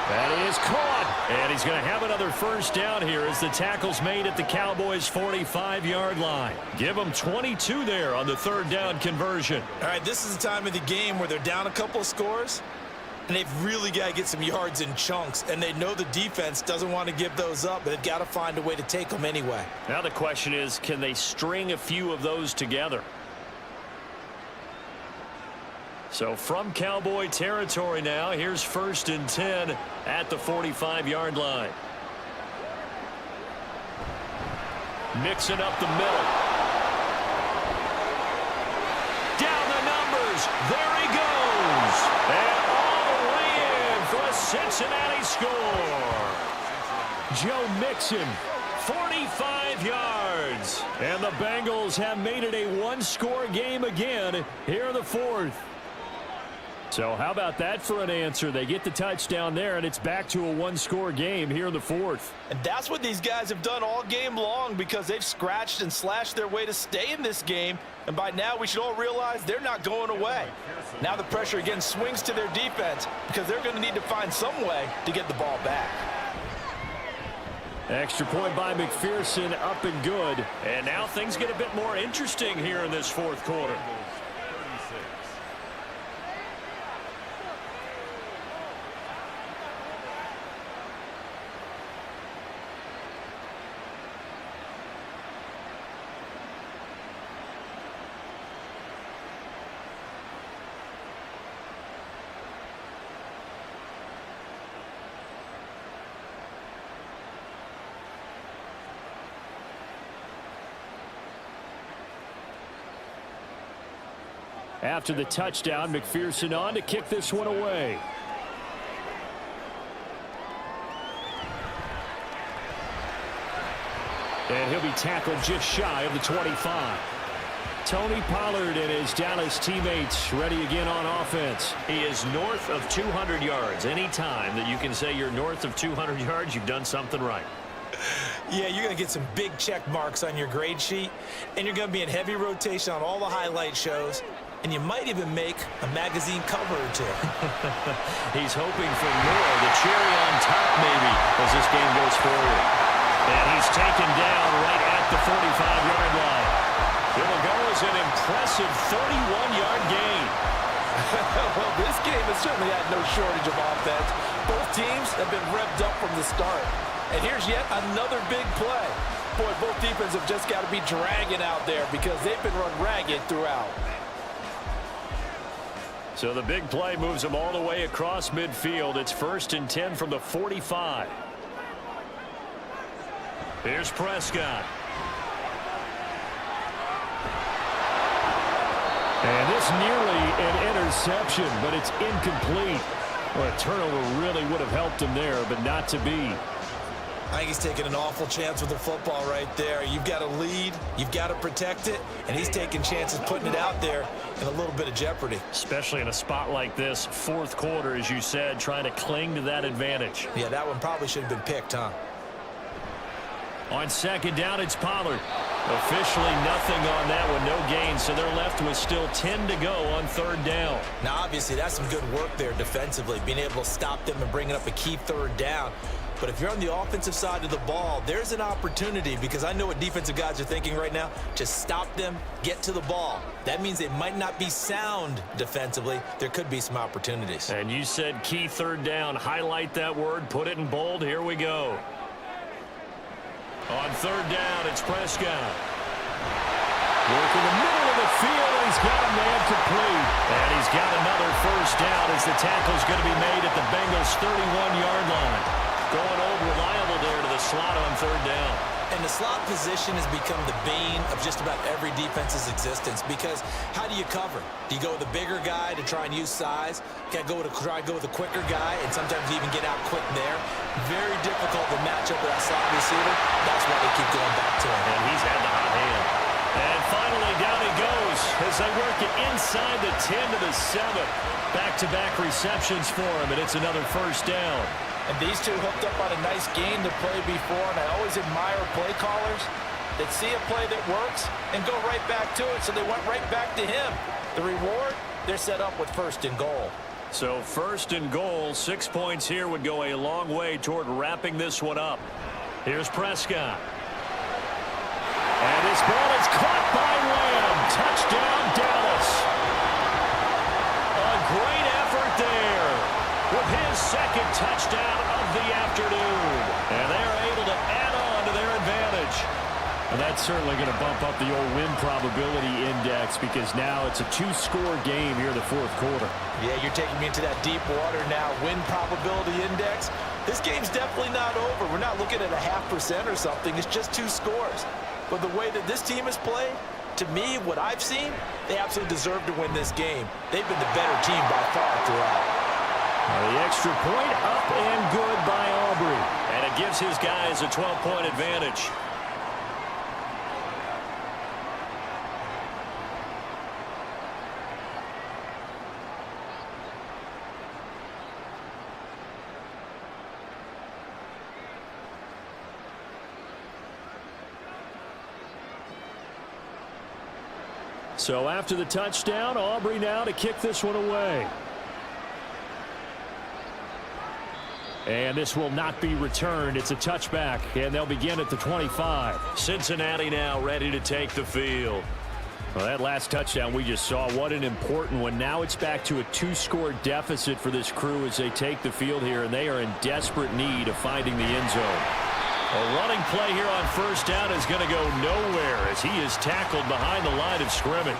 A: That is caught. And he's going to have another first down here as the tackle's made at the Cowboys' 45-yard line. Give them 22 there on the third down conversion.
B: All right, this is the time of the game where they're down a couple of scores, and they've really got to get some yards in chunks, and they know the defense doesn't want to give those up, but they've got to find a way to take them anyway.
A: Now the question is, can they string a few of those together? So from Cowboy territory now, here's 1st and 10 at the 45-yard line. Mixing up the middle. Down the numbers. There he goes. And all the way in for a Cincinnati score. Joe Mixon, 45 yards. And the Bengals have made it a one-score game again here in the fourth. So how about that for an answer? They get the touchdown there, and it's back to a one-score game here in the fourth.
C: And that's what these guys have done all game long because they've scratched and slashed their way to stay in this game. And by now, we should all realize they're not going away. Now the pressure again swings to their defense because they're going to need to find some way to get the ball back.
A: Extra point by McPherson, up and good. And now things get a bit more interesting here in this fourth quarter. After the touchdown, McPherson on to kick this one away. And he'll be tackled just shy of the 25. Tony Pollard and his Dallas teammates ready again on offense. He is north of 200 yards. Any time that you can say you're north of 200 yards, you've done something right.
B: Yeah, you're going to get some big check marks on your grade sheet, and you're going to be in heavy rotation on all the highlight shows, and you might even make a magazine cover or two.
A: He's hoping for more, the cherry on top maybe, as this game goes forward. And he's taken down right at the 45-yard line. It'll go as an impressive 31-yard gain.
C: Well, this game has certainly had no shortage of offense. Both teams have been revved up from the start. And here's yet another big play. Boy, both defenses have just got to be dragging out there because they've been run ragged throughout.
A: So the big play moves them all the way across midfield. It's 1st and 10 from the 45. Here's Prescott. And this nearly an interception, but it's incomplete. Well, a turnover really would have helped him there, but not to be.
B: I think he's taking an awful chance with the football right there. You've got to lead, you've got to protect it, and he's taking chances putting it out there in a little bit of jeopardy.
A: Especially in a spot like this, 4th quarter, as you said, trying to cling to that advantage.
B: Yeah, that one probably should have been picked, huh?
A: On 2nd down, it's Pollard. Officially nothing on that one, no gain, so they're left with still 10 to go on 3rd down.
B: Now, obviously, that's some good work there defensively, being able to stop them and bringing up a key 3rd down. But if you're on the offensive side of the ball, there's an opportunity, because I know what defensive guys are thinking right now. Just stop them, get to the ball. That means they might not be sound defensively. There could be some opportunities.
A: And you said key 3rd down. Highlight that word, put it in bold. Here we go. On 3rd down, it's Prescott. Working the middle of the field, and he's got a man complete. And he's got another 1st down as the tackle's going to be made at the Bengals' 31-yard line. Going old reliable there to the slot on 3rd down.
B: And the slot position has become the bane of just about every defense's existence, because how do you cover? Do you go with a bigger guy to try and use size? Got to try to go with a quicker guy, and sometimes you even get out quick there. Very difficult to match up with that slot receiver. That's why they keep going back to him.
A: And he's had the hot hand. And finally, down he goes as they work it inside the 10 to the 7. Back-to-back receptions for him, and it's another 1st down.
C: And these two hooked up on a nice game to play before, and I always admire play callers that see a play that works and go right back to it, so they went right back to him. The reward, they're set up with 1st and goal.
A: So 1st and goal, 6 points here would go a long way toward wrapping this one up. Here's Prescott. And this ball is caught by Lamb. Touchdown, Dallas. A great effort there with his 2nd touchdown of the afternoon. And they're able to add on to their advantage. And that's certainly going to bump up the old win probability index, because now it's a 2-score game here in the 4th quarter.
C: Yeah, you're taking me into that deep water now. Win probability index. This game's definitely not over. We're not looking at a 0.5% or something. It's just 2 scores. But the way that this team has played, to me, what I've seen, they absolutely deserve to win this game. They've been the better team by far throughout.
A: The extra point up and good by Aubrey. And it gives his guys a 12-point advantage. So after the touchdown, Aubrey now to kick this one away. And this will not be returned. It's a touchback, and they'll begin at the 25. Cincinnati now ready to take the field. Well, that last touchdown we just saw, what an important one. Now it's back to a 2-score deficit for this crew as they take the field here, and they are in desperate need of finding the end zone. A running play here on 1st down is going to go nowhere as he is tackled behind the line of scrimmage.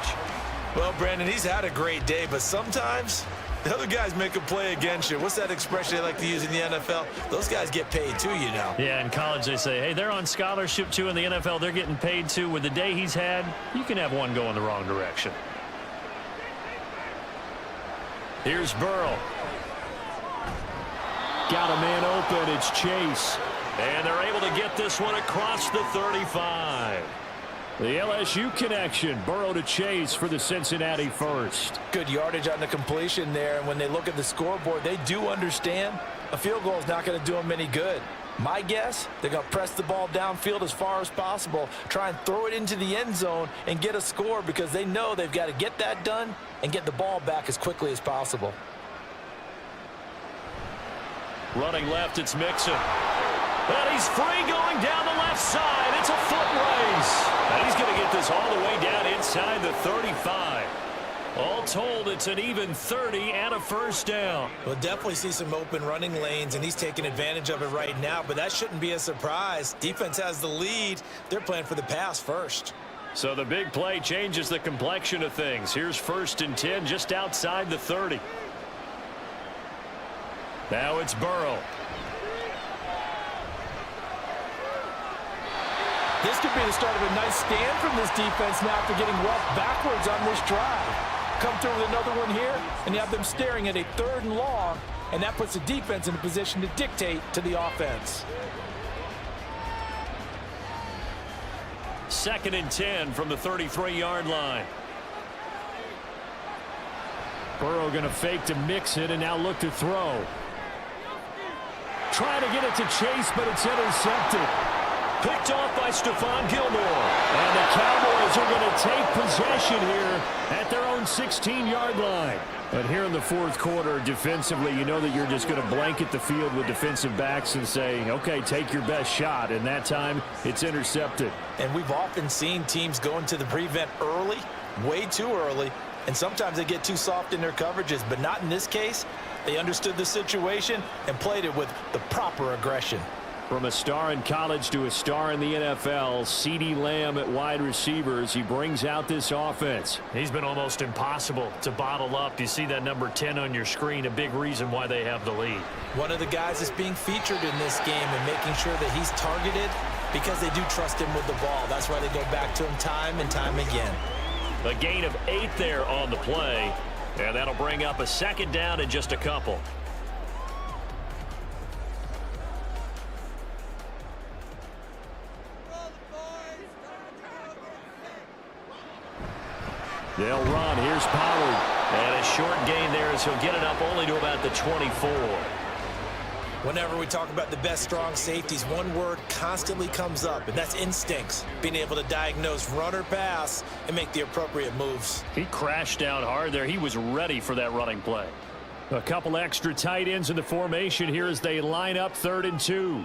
B: Well, Brandon, he's had a great day, but sometimes the other guys make a play against you. What's that expression they like to use in the NFL? Those guys get paid too, you know.
A: Yeah, in college they say, hey, they're on scholarship too. In the NFL, they're getting paid too. With the day he's had, you can have one go in the wrong direction. Here's Burrow. Got a man open. It's Chase. And they're able to get this one across the 35. The LSU connection, Burrow to Chase for the Cincinnati first.
C: Good yardage on the completion there, and when they look at the scoreboard, they do understand a field goal is not going to do them any good. My guess, they're going to press the ball downfield as far as possible, try and throw it into the end zone and get a score because they know they've got to get that done and get the ball back as quickly as possible.
A: Running left, it's Mixon. And he's free going down the left side. It's a foot race. And he's going to get this all the way down inside the 35. All told, it's an even 30 and a first down.
B: We'll definitely see some open running lanes, and he's taking advantage of it right now, but that shouldn't be a surprise. Defense has the lead. They're playing for the pass first.
A: So the big play changes the complexion of things. Here's 1st and 10 just outside the 30. Now it's Burrow.
C: This could be the start of a nice stand from this defense now after getting walked backwards on this drive. Come through with another one here, and you have them staring at a 3rd and long, and that puts the defense in a position to dictate to the offense.
A: 2nd and 10 from the 33-yard line. Burrow going to fake to Mixon and now look to throw. Trying to get it to Chase, but it's intercepted. Picked off by Stephon Gilmore. And the Cowboys are going to take possession here at their own 16-yard line. But here in the 4th quarter, defensively, you know that you're just going to blanket the field with defensive backs and say, okay, take your best shot. And that time, it's intercepted.
B: And we've often seen teams go into the prevent early, way too early, and sometimes they get too soft in their coverages, but not in this case. They understood the situation and played it with the proper aggression.
A: From a star in college to a star in the NFL, CeeDee Lamb at wide receivers, he brings out this offense. He's been almost impossible to bottle up. You see that number 10 on your screen, a big reason why they have the lead.
B: One of the guys that's being featured in this game and making sure that he's targeted because they do trust him with the ball. That's why they go back to him time and time again.
A: A gain of 8 there on the play, and that'll bring up a 2nd down in just a couple. They'll run. Here's Pollard. And a short gain there as he'll get it up only to about the 24.
B: Whenever we talk about the best strong safeties, one word constantly comes up, and that's instincts. Being able to diagnose run or pass and make the appropriate moves.
A: He crashed down hard there. He was ready for that running play. A couple extra tight ends in the formation here as they line up 3rd and 2.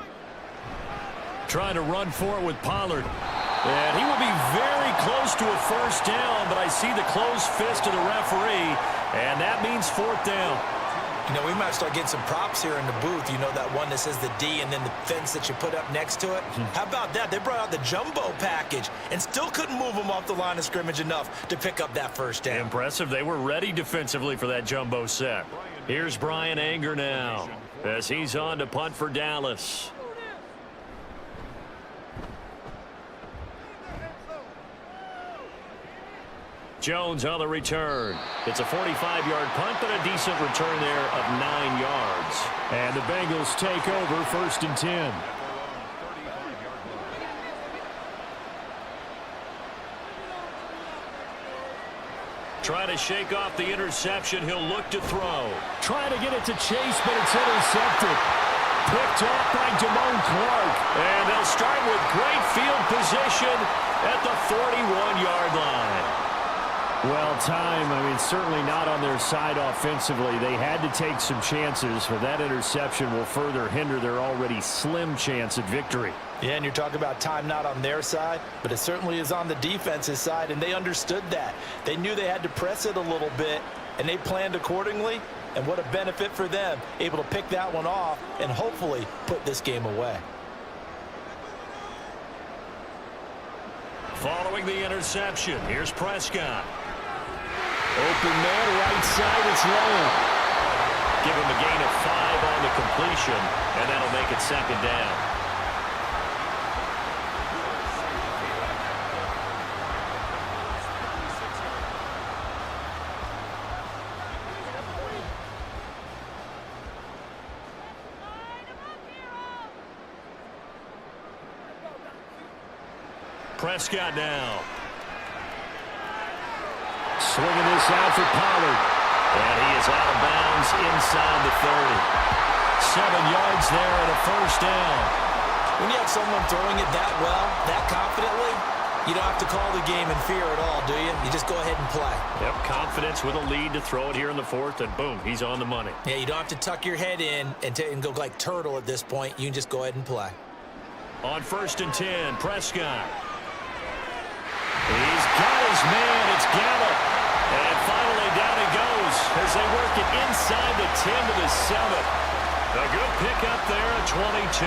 A: Trying to run for it with Pollard. And he will be very close to a first down, but I see the closed fist of the referee, and that means 4th down.
B: You know, we might start getting some props here in the booth. You know, that one that says the D and then the fence that you put up next to it? How about that? They brought out the jumbo package and still couldn't move them off the line of scrimmage enough to pick up that first down.
A: Impressive. They were ready defensively for that jumbo set. Here's Brian Anger now as he's on to punt for Dallas. Jones on the return. It's a 45-yard punt, but a decent return there of 9 yards. And the Bengals take over 1st and 10. Trying to shake off the interception. He'll look to throw. Trying to get it to Chase, but it's intercepted. Picked off by Damone Clark. And they'll start with great field position at the 41-yard line. Well, certainly not on their side offensively. They had to take some chances, but that interception will further hinder their already slim chance at victory.
B: Yeah, and you're talking about time not on their side, but it certainly is on the defense's side, and they understood that. They knew they had to press it a little bit, and they planned accordingly, and what a benefit for them, able to pick that one off and hopefully put this game away.
A: Following the interception, here's Prescott. Open man, right side, it's low. Give him a gain of 5 on the completion, and that'll make it 2nd down. Prescott now. Swinging this out for Pollard. And he is out of bounds inside the 30. 7 yards there and a first down.
B: When you have someone throwing it that well, that confidently, you don't have to call the game in fear at all, do you? You just go ahead and play.
A: Yep, confidence with a lead to throw it here in the fourth, and boom, he's on the money.
B: Yeah, you don't have to tuck your head in and go like turtle at this point. You can just go ahead and play.
A: On 1st and 10, Prescott. He's got his man. It's Gallup. And finally down he goes as they work it inside the 10 to the 7. A good pickup there at 22.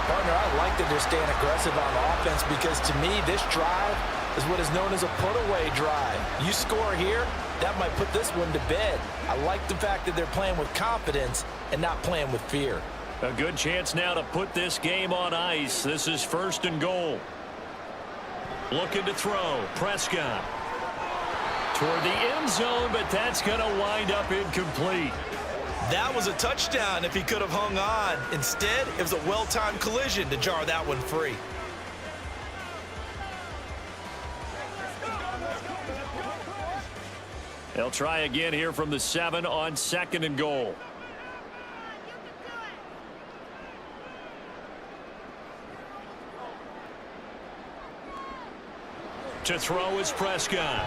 C: Partner, I like that they're staying aggressive on offense because to me, this drive is what is known as a put-away drive. You score here, that might put this one to bed. I like the fact that they're playing with confidence and not playing with fear.
A: A good chance now to put this game on ice. This is 1st and goal. Looking to throw. Prescott. Toward the end zone, but that's going to wind up incomplete.
B: That was a touchdown if he could have hung on. Instead, it was a well-timed collision to jar that one free.
A: They'll try again here from the 7 on 2nd and goal. To throw is Prescott.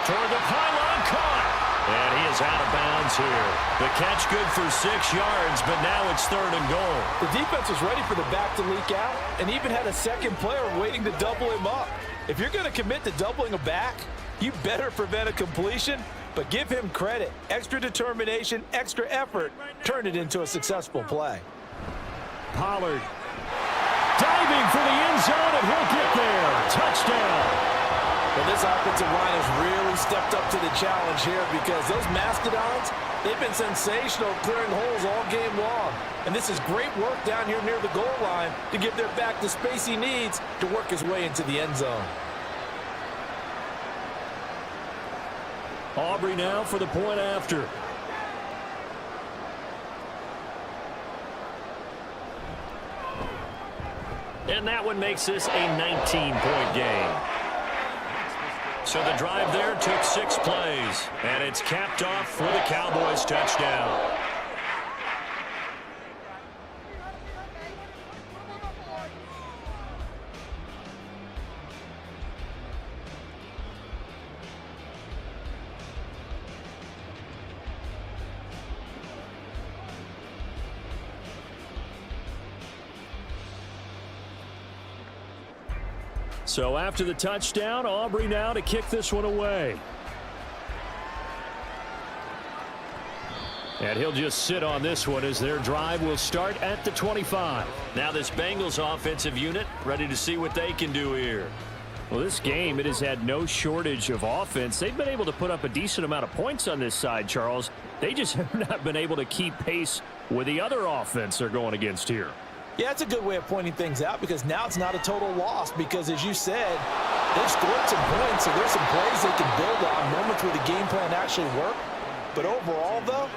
A: Toward the pylon, caught. And he is out of bounds here. The catch good for 6 yards, but now it's 3rd and goal.
C: The defense was ready for the back to leak out and even had a second player waiting to double him up. If you're going to commit to doubling a back, you better prevent a completion, but give him credit. Extra determination, extra effort, turn it into a successful play.
A: Pollard diving for the end zone, and he'll get there. Touchdown.
C: Well, this offensive line has really stepped up to the challenge here because those Mastodons, they've been sensational clearing holes all game long. And this is great work down here near the goal line to give their back the space he needs to work his way into the end zone.
A: Aubrey now for the point after. And that one makes this a 19-point game. So the drive there took 6 plays, and it's capped off for the Cowboys touchdown. So after the touchdown, Aubrey now to kick this one away. And he'll just sit on this one as their drive will start at the 25. Now this Bengals offensive unit ready to see what they can do here. Well, this game, it has had no shortage of offense. They've been able to put up a decent amount of points on this side, Charles. They just have not been able to keep pace with the other offense they're going against here.
C: Yeah, that's a good way of pointing things out because now it's not a total loss because, as you said, they've scored some points, so there's some plays they can build on, moments where the game plan actually worked. But overall, though,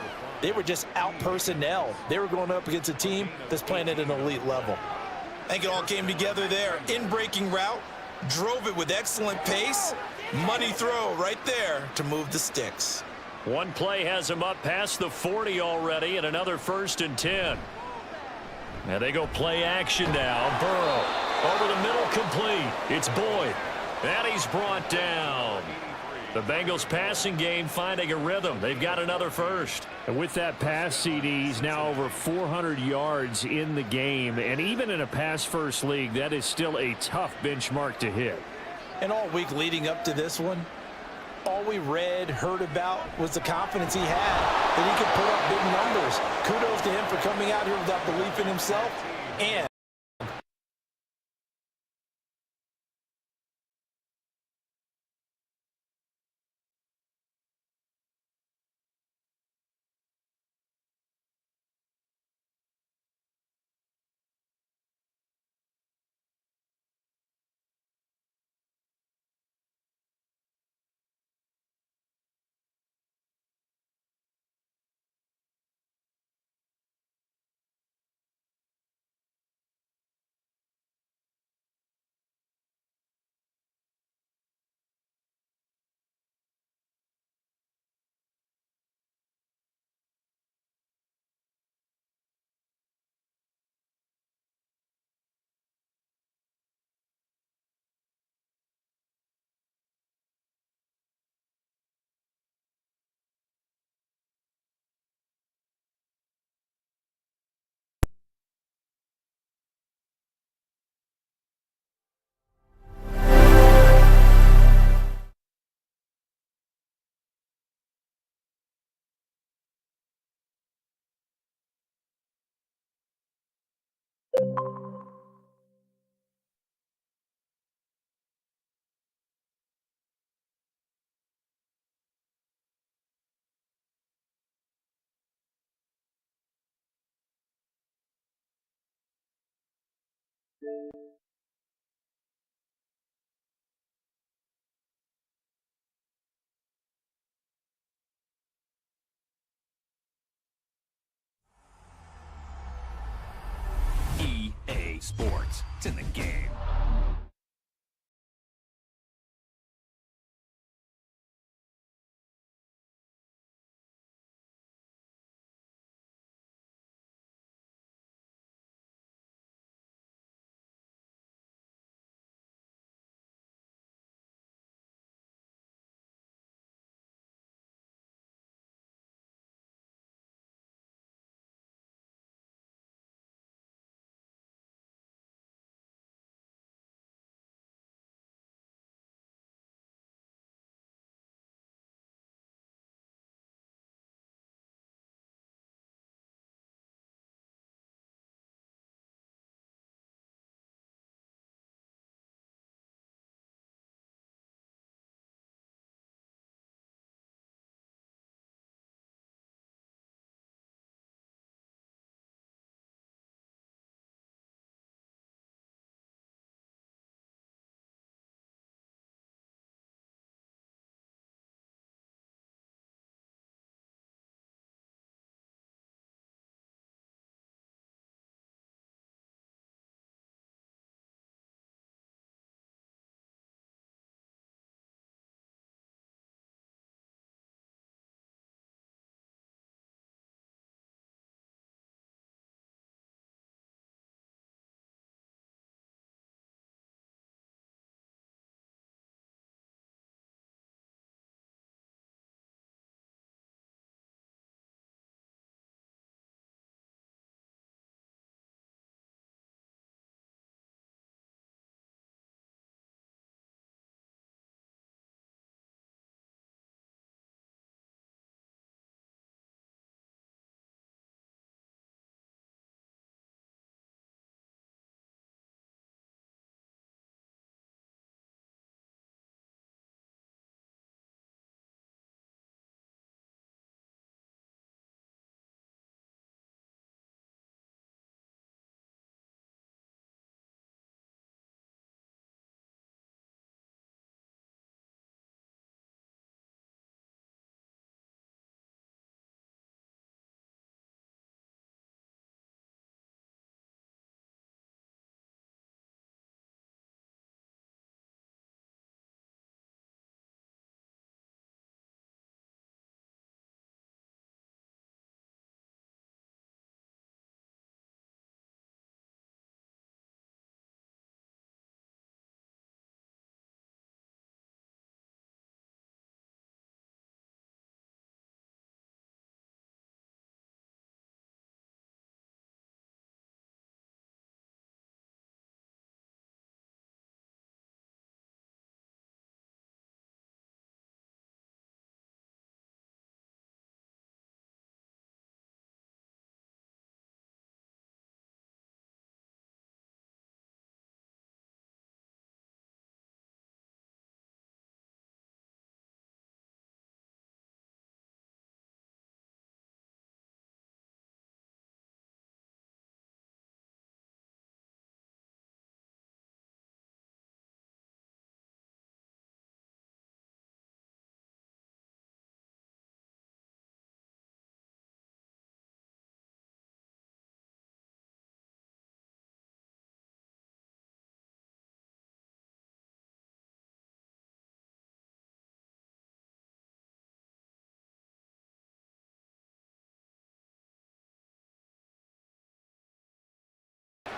C: they were just out-personnel. They were going up against a team that's playing at an elite level.
B: I think it all came together there. In-breaking route, drove it with excellent pace. Money throw right there to move the sticks.
A: One play has him up past the 40 already, and another 1st and 10. And they go play action now. Burrow over the middle, complete. It's Boyd. And he's brought down. The Bengals passing game finding a rhythm. They've got another first. And with that pass, CD, he's now over 400 yards in the game. And even in a pass-first league, that is still a tough benchmark to hit.
C: And all week leading up to this one, all we read, heard about was the confidence he had, that he could put up big numbers. Kudos to him for coming out here with that belief in himself and
A: EA Sports. It's in the game.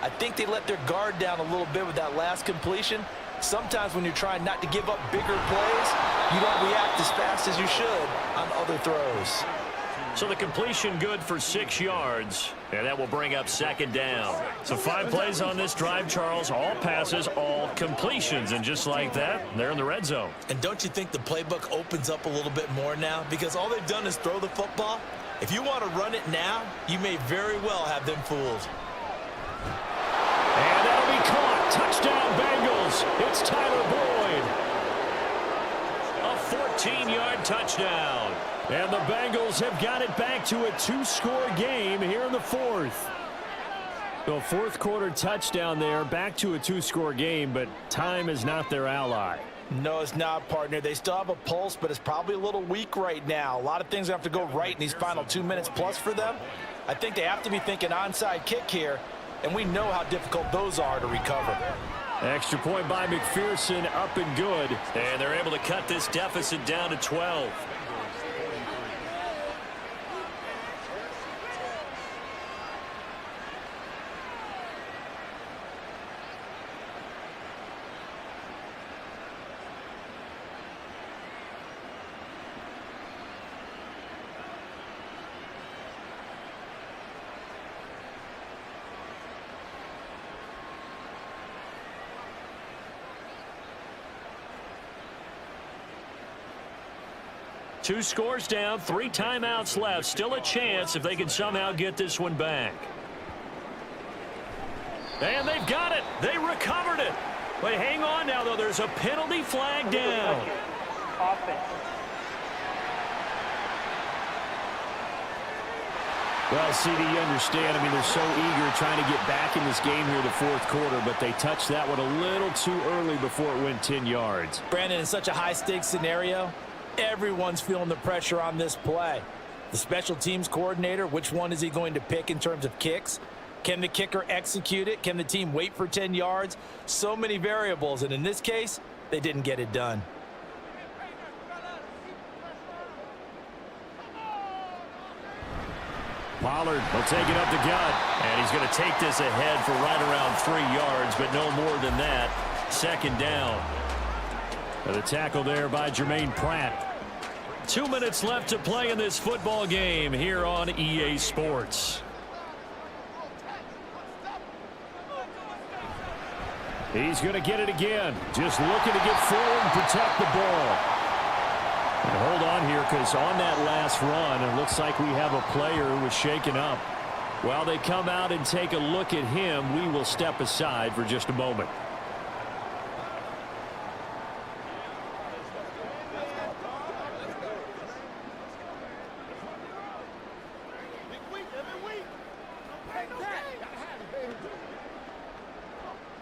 C: I think they let their guard down a little bit with that last completion. Sometimes when you're trying not to give up bigger plays, you don't react as fast as you should on other throws.
A: So the completion good for 6 yards, and that will bring up second down. So 5 plays on this drive, Charles. All passes, all completions. And just like that, they're in the red zone.
B: And don't you think the playbook opens up a little bit more now? Because all they've done is throw the football. If you want to run it now, you may very well have them fooled.
A: And that'll be caught. Touchdown, Bengals. It's Tyler Boyd. A 14-yard touchdown. And the Bengals have got it back to a 2-score game here in the fourth. Well, fourth quarter touchdown there, back to a two-score game, but time is not their ally.
C: No, it's not, partner. They still have a pulse, but it's probably a little weak right now. A lot of things have to go right in these final 2 minutes plus for them. I think they have to be thinking onside kick here, and we know how difficult those are to recover.
A: Extra point by McPherson, up and good. And they're able to cut this deficit down to 12. Two scores down, 3 timeouts left. Still a chance if they can somehow get this one back. And they've got it. They recovered it. But hang on now, though. There's a penalty flag down. Well, CD, you understand. I mean, they're so eager trying to get back in this game here the fourth quarter, but they touched that one a little too early before it went 10 yards.
C: Brandon, in such a high-stakes scenario, everyone's feeling the pressure on this play. The special teams coordinator, which one is he going to pick in terms of kicks? Can the kicker execute it? Can the team wait for 10 yards? So many variables, and in this case, they didn't get it done.
A: Pollard will take it up the gut, and he's going to take this ahead for right around 3 yards, but no more than that. Second down. The tackle there by Jermaine Pratt. 2 minutes left to play in this football game here on EA Sports. He's going to get it again. Just looking to get forward and protect the ball. And hold on here, because on that last run, it looks like we have a player who was shaken up. While they come out and take a look at him, we will step aside for just a moment.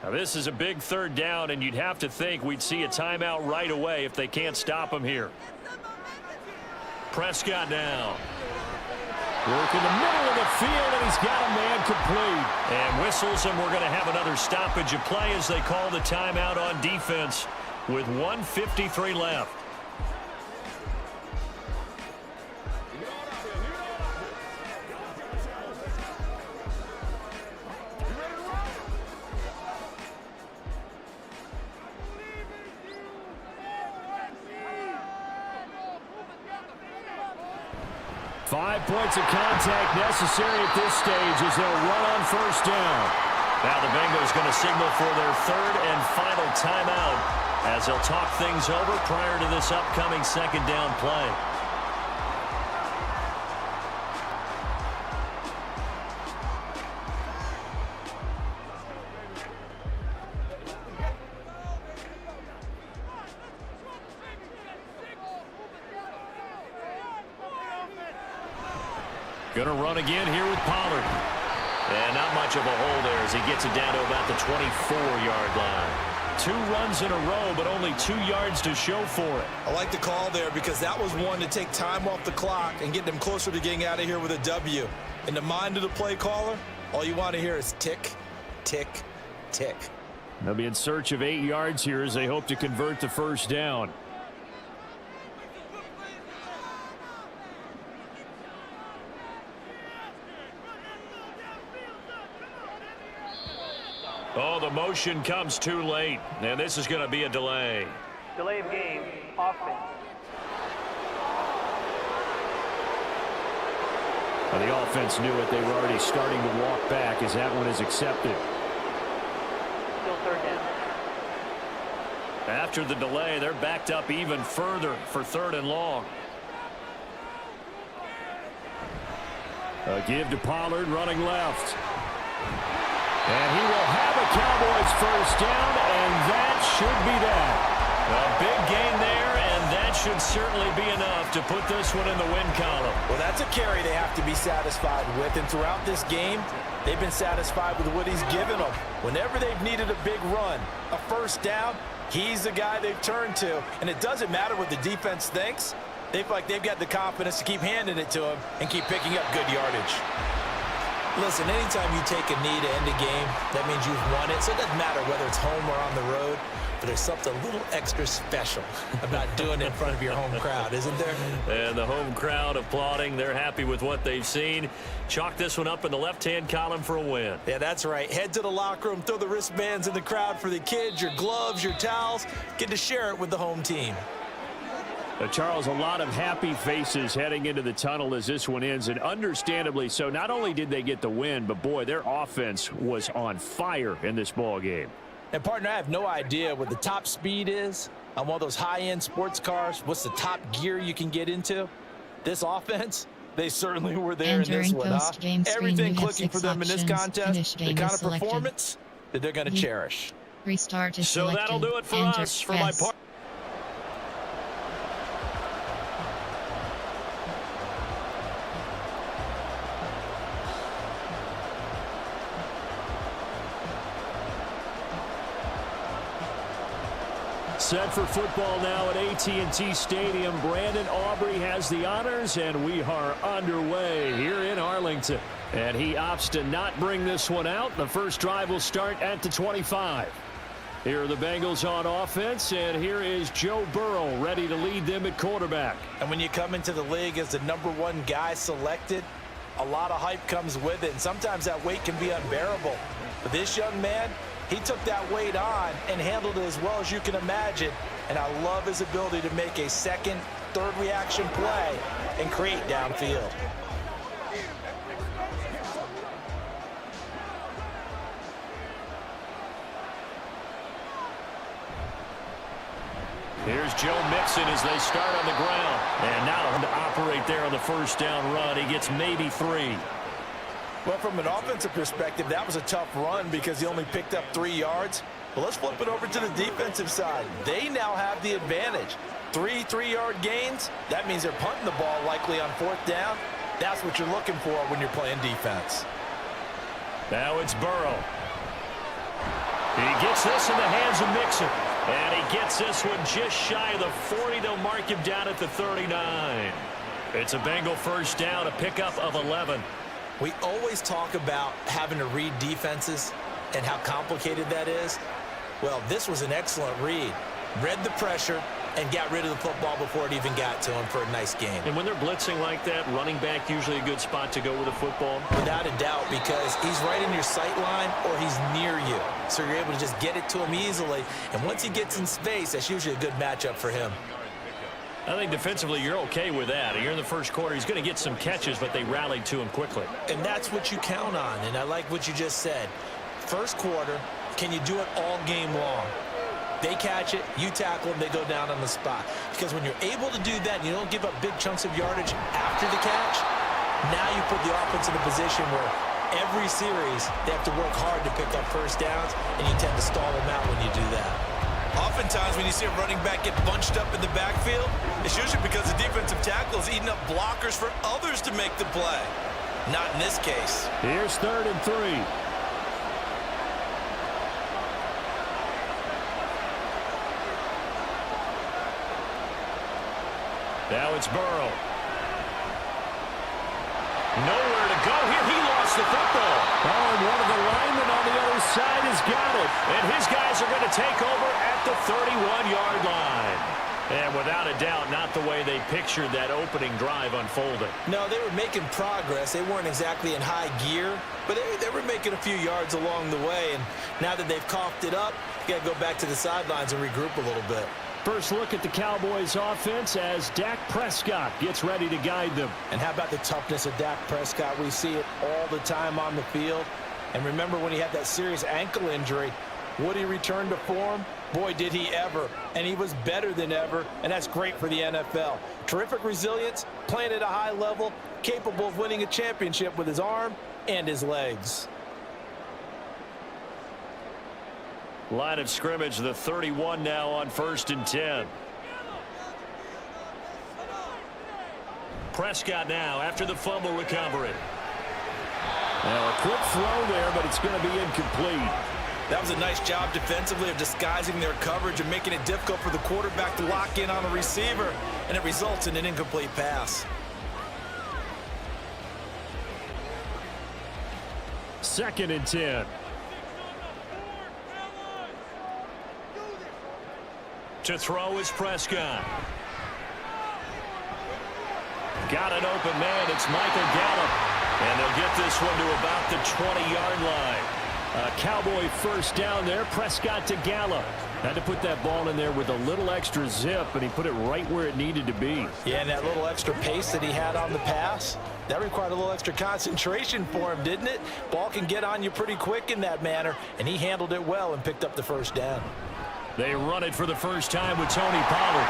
A: Now, this is a big third down, and you'd have to think we'd see a timeout right away if they can't stop him here. Prescott now. Work in the middle of the field, and he's got a man complete. And whistles, and we're going to have another stoppage of play as they call the timeout on defense with 1:53 left. Five points of contact necessary at this stage as they'll run on first down. Now the Bengals going to signal for their third and final timeout as they'll talk things over prior to this upcoming second down play. Going to run again here with Pollard. And not much of a hole there as he gets it down to about the 24-yard line. 2 runs in a row, but only 2 yards to show for it.
B: I like the call there because that was one to take time off the clock and get them closer to getting out of here with a W. In the mind of the play caller, all you want to hear is tick, tick, tick.
A: They'll be in search of 8 yards here as they hope to convert the first down. Oh, the motion comes too late, and this is going to be a delay.
G: Delay of game, offense.
A: Well, the offense knew it. They were already starting to walk back as that one is accepted.
G: Still third down.
A: After the delay, they're backed up even further for third and long. A give to Pollard running left. And he will have a Cowboys first down, and that should be that. A big gain there, and that should certainly be enough to put this one in the win column.
C: Well, that's a carry they have to be satisfied with. And throughout this game, they've been satisfied with what he's given them. Whenever they've needed a big run, a first down, he's the guy they've turned to. And it doesn't matter what the defense thinks. They feel like they've got the confidence to keep handing it to him and keep picking up good yardage.
B: Listen, anytime you take a knee to end a game, that means you've won it. So it doesn't matter whether it's home or on the road, but there's something a little extra special about doing it in front of your home crowd, isn't there?
A: And the home crowd applauding. They're happy with what they've seen. Chalk this one up in the left-hand column for a win.
B: Yeah, that's right. Head to the locker room, throw the wristbands in the crowd for the kids, your gloves, your towels. Get to share it with the home team.
A: Charles, a lot of happy faces heading into the tunnel as this one ends, and understandably so. Not only did they get the win, but boy, their offense was on fire in this ball game.
C: And partner, I have no idea what the top speed is on one of those high-end sports cars. What's the top gear you can get into? This offense, they certainly were there in this one, huh? Everything clicking for them in this contest, the kind of performance that they're going to cherish.
F: Restart is
A: so
F: selected.
A: that'll do it for us. For my part. Set for football now at AT&T Stadium. Brandon Aubrey has the honors, and we are underway here in Arlington. And he opts to not bring this one out. The first drive will start at the 25. Here are the Bengals on offense, and here is Joe Burrow ready to lead them at quarterback.
C: And when you come into the league as the #1 guy selected, a lot of hype comes with it, and sometimes that weight can be unbearable. But this young man, he took that weight on and handled it as well as you can imagine. And I love his ability to make a second, third reaction play and create downfield.
A: Here's Joe Mixon as they start on the ground. And now to operate there on the first down run. He gets maybe 3.
C: Well, from an offensive perspective, that was a tough run because he only picked up 3 yards. But let's flip it over to the defensive side. They now have the advantage. 3 3-yard gains, that means they're punting the ball likely on 4th down. That's what you're looking for when you're playing defense.
A: Now it's Burrow. He gets this in the hands of Mixon. And he gets this one just shy of the 40. They'll mark him down at the 39. It's a Bengal first down, a pickup of 11.
B: We always talk about having to read defenses and how complicated that is. Well, this was an excellent read. Read the pressure and got rid of the football before it even got to him for a nice game.
A: And when they're blitzing like that, running back usually a good spot to go with the football?
B: Without a doubt, because he's right in your sight line or he's near you. So you're able to just get it to him easily. And once he gets in space, that's usually a good matchup for him.
A: I think defensively you're okay with that. Here in the first quarter, he's going to get some catches, but they rallied to him quickly.
B: And that's what you count on. And I like what you just said. First quarter, can you do it all game long? They catch it, you tackle them, they go down on the spot. Because when you're able to do that and you don't give up big chunks of yardage after the catch, now you put the offense in a position where every series they have to work hard to pick up first downs, and you tend to stall them out when you do that.
C: Oftentimes when you see a running back get bunched up in the backfield, it's usually because the defensive tackle is eating up blockers for others to make the play. Not in this case.
A: Here's 3rd and 3. Now it's Burrow. Nowhere to go here. He lost the football. Oh, and one of the linemen on the other side has got it. And his guys are going to take over at the 31-yard line. And without a doubt, not the way they pictured that opening drive unfolding.
B: No, they were making progress. They weren't exactly in high gear, but they were making a few yards along the way. And now that they've coughed it up, you got to go back to the sidelines and regroup a little bit.
A: First look at the Cowboys offense as Dak Prescott gets ready to guide them.
C: And how about the toughness of Dak Prescott? We see it all the time on the field. And remember when he had that serious ankle injury, would he return to form? Boy, did he ever. And he was better than ever, and that's great for the NFL. Terrific resilience, playing at a high level, capable of winning a championship with his arm and his legs.
A: Line of scrimmage, the 31 now on 1st and 10. Prescott now after the fumble recovery. Now a quick throw there, but it's going to be incomplete.
B: That was a nice job defensively of disguising their coverage and making it difficult for the quarterback to lock in on a receiver, and it results in an incomplete pass.
A: 2nd and 10. To throw is Prescott. Got an open man. It's Michael Gallup. And they'll get this one to about the 20-yard line. A Cowboy first down there. Prescott to Gallup. Had to put that ball in there with a little extra zip, and he put it right where it needed to be.
B: Yeah, and that little extra pace that he had on the pass, that required a little extra concentration for him, didn't it? Ball can get on you pretty quick in that manner, and he handled it well and picked up the first down.
A: They run it for the first time with Tony Pollard.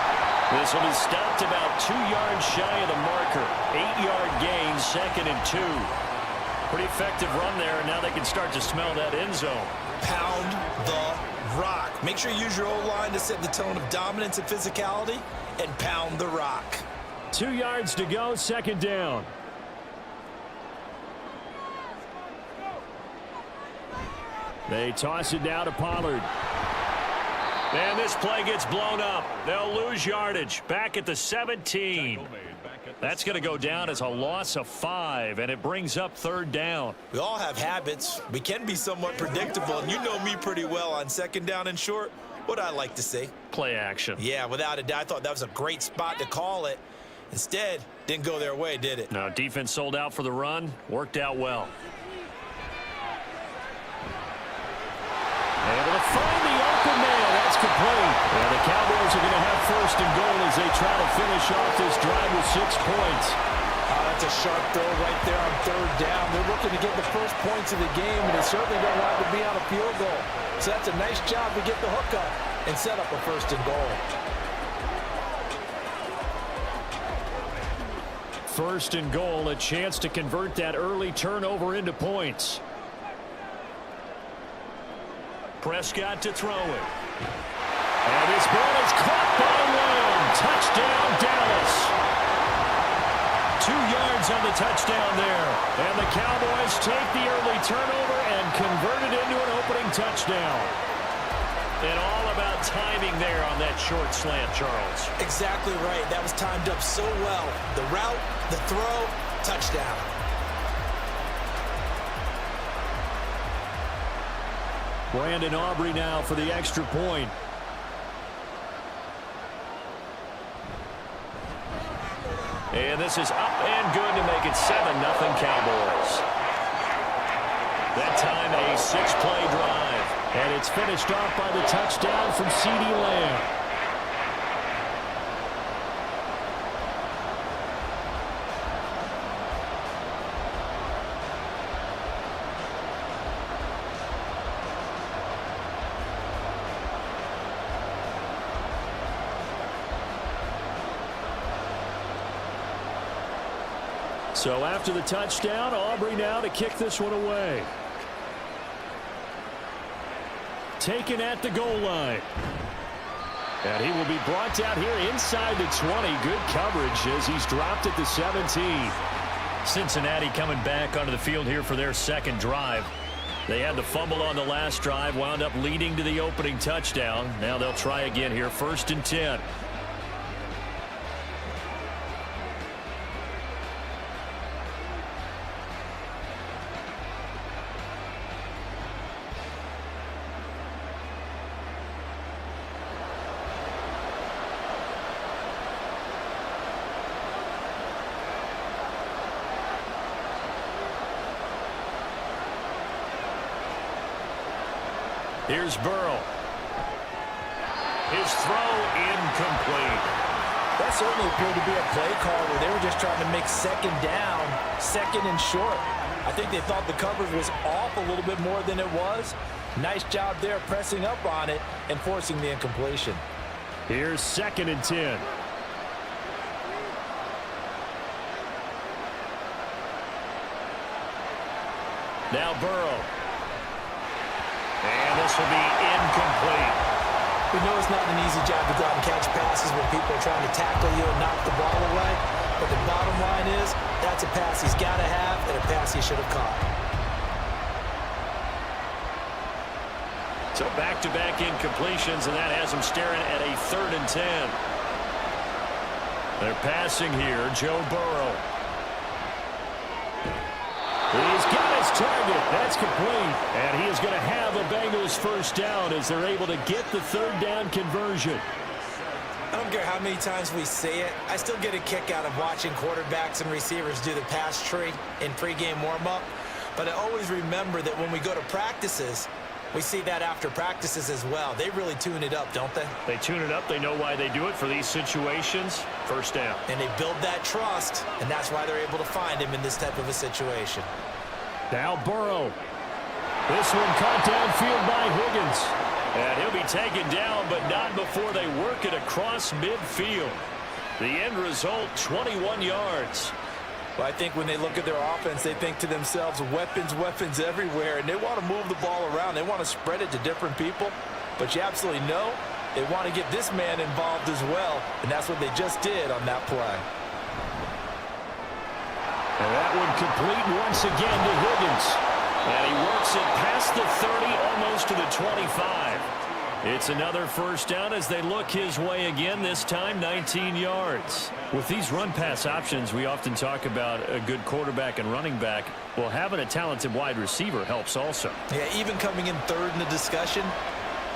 A: This will be stopped about 2 yards shy of the marker. 8-yard gain, 2nd and 2. Pretty effective run there, and now they can start to smell that end zone.
B: Pound the rock. Make sure you use your O-line to set the tone of dominance and physicality, and pound the rock.
A: 2 yards to go, 2nd down. They toss it down to Pollard. And this play gets blown up. They'll lose yardage. Back at the 17. That's going to go down as a loss of 5, and it brings up 3rd down.
B: We all have habits. We can be somewhat predictable, and you know me pretty well on 2nd down and short. What I like to see.
A: Play action.
B: Yeah, without a doubt, I thought that was a great spot to call it. Instead, didn't go their way, did it?
A: No, defense sold out for the run. Worked out well. Able to find the open man. That's complete. And the Cowboys are going to have 1st and goal as they try to finish off this drive with 6 points.
B: That's a sharp throw right there on 3rd down. They're looking to get the first points of the game, and they certainly don't want to be on a field goal. So that's a nice job to get the hook up and set up a 1st and goal.
A: 1st and goal, a chance to convert that early turnover into points. Prescott to throw it. And this ball is caught by Lamb. Touchdown, Dallas. 2 yards on the touchdown there. And the Cowboys take the early turnover and convert it into an opening touchdown. And all about timing there on that short slant, Charles.
B: Exactly right. That was timed up so well. The route, the throw, touchdown.
A: Brandon Aubrey now for the extra point. And this is up and good to make it 7-0 Cowboys. That time a 6-play drive. And it's finished off by the touchdown from CeeDee Lamb. So after the touchdown, Aubrey now to kick this one away. Taken at the goal line. And he will be brought down here inside the 20. Good coverage as he's dropped at the 17. Cincinnati coming back onto the field here for their 2nd drive. They had the fumble on the last drive, wound up leading to the opening touchdown. Now they'll try again here, 1st and 10. Here's Burrow. His throw incomplete.
B: That certainly appeared to be a play call where they were just trying to make 2nd down, 2nd and short. I think they thought the coverage was off a little bit more than it was. Nice job there pressing up on it and forcing the incompletion.
A: Here's 2nd and 10. Now Burrow. And this will be incomplete.
B: We know it's not an easy job to go out and catch passes when people are trying to tackle you and knock the ball away. But the bottom line is, that's a pass he's got to have and a pass he should have caught.
A: So back-to-back incompletions, and that has him staring at a 3rd and 10. They're passing here, Joe Burrow. He's got his target. That's complete. And he is going to have a Bengals first down as they're able to get the 3rd down conversion.
B: I don't care how many times we say it, I still get a kick out of watching quarterbacks and receivers do the pass tree in pregame warm-up. But I always remember that when we go to practices, we see that after practices as well. They really tune it up, don't they?
A: They tune it up. They know why they do it for these situations. First down.
B: And they build that trust, and that's why they're able to find him in this type of a situation.
A: Now Burrow. This one caught downfield by Higgins. And he'll be taken down, but not before they work it across midfield. The end result, 21 yards.
C: Well, I think when they look at their offense, they think to themselves, weapons, weapons everywhere, and they want to move the ball around. They want to spread it to different people, but you absolutely know they want to get this man involved as well, and that's what they just did on that play.
A: And that one complete once again to Higgins. And he works it past the 30, almost to the 25. It's another first down as they look his way again, this time 19 yards. With these run-pass options, we often talk about a good quarterback and running back. Well, having a talented wide receiver helps also.
B: Yeah, even coming in 3rd in the discussion,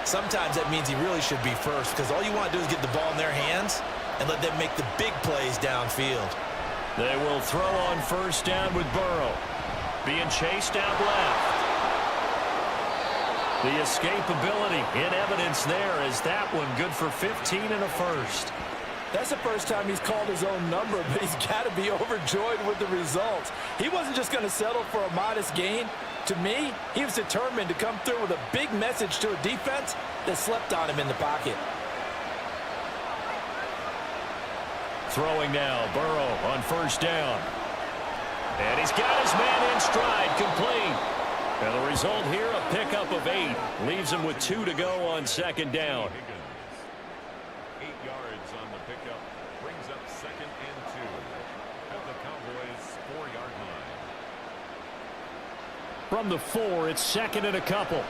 B: sometimes that means he really should be first, because all you want to do is get the ball in their hands and let them make the big plays downfield.
A: They will throw on first down with Burrow. Being chased out left. The escapability in evidence there as that one good for 15 and a first.
C: That's the first time he's called his own number, but he's got to be overjoyed with the results. He wasn't just going to settle for a modest gain. To me, he was determined to come through with a big message to a defense that slept on him in the pocket.
A: Throwing now, Burrow on first down. And he's got his man in stride, complete. And the result here, a pickup of 8. Leaves him with 2 to go on second down.
D: 8 yards on the pickup. Brings up 2nd and 2 at the Cowboys' 4-yard line.
A: From the 4, it's 2nd and a couple.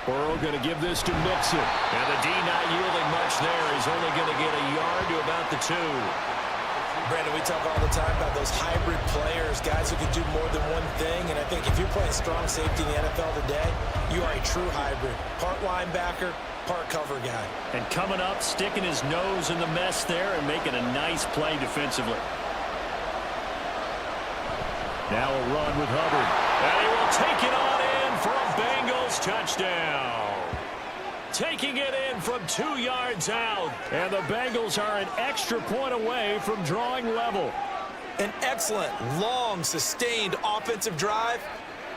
A: Burrow going to give this to Mixon. And the D not yielding much there. He's only going to get a yard to about the 2.
B: Brandon, we talk all the time about those hybrid players, guys who can do more than one thing. And I think if you're playing strong safety in the NFL today, you are a true hybrid. Part linebacker, part cover guy.
A: And coming up, sticking his nose in the mess there and making a nice play defensively. Now a run with Hubbard. And he will take it on in for a Bengals touchdown. Taking it in from 2 yards out. And the Bengals are an extra point away from drawing level.
B: An excellent, long, sustained offensive drive.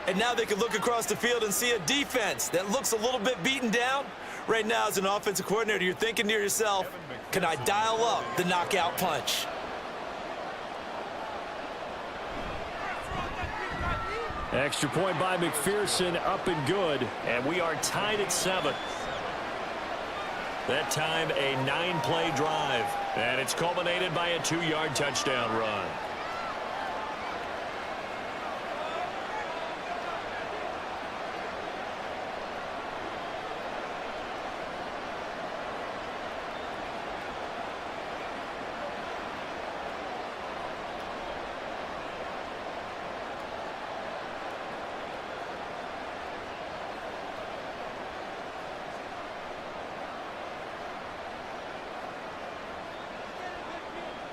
B: And now they can look across the field and see a defense that looks a little bit beaten down. Right now, as an offensive coordinator, you're thinking to yourself, can I dial up the knockout punch?
A: Extra point by McPherson, up and good. And we are tied at 7. That time a 9-play drive. And it's culminated by a 2-yard touchdown run.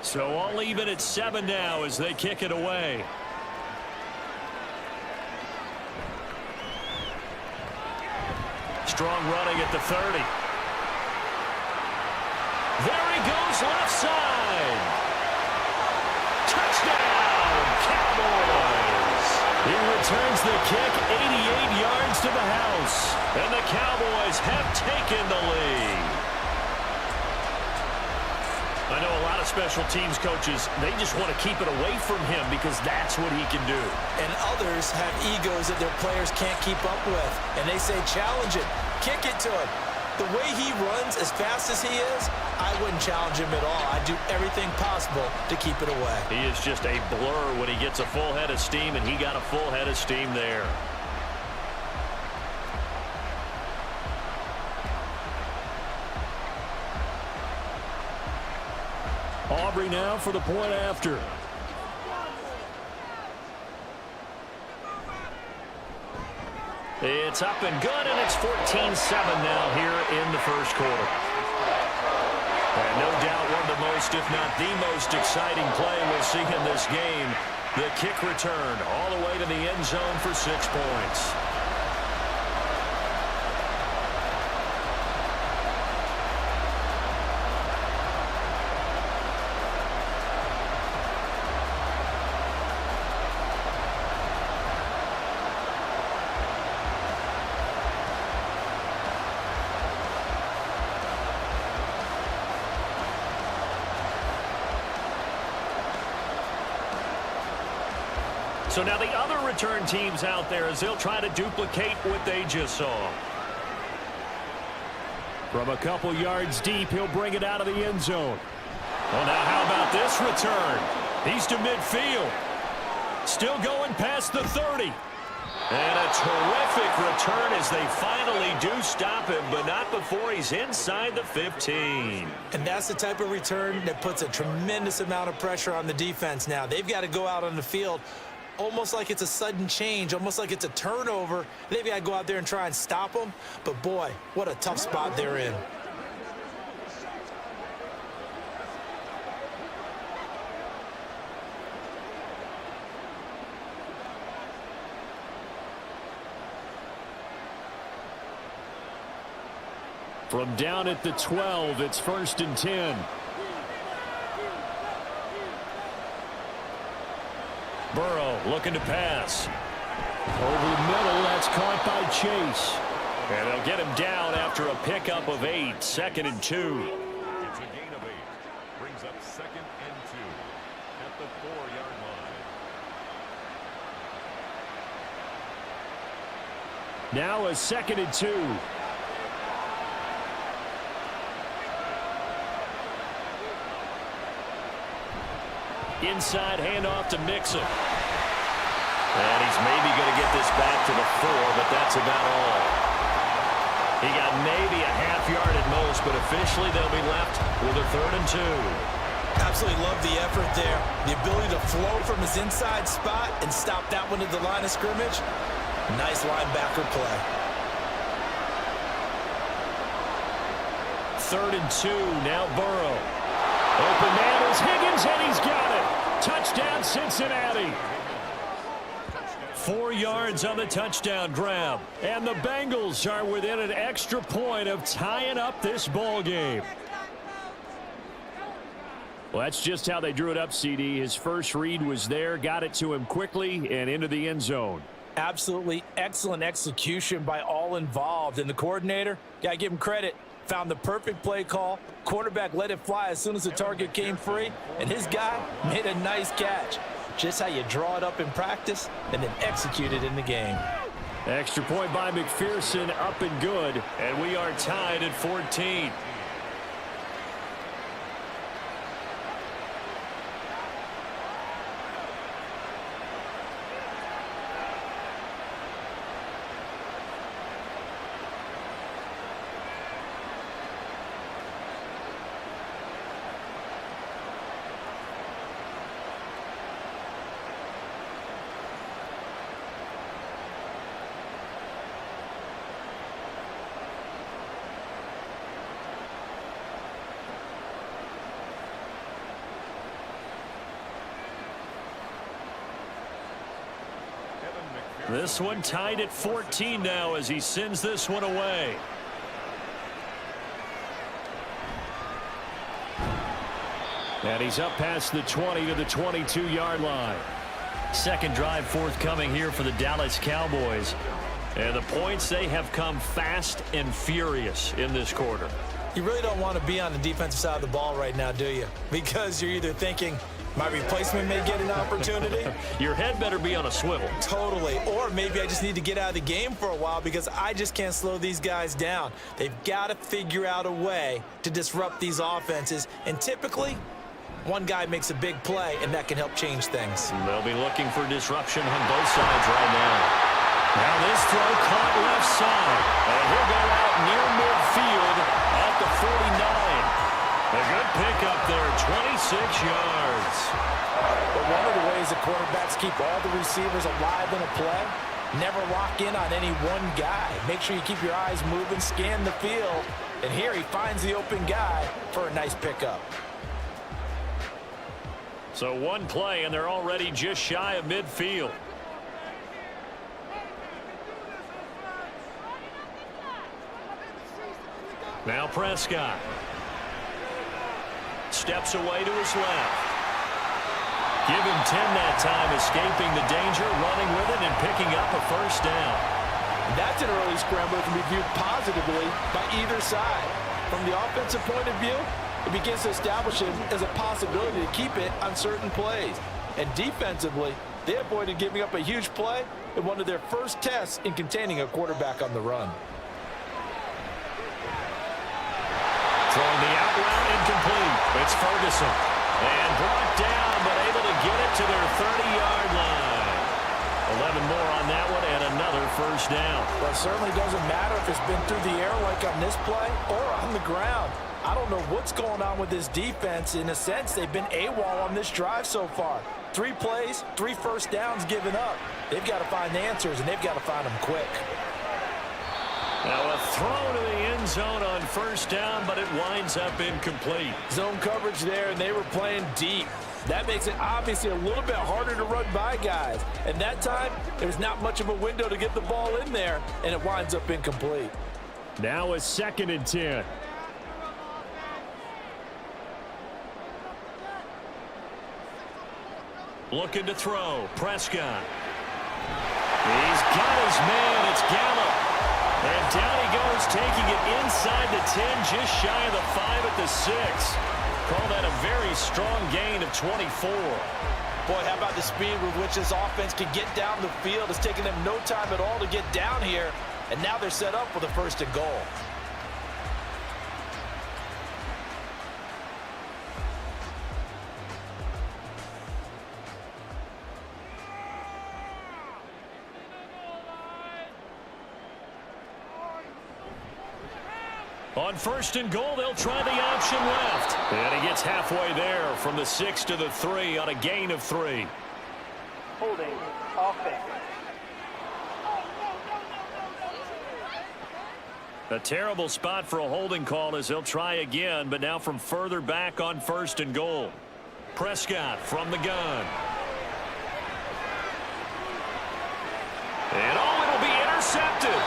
A: So all even at 7 now as they kick it away. Strong running at the 30. There he goes left side. Touchdown, Cowboys. He returns the kick 88 yards to the house. And the Cowboys have taken the lead. I know a lot of special teams coaches, they just want to keep it away from him because that's what he can do.
B: And others have egos that their players can't keep up with. And they say, challenge it, kick it to him. The way he runs as fast as he is, I wouldn't challenge him at all. I'd do everything possible to keep it away.
A: He is just a blur when he gets a full head of steam, and he got a full head of steam there. Aubrey now for the point after. It's up and good, and it's 14-7 now here in the first quarter. And no doubt one of the most, if not the most exciting play we'll see in this game. The kick return all the way to the end zone for 6 points. So now the other return teams out there as they'll try to duplicate what they just saw. From a couple yards deep, he'll bring it out of the end zone. Well, now how about this return? He's to midfield. Still going past the 30. And a terrific return as they finally do stop him, but not before he's inside the 15.
B: And that's the type of return that puts a tremendous amount of pressure on the defense now. They've got to go out on the field almost like it's a sudden change, almost like it's a turnover. They've got to go out there and try and stop them. But, boy, what a tough spot they're in.
A: From down at the 12, it's 1st and 10. Burrow looking to pass. Over the middle, that's caught by Chase. And they'll get him down after a pickup of 8, 2nd and 2.
D: It's a gain of 8. Brings up 2nd and 2 at the 4-yard line.
A: Now a 2nd and 2. Inside handoff to Mixon. And he's maybe going to get this back to the 4, but that's about all. He got maybe a half yard at most, but officially they'll be left with a 3rd and 2.
B: Absolutely love the effort there. The ability to flow from his inside spot and stop that one at the line of scrimmage. Nice linebacker play.
A: 3rd and 2, now Burrow. Open man is Higgins, and he's got it. Touchdown, Cincinnati. 4 yards on the touchdown grab. And the Bengals are within an extra point of tying up this ball game. Well, that's just how they drew it up, CD. His first read was there, got it to him quickly, and into the end zone.
B: Absolutely excellent execution by all involved. And the coordinator, got to give him credit, found the perfect play call. Quarterback let it fly as soon as the target came free, and his guy made a nice catch. Just how you draw it up in practice and then execute it in the game.
A: Extra point by McPherson, up and good, and we are tied at 14. This one tied at 14 now as he sends this one away. And he's up past the 20 to the 22-yard line. Second drive forthcoming here for the Dallas Cowboys. And the points, they have come fast and furious in this quarter.
B: You really don't want to be on the defensive side of the ball right now, do you? Because you're either thinking, My replacement may get an opportunity.
A: Your head better be on a swivel.
B: Totally. Or maybe I just need to get out of the game for a while because I just can't slow these guys down. They've got to figure out a way to disrupt these offenses. And typically, one guy makes a big play, and that can help change things.
A: They'll be looking for disruption on both sides right now. Now this throw caught left side. And he'll go out near midfield at the 49. A good pickup there, 26 yards.
C: But one of the ways that quarterbacks keep all the receivers alive in a play, never lock in on any one guy. Make sure you keep your eyes moving, scan the field. And here he finds the open guy for a nice pickup.
A: So one play, and they're already just shy of midfield. Now Prescott. Steps away to his left. Give him 10 that time, escaping the danger, running with it, and picking up a first down.
C: That's an early scramble that can be viewed positively by either side. From the offensive point of view, it begins to establish it as a possibility to keep it on certain plays. And defensively, they avoided giving up a huge play in one of their first tests in containing a quarterback on the run.
A: Throwing the out route incomplete. It's Ferguson. And brought down, but able to get it to their 30-yard line. 11 more on that one, and another first down.
C: Well, it certainly doesn't matter if it's been through the air like on this play or on the ground. I don't know what's going on with this defense. In a sense, they've been AWOL on this drive so far. 3 plays, 3 first downs given up. They've got to find answers, and they've got to find them quick.
A: Now a throw to the end zone on first down, but it winds up incomplete.
C: Zone coverage there, and they were playing deep. That makes it obviously a little bit harder to run by guys. And that time, there was not much of a window to get the ball in there, and it winds up incomplete.
A: Now a 2nd and 10. Looking to throw. Prescott. He's got his man. It's Gallup. And down he goes, taking it inside the 10, just shy of the 5 at the 6. Call that a very strong gain of 24.
C: Boy, how about the speed with which this offense can get down the field? It's taken them no time at all to get down here, and now they're set up with a 1st and goal.
A: On 1st and goal, they'll try the option left. And he gets halfway there from the 6 to the 3 on a gain of 3.
G: Holding. Offense.
A: A terrible spot for a holding call as they'll try again, but now from further back on 1st and goal. Prescott from the gun. And it'll be intercepted.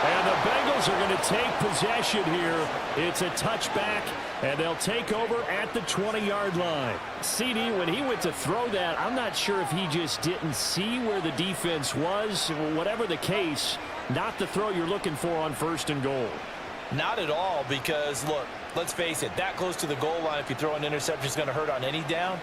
A: And the Bengals are going to take possession here. It's a touchback, and they'll take over at the 20-yard line. CD, when he went to throw that, I'm not sure if he just didn't see where the defense was. Whatever the case, not the throw you're looking for on 1st and goal.
C: Not at all, because, look, let's face it, that close to the goal line, if you throw an interception, is going to hurt on any down.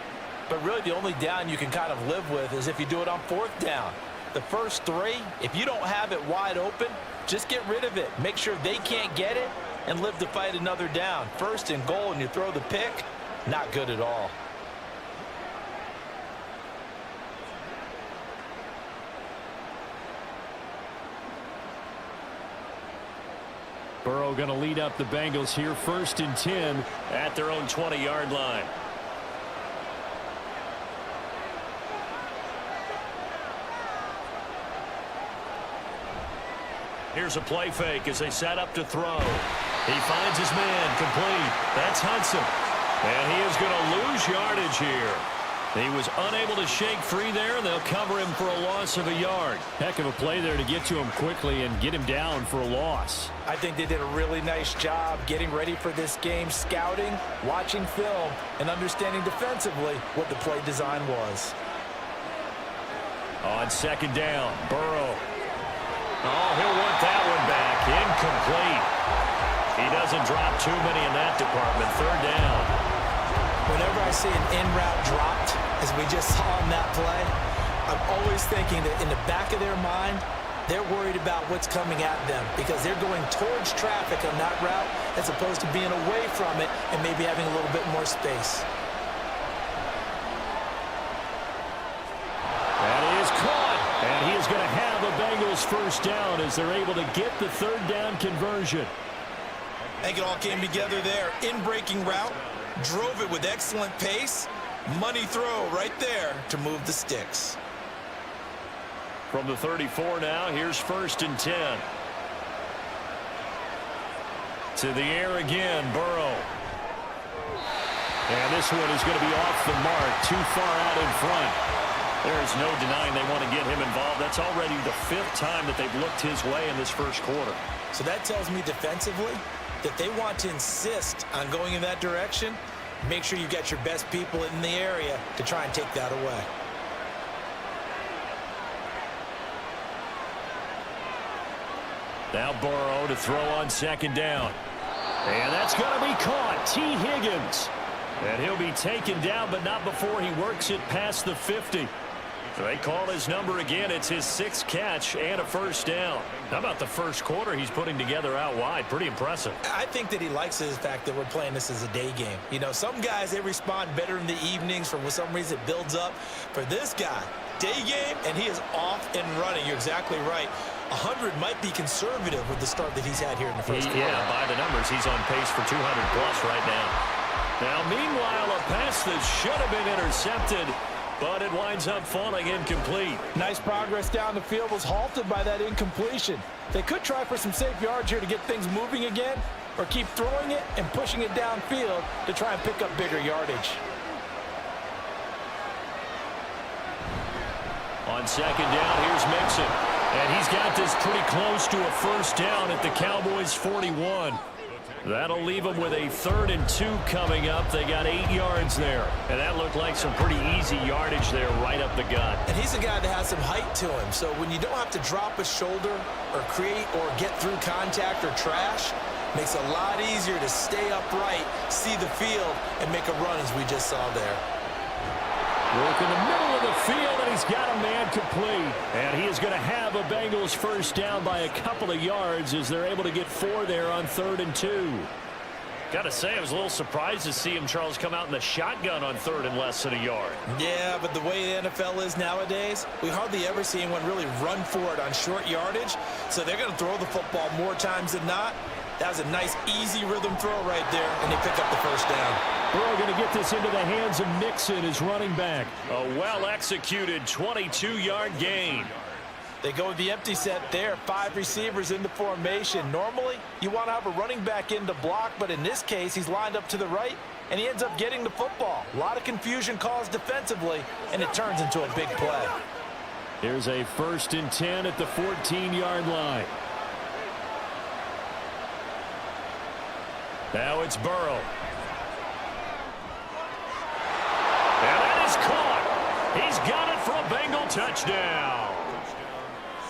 C: But really, the only down you can kind of live with is if you do it on 4th down. The first 3, if you don't have it wide open, just get rid of it. Make sure they can't get it and live to fight another down. 1st and goal, and you throw the pick, not good at all.
A: Burrow going to lead up the Bengals here, 1st and 10 at their own 20-yard line. Here's a play fake as they set up to throw. He finds his man, complete. That's Hudson. And he is going to lose yardage here. He was unable to shake free there, and they'll cover him for a loss of a yard. Heck of a play there to get to him quickly and get him down for a loss.
C: I think they did a really nice job getting ready for this game, scouting, watching film, and understanding defensively what the play design was.
A: On 2nd down, Burrow. Oh, he'll want that one back. Incomplete. He doesn't drop too many in that department. 3rd down.
B: Whenever I see an in-route dropped, as we just saw on that play, I'm always thinking that in the back of their mind, they're worried about what's coming at them because they're going towards traffic on that route as opposed to being away from it and maybe having a little bit more space.
A: That is caught, and he is going to have a Bengals first down as they're able to get the third down conversion.
B: I think it all came together there. In-breaking route, drove it with excellent pace. Money throw right there to move the sticks.
A: From the 34 now, here's 1st and 10. To the air again, Burrow. And this one is going to be off the mark, too far out in front. There's no denying they want to get him involved. That's already the 5th time that they've looked his way in this first quarter.
B: So that tells me defensively that they want to insist on going in that direction. Make sure you get your best people in the area to try and take that away.
A: Now Burrow to throw on 2nd down. And that's going to be caught. T. Higgins. And he'll be taken down, but not before he works it past the 50. So they call his number again. It's his 6th catch and a first down. How about the first quarter he's putting together out wide? Pretty impressive.
B: I think that he likes the fact that we're playing this as a day game. You know, some guys, they respond better in the evenings. For some reason, it builds up. For this guy, day game, and he is off and running. You're exactly right. 100 might be conservative with the start that he's had here in the first quarter.
A: Yeah, by the numbers, he's on pace for 200 plus right now. Now, meanwhile, a pass that should have been intercepted, but it winds up falling incomplete.
B: Nice progress down the field, was halted by that incompletion. They could try for some safe yards here to get things moving again, or keep throwing it and pushing it downfield to try and pick up bigger yardage.
A: On 2nd down, here's Mixon. And he's got this pretty close to a first down at the Cowboys' 41. That'll leave them with a 3rd and 2 coming up. They got 8 yards there. And that looked like some pretty easy yardage there right up the gut.
B: And he's a guy that has some height to him. So when you don't have to drop a shoulder or create or get through contact or trash, makes it a lot easier to stay upright, see the field, and make a run as we just saw there.
A: Work in the middle of the field, and he's got a man complete. And he is going to have a Bengals first down by a couple of yards as they're able to get 4 there on 3rd and 2. Got to say, I was a little surprised to see him, Charles, come out in the shotgun on 3rd and less than a yard.
B: Yeah, but the way the NFL is nowadays, we hardly ever see anyone really run for it on short yardage. So they're going to throw the football more times than not. That was a nice, easy rhythm throw right there, and they pick up the first down.
A: Burrow going to get this into the hands of Mixon, his running back. A well-executed 22-yard gain.
B: They go with the empty set there, 5 receivers in the formation. Normally, you want to have a running back in to block, but in this case, he's lined up to the right, and he ends up getting the football. A lot of confusion caused defensively, and it turns into a big play.
A: Here's a 1st and 10 at the 14-yard line. Now it's Burrow. And that is caught. He's got it for a Bengal touchdown.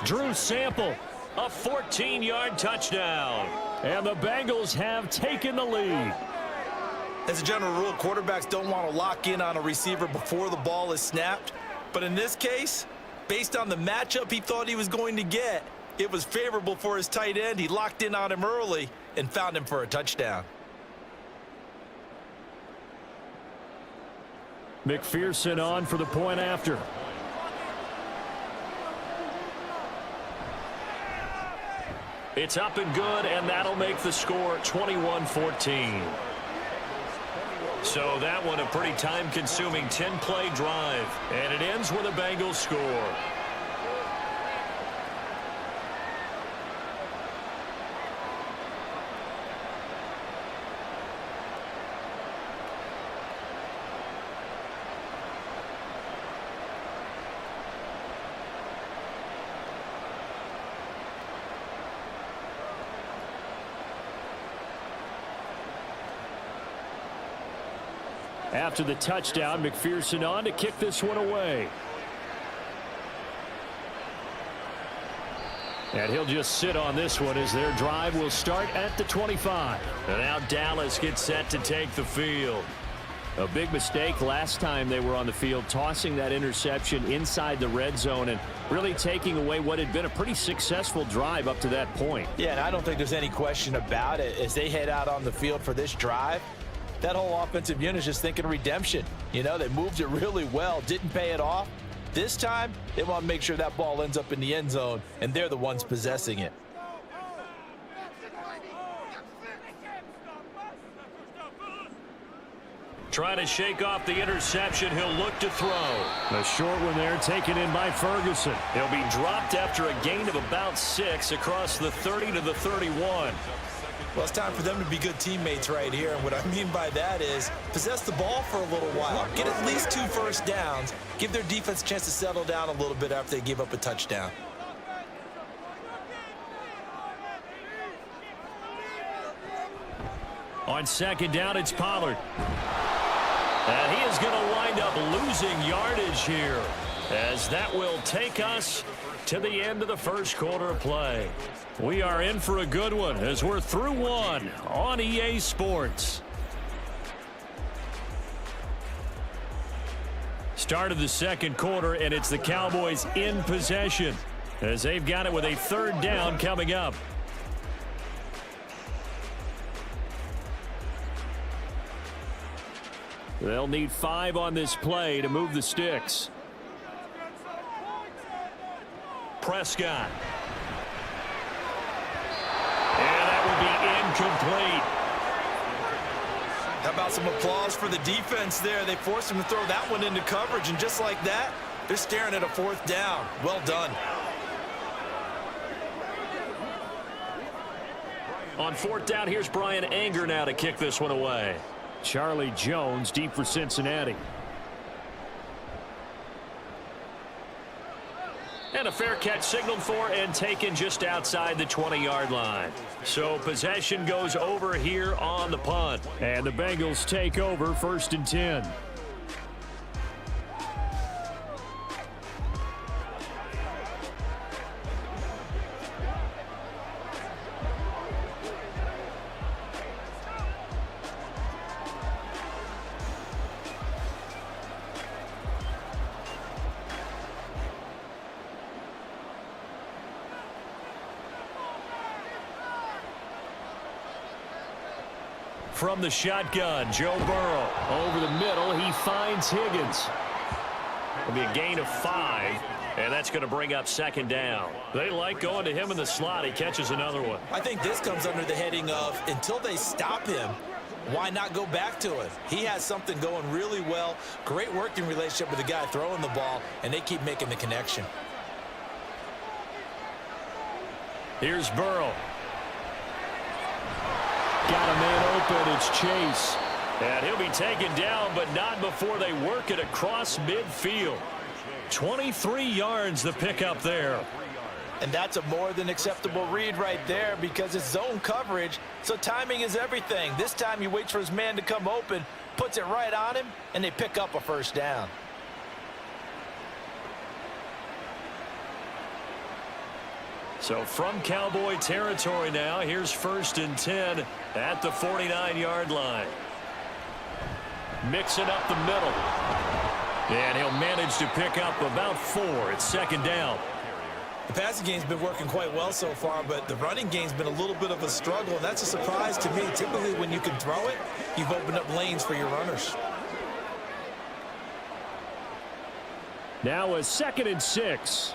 A: Drew Sample, a 14-yard touchdown. And the Bengals have taken the lead.
B: As a general rule, quarterbacks don't want to lock in on a receiver before the ball is snapped. But in this case, based on the matchup he thought he was going to get, it was favorable for his tight end. He locked in on him early and found him for a touchdown.
A: McPherson on for the point after. It's up and good, and that'll make the score 21-14. So that one a pretty time-consuming 10-play drive, and it ends with a Bengals score. After the touchdown, McPherson on to kick this one away. And he'll just sit on this one as their drive will start at the 25. And now Dallas gets set to take the field. A big mistake last time they were on the field, tossing that interception inside the red zone and really taking away what had been a pretty successful drive up to that point.
C: Yeah, and I don't think there's any question about it. As they head out on the field for this drive, that whole offensive unit is just thinking redemption. You know, they moved it really well, didn't pay it off. This time, they want to make sure that ball ends up in the end zone, and they're the ones possessing it.
A: Trying to shake off the interception. He'll look to throw. A short one there taken in by Ferguson. He'll be dropped after a gain of about 6 across the 30 to the 31.
B: Well, it's time for them to be good teammates right here. And what I mean by that is possess the ball for a little while. Get at least 2 first downs. Give their defense a chance to settle down a little bit after they give up a touchdown.
A: On second down, it's Pollard. And he is going to wind up losing yardage here, as that will take us to the end of the first quarter of play. We are in for a good one as we're through one on EA Sports. Start of the second quarter, and it's the Cowboys in possession as they've got it with a third down coming up. They'll need 5 on this play to move the sticks. Prescott. And that will be incomplete.
B: How about some applause for the defense there? They forced him to throw that one into coverage, and just like that, they're staring at a 4th down. Well done.
A: On 4th down, here's Brian Anger now to kick this one away. Charlie Jones deep for Cincinnati. And a fair catch signaled for and taken just outside the 20-yard line. So possession goes over here on the punt. And the Bengals take over 1st and 10. From the shotgun, Joe Burrow over the middle. He finds Higgins. It'll be a gain of 5, and that's going to bring up 2nd down. They like going to him in the slot. He catches another one.
B: I think this comes under the heading of until they stop him, why not go back to it? He has something going really well. Great working relationship with the guy throwing the ball, and they keep making the connection.
A: Here's Burrow. Got a man open. It's Chase. And he'll be taken down, but not before they work it across midfield. 23 yards the pickup there.
C: And that's a more than acceptable read right there because it's zone coverage, so timing is everything. This time he waits for his man to come open, puts it right on him, and they pick up a 1st down.
A: So from Cowboy territory now, here's 1st and 10 at the 49-yard line. Mixing up the middle. And he'll manage to pick up about 4. It's 2nd down.
B: The passing game's been working quite well so far, but the running game's been a little bit of a struggle, and that's a surprise to me. Typically, when you can throw it, you've opened up lanes for your runners.
A: Now a 2nd and 6.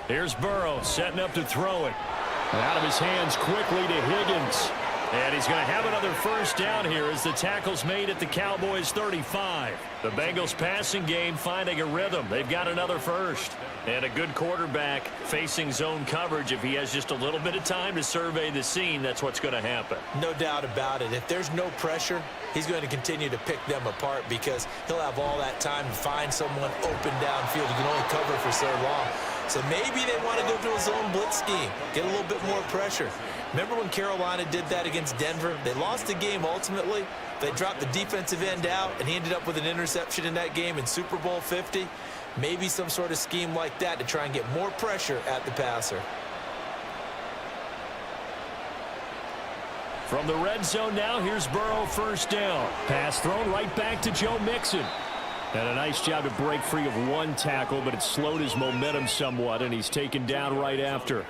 A: Here's Burrow setting up to throw it. Out of his hands quickly to Higgins. And he's going to have another 1st down here as the tackle's made at the Cowboys 35. The Bengals passing game finding a rhythm. They've got another 1st. And a good quarterback facing zone coverage. If he has just a little bit of time to survey the scene, that's what's going to happen.
B: No doubt about it. If there's no pressure, he's going to continue to pick them apart because he'll have all that time to find someone open downfield. You can only cover for so long. So maybe they want to go to a zone blitz scheme, get a little bit more pressure. Remember when Carolina did that against Denver? They lost the game ultimately. They dropped the defensive end out, and he ended up with an interception in that game in Super Bowl 50. Maybe some sort of scheme like that to try and get more pressure at the passer.
A: From the red zone now, here's Burrow, first down. Pass thrown right back to Joe Mixon. And a nice job to break free of one tackle, but it slowed his momentum somewhat, and he's taken down right after.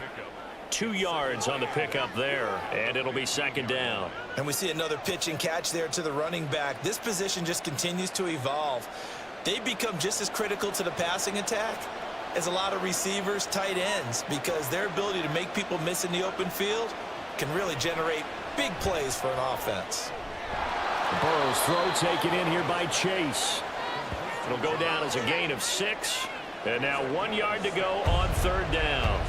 A: 2 yards on the pickup there, and it'll be second down.
B: And we see another pitch and catch there to the running back. This position just continues to evolve. They become just as critical to the passing attack as a lot of receivers, tight ends, because their ability to make people miss in the open field can really generate big plays for an offense.
A: Burrow's throw taken in here by Chase. It'll go down as a gain of 6. And now 1 yard to go on third down.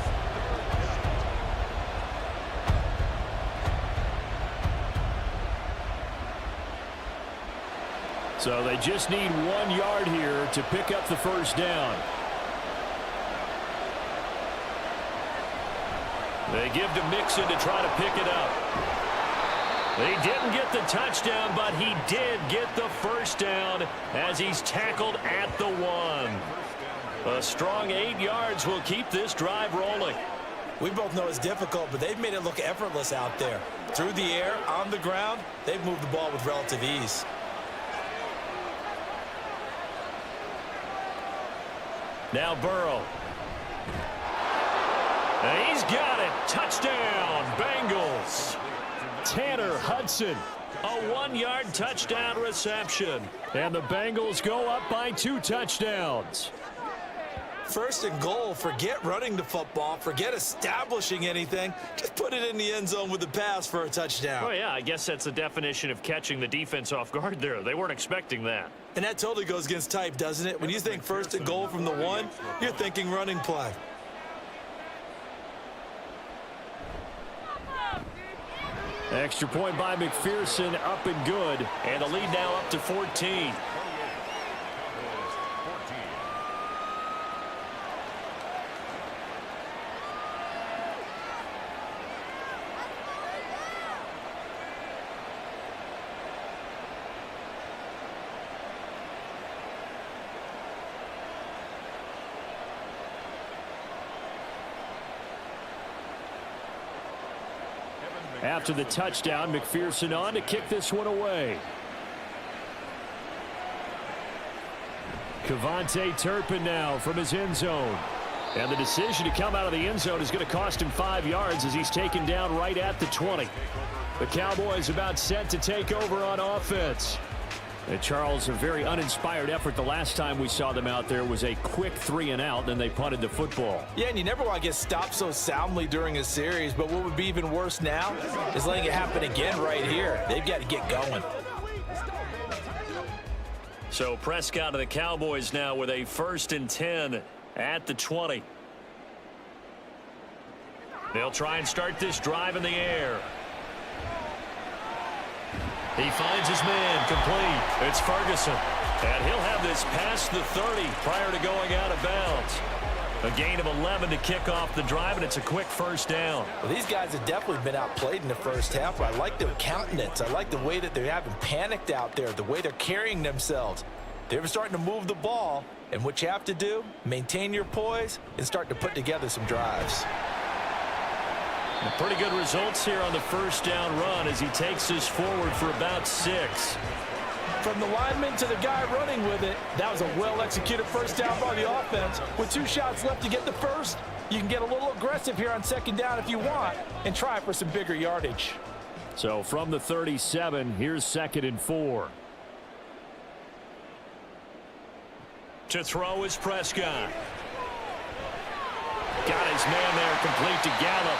A: So they just need 1 yard here to pick up the first down. They give to Mixon to try to pick it up. He didn't get the touchdown, but he did get the first down as he's tackled at the 1. A strong 8 yards will keep this drive rolling.
B: We both know it's difficult, but they've made it look effortless out there. Through the air, on the ground, they've moved the ball with relative ease.
A: Now Burrow. And he's got it. Touchdown, Bengals. Tanner Hudson, a 1 yard touchdown reception. And the Bengals go up by 2 touchdowns.
B: First and goal, forget running the football, forget establishing anything. Just put it in the end zone with the pass for a touchdown.
A: Oh, yeah, I guess that's the definition of catching the defense off guard there. They weren't expecting that.
B: And that totally goes against type, doesn't it? When you think first and goal from the 1, you're thinking running play.
A: Extra point by McPherson, up and good. And the lead now up to 14. After the touchdown, McPherson on to kick this one away. Kevontae Turpin now from his end zone. And the decision to come out of the end zone is going to cost him 5 yards as he's taken down right at the 20. The Cowboys about set to take over on offense. And Charles, a very uninspired effort. The last time we saw them out there was a quick 3 and out, then they punted the football.
B: Yeah, and you never want to get stopped so soundly during a series, but what would be even worse now is letting it happen again right here. They've got to get going.
A: So Prescott and the Cowboys now with a 1st and 10 at the 20. They'll try and start this drive in the air. He finds his man complete. It's Ferguson. And he'll have this past the 30 prior to going out of bounds. A gain of 11 to kick off the drive, and it's a quick first down.
B: Well, these guys have definitely been outplayed in the first half, but I like their countenance. I like the way that they haven't panicked out there, the way they're carrying themselves. They're starting to move the ball, and what you have to do, maintain your poise and start to put together some drives.
A: Pretty good results here on the first down run as he takes this forward for about 6.
B: From the lineman to the guy running with it, that was a well-executed first down by the offense. With 2 shots left to get the first, you can get a little aggressive here on second down if you want and try for some bigger yardage.
A: So from the 37, here's 2nd and 4. To throw is Prescott. Got his man there complete to Gallup.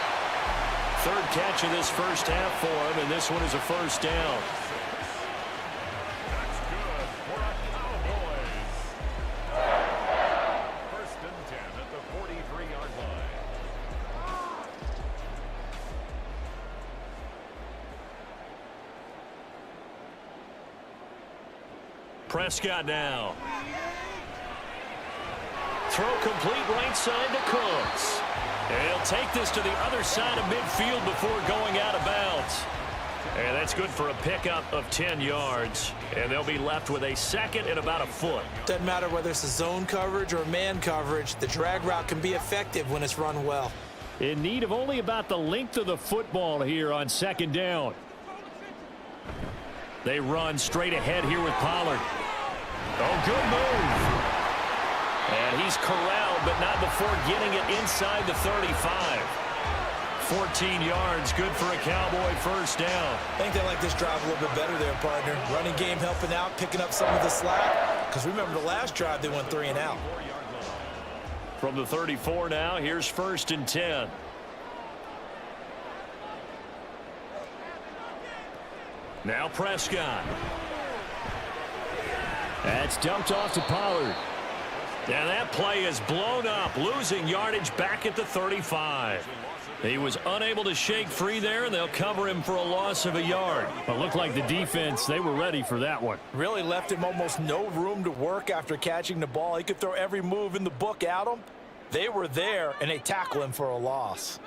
A: 3rd catch of this first half for him, and this one is a first down.
D: That's good for a Cowboys. 1st and 10 at the 43-yard line.
A: Prescott now. Throw complete right side to Cooks. And he'll take this to the other side of midfield before going out of bounds. And that's good for a pickup of 10 yards. And they'll be left with a 2nd and about a foot.
B: Doesn't matter whether it's a zone coverage or man coverage, the drag route can be effective when it's run well.
A: In need of only about the length of the football here on 2nd down. They run straight ahead here with Pollard. Oh, good move. And he's corralled, but not before getting it inside the 35. 14 yards, good for a Cowboy first down.
B: I think they like this drive a little bit better there, partner. Running game helping out, picking up some of the slack. Because remember the last drive, they went 3 and out.
A: From the 34 now, here's 1st and 10. Now Prescott. That's dumped off to Pollard. And that play is blown up, losing yardage back at the 35. He was unable to shake free there, and they'll cover him for a loss of a yard. But looked like the defense, they were ready for that one.
B: Really left him almost no room to work after catching the ball. He could throw every move in the book at him. They were there, and they tackle him for a loss.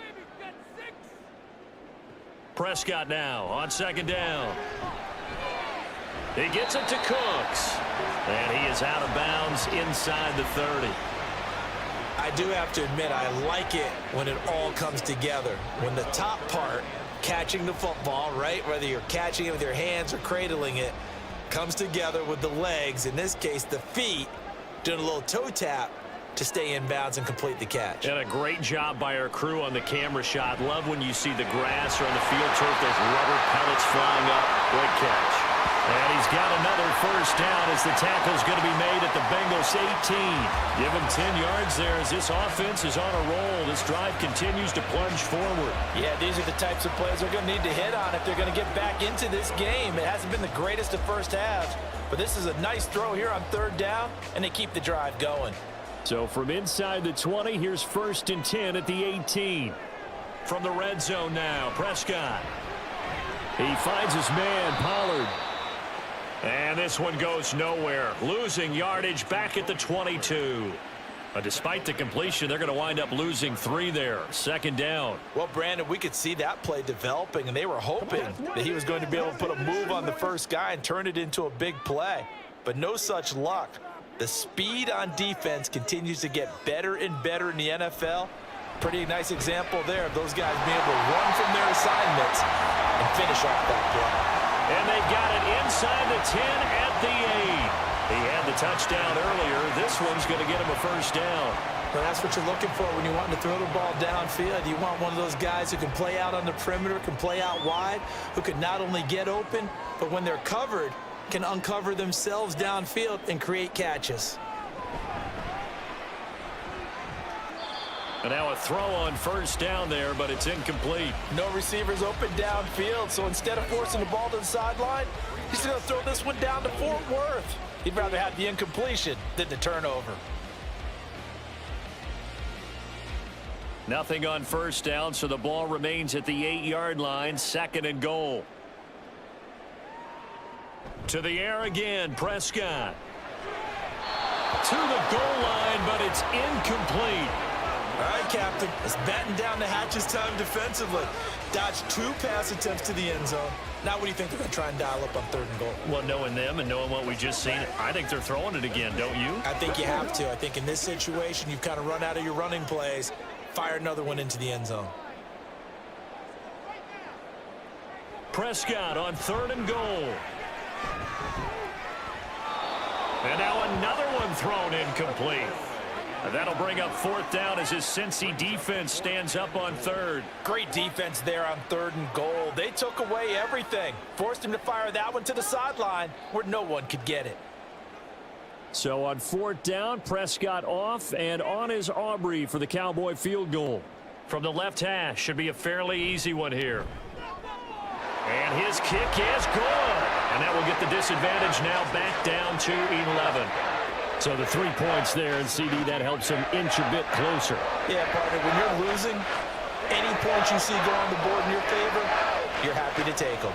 A: Prescott now on 2nd down. He gets it to Cooks. And he is out of bounds inside the 30.
B: I do have to admit, I like it when it all comes together. When the top part, catching the football, right, whether you're catching it with your hands or cradling it, comes together with the legs, in this case the feet, doing a little toe tap to stay in bounds and complete the catch.
A: And a great job by our crew on the camera shot. Love when you see the grass or on the field turf, those rubber pellets flying up. Great catch. And he's got another first down as the tackle's going to be made at the Bengals 18. Give him 10 yards there as this offense is on a roll. This drive continues to plunge forward.
B: Yeah, these are the types of plays they're going to need to hit on if they're going to get back into this game. It hasn't been the greatest of first halves, but this is a nice throw here on 3rd down, and they keep the drive going.
A: So from inside the 20, here's 1st and 10 at the 18. From the red zone now, Prescott. He finds his man, Pollard. And this one goes nowhere. Losing yardage back at the 22. Despite the completion, they're going to wind up losing 3 there. 2nd down.
B: Well, Brandon, we could see that play developing, and they were hoping that he was going to be able to put a move on the first guy and turn it into a big play. But no such luck. The speed on defense continues to get better and better in the NFL. Pretty nice example there of those guys being able to run from their assignments and finish off that play.
A: And they got it inside the 10 at the 8. He had the touchdown earlier. This one's going to get him a first down.
B: Well, that's what you're looking for when you want to throw the ball downfield. You want one of those guys who can play out on the perimeter, can play out wide, who can not only get open, but when they're covered, can uncover themselves downfield and create catches.
A: And now a throw on first down there, but it's incomplete.
B: No receivers open downfield, so instead of forcing the ball to the sideline, he's going to throw this one down to Fort Worth. He'd rather have the incompletion than the turnover.
A: Nothing on first down, so the ball remains at the 8-yard line, 2nd and goal. To the air again, Prescott. To the goal line, but it's incomplete.
B: All right, Captain. Let's batten down the hatches time defensively. Dodged 2 pass attempts to the end zone. Now what do you think they're going to try and dial up on 3rd and goal?
A: Well, knowing them and knowing what we just seen, I think they're throwing it again, don't you?
B: I think you have to. I think in this situation, you've kind of run out of your running plays. Fire another one into the end zone.
A: Prescott on 3rd and goal. And now another one thrown incomplete. That'll bring up 4th down as his Cincy defense stands up on 3rd.
B: Great defense there on 3rd and goal. They took away everything. Forced him to fire that one to the sideline where no one could get it.
A: So on 4th down, Prescott off, and on is Aubrey for the Cowboy field goal. From the left hash, should be a fairly easy one here. And his kick is good. And that will get the disadvantage now back down to 11. So the 3 points there, and CD, that helps him inch a bit closer.
B: Yeah, partner, when you're losing, any points you see go on the board in your favor, you're happy to take them.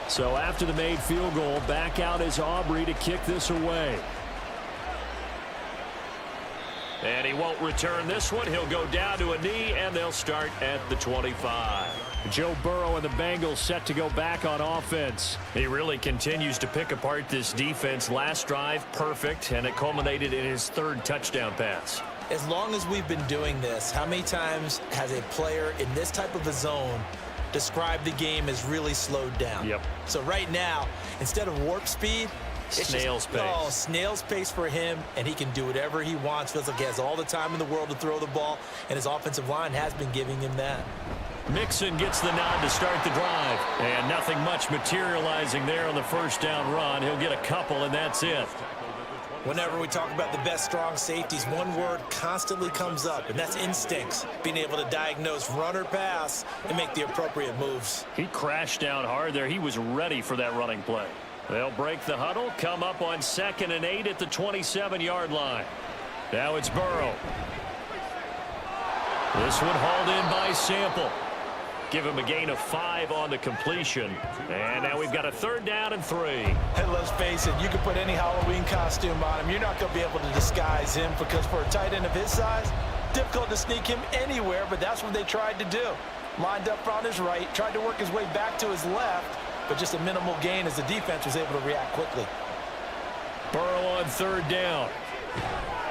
A: So after the made field goal, back out is Aubrey to kick this away. And he won't return this one. He'll go down to a knee, and they'll start at the 25. Joe Burrow and the Bengals set to go back on offense. He really continues to pick apart this defense. Last drive, perfect, and it culminated in his third touchdown pass.
B: As long as we've been doing this, how many times has a player in this type of a zone described the game as really slowed down?
A: Yep.
B: So right now, instead of warp speed, it's
A: snail's pace.
B: Oh, snail's pace for him, and he can do whatever he wants. Feels like he has all the time in the world to throw the ball, and his offensive line has been giving him that.
A: Mixon gets the nod to start the drive. And nothing much materializing there on the first down run. He'll get a couple, and that's it.
B: Whenever we talk about the best strong safeties, one word constantly comes up, and that's instincts. Being able to diagnose run or pass and make the appropriate moves.
A: He crashed down hard there. He was ready for that running play. They'll break the huddle, come up on 2nd and 8 at the 27-yard line. Now it's Burrow. This one hauled in by Sample. Give him a gain of 5 on the completion. And now we've got a 3rd down and 3.
C: And let's face it, you can put any Halloween costume on him. You're not going to be able to disguise him because for a tight end of his size, difficult to sneak him anywhere, but that's what they tried to do. Lined up on his right, tried to work his way back to his left, but just a minimal gain as the defense was able to react quickly.
A: Burrow on 3rd down.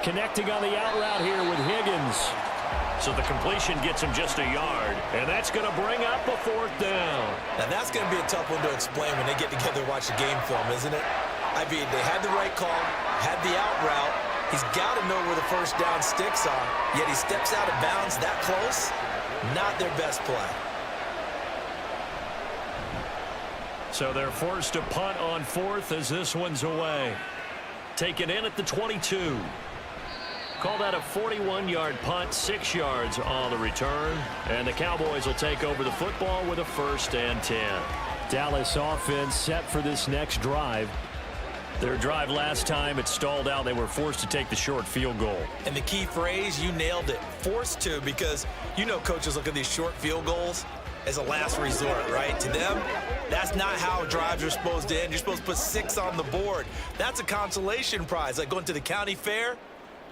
A: Connecting on the out route here with Higgins. So the completion gets him just a yard, and that's going to bring up a 4th down.
B: Now that's going to be a tough one to explain when they get together and watch the game film, isn't it? I mean, they had the right call, had the out route. He's got to know where the first down sticks are, yet he steps out of bounds that close. Not their best play.
A: So they're forced to punt on 4th as this one's away. Taken in at the 22. Call that a 41-yard punt, 6 yards on the return. And the Cowboys will take over the football with a 1st and 10. Dallas offense set for this next drive. Their drive last time, it stalled out. They were forced to take the short field goal.
B: And the key phrase, you nailed it, forced to, because you know coaches look at these short field goals as a last resort, right? To them, that's not how drives are supposed to end. You're supposed to put 6 on the board. That's a consolation prize, like going to the county fair.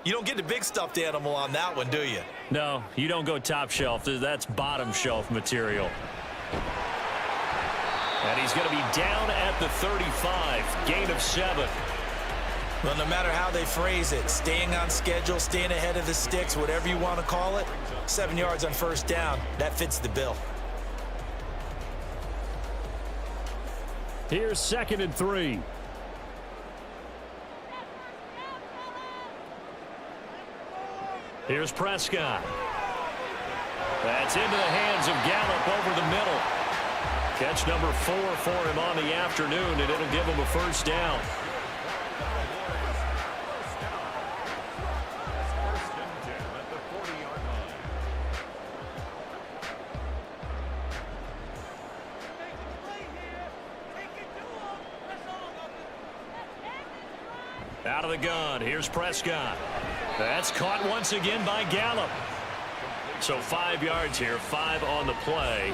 B: You don't get the big stuffed animal on that one, do you?
A: No, you don't go top shelf. That's bottom shelf material. And he's going to be down at the 35, gain of 7.
B: Well, no matter how they phrase it, staying on schedule, staying ahead of the sticks, whatever you want to call it, 7 yards on 1st down, that fits the bill.
A: Here's 2nd and 3. Here's Prescott. That's into the hands of Gallup over the middle. Catch number 4 for him on the afternoon, and it'll give him a 1st down. Out of the gun, here's Prescott. That's caught once again by Gallup. So 5 yards here, 5 on the play,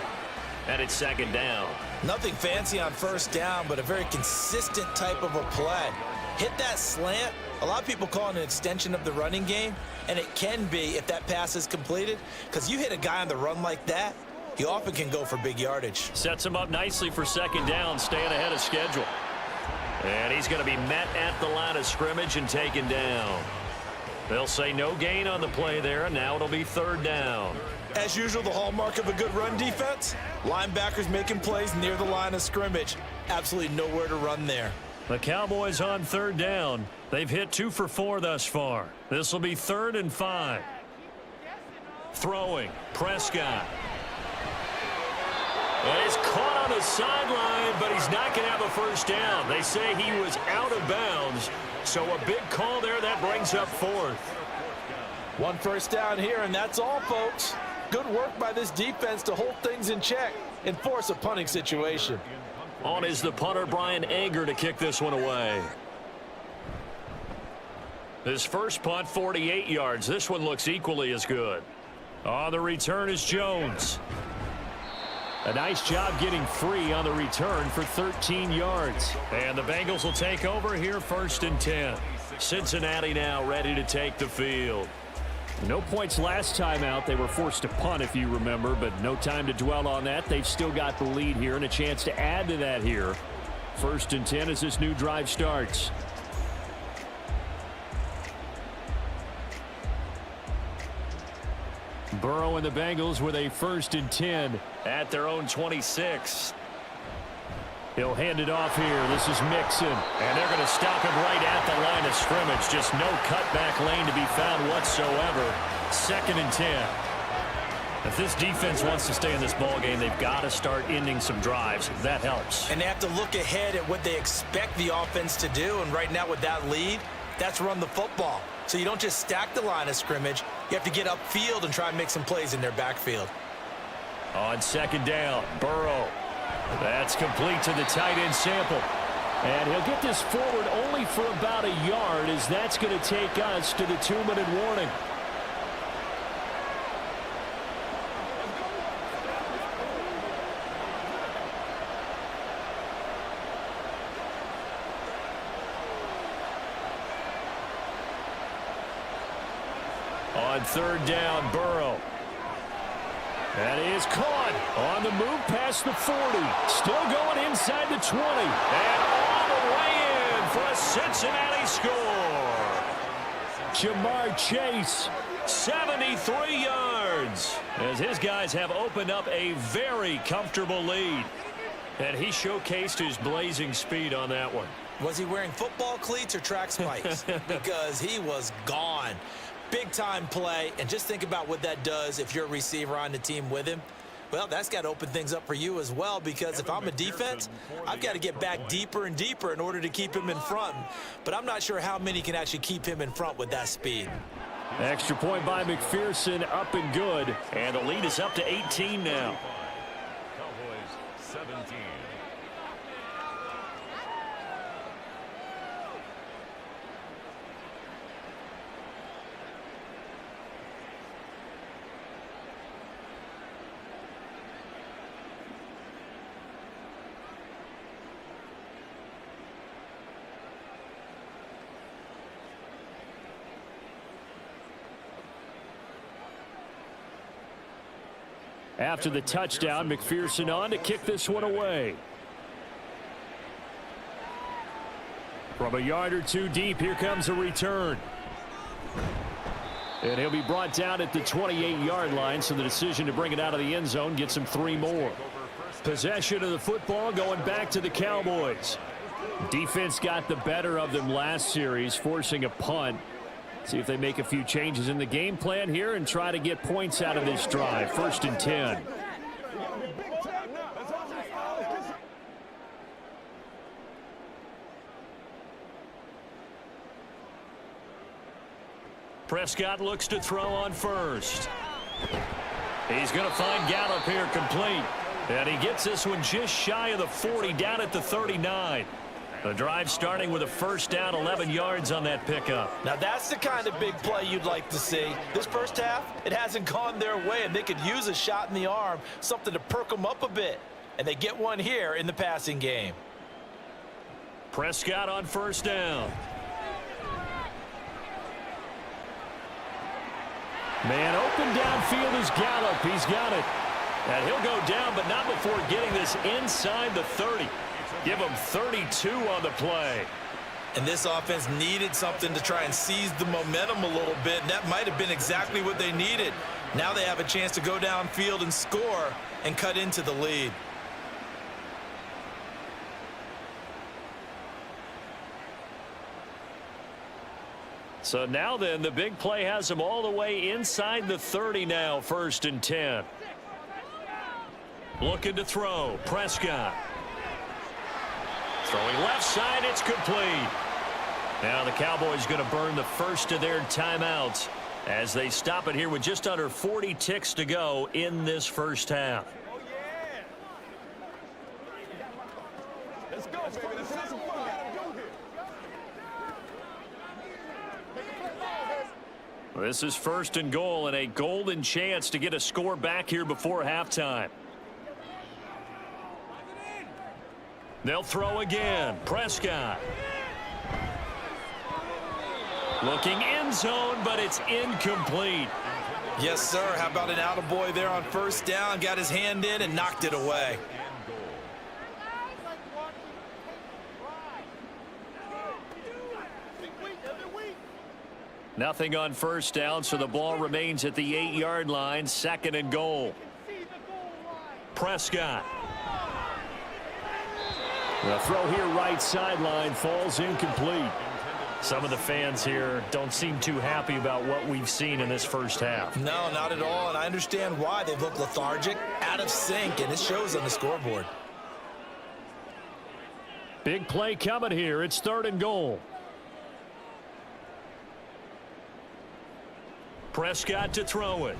A: and it's 2nd down.
B: Nothing fancy on 1st down, but a very consistent type of a play. Hit that slant. A lot of people call it an extension of the running game, and it can be if that pass is completed, because you hit a guy on the run like that, he often can go for big yardage.
A: Sets him up nicely for 2nd down, staying ahead of schedule. And he's going to be met at the line of scrimmage and taken down. They'll say no gain on the play there, and now it'll be 3rd down.
B: As usual, the hallmark of a good run defense, linebackers making plays near the line of scrimmage. Absolutely nowhere to run there.
A: The Cowboys on 3rd down. They've hit 2 for 4 thus far. This will be 3rd and 5. Throwing, Prescott. And he's caught on the sideline, but he's not going to have a 1st down. They say he was out of bounds, so a big call there that brings up 4th.
C: 1 1st down here, and that's all, folks. Good work by this defense to hold things in check and force a punting situation.
A: On is the punter, Brian Anger, to kick this one away. His first punt, 48 yards. This one looks equally as good. On the return is Jones. A nice job getting free on the return for 13 yards. And the Bengals will take over here 1st and 10. Cincinnati now ready to take the field. No points last time out. They were forced to punt, if you remember, but no time to dwell on that. They've still got the lead here and a chance to add to that here. 1st and 10 as this new drive starts. Burrow and the Bengals with a 1st and 10 at their own 26. He'll hand it off here. This is Mixon. And they're going to stop him right at the line of scrimmage. Just no cutback lane to be found whatsoever. 2nd and 10. If this defense wants to stay in this ball game, they've got to start ending some drives. That helps.
B: And they have to look ahead at what they expect the offense to do. And right now with that lead, that's run the football. So you don't just stack the line of scrimmage. You have to get upfield and try and make some plays in their backfield.
A: On 2nd down, Burrow. That's complete to the tight end Sample. And he'll get this forward only for about a yard, as that's going to take us to the 2-minute warning. On 3rd down, Burrow. That is caught on the move past the 40. Still going inside the 20. And all the way in for a Cincinnati score. Jamar Chase, 73 yards. As his guys have opened up a very comfortable lead. And he showcased his blazing speed on that one.
B: Was he wearing football cleats or track spikes? Because he was gone. Big-time play, and just think about what that does if you're a receiver on the team with him. Well, that's got to open things up for you as well, because if I'm a defense, I've got to get back deeper and deeper in order to keep him in front. But I'm not sure how many can actually keep him in front with that speed.
A: Extra point by McPherson, up and good. And the lead is up to 18 now.
D: Cowboys 17.
A: After the touchdown, McPherson on to kick this one away. From a yard or two deep, here comes a return. And he'll be brought down at the 28-yard line, so the decision to bring it out of the end zone gets him 3 more. Possession of the football going back to the Cowboys. Defense got the better of them last series, forcing a punt. See if they make a few changes in the game plan here and try to get points out of this drive. 1st and 10. Prescott looks to throw on 1st. He's going to find Gallup here complete. And he gets this one just shy of the 40, down at the 39. The drive starting with a 1st down, 11 yards on that pickup.
C: Now that's the kind of big play you'd like to see. This first half, it hasn't gone their way, and they could use a shot in the arm, something to perk them up a bit. And they get one here in the passing game.
A: Prescott on 1st down. Man open downfield is Gallup. He's got it. And he'll go down, but not before getting this inside the 30. Give him 32 on the play.
B: And this offense needed something to try and seize the momentum a little bit, and that might have been exactly what they needed. Now they have a chance to go downfield and score and cut into the lead.
A: So now then, the big play has them all the way inside the 30 now, 1st and 10. Looking to throw, Prescott. Throwing left side, it's complete. Now the Cowboys going to burn the first of their timeouts as they stop it here with just under 40 ticks to go in this first half.
D: Let's go, baby. Let's have some fun.
A: This is 1st and goal and a golden chance to get a score back here before halftime. They'll throw again. Prescott. Looking end zone, but it's incomplete.
B: Yes, sir. How about an attaboy there on first down? Got his hand in and knocked it away.
A: Nothing on first down, so the ball remains at the 8-yard line, 2nd and goal. Prescott. The throw here right sideline falls incomplete. Some of the fans here don't seem too happy about what we've seen in this first half.
B: No, not at all, and I understand why. They've looked lethargic, out of sync, and it shows on the scoreboard.
A: Big play coming here. It's 3rd and goal. Prescott to throw it.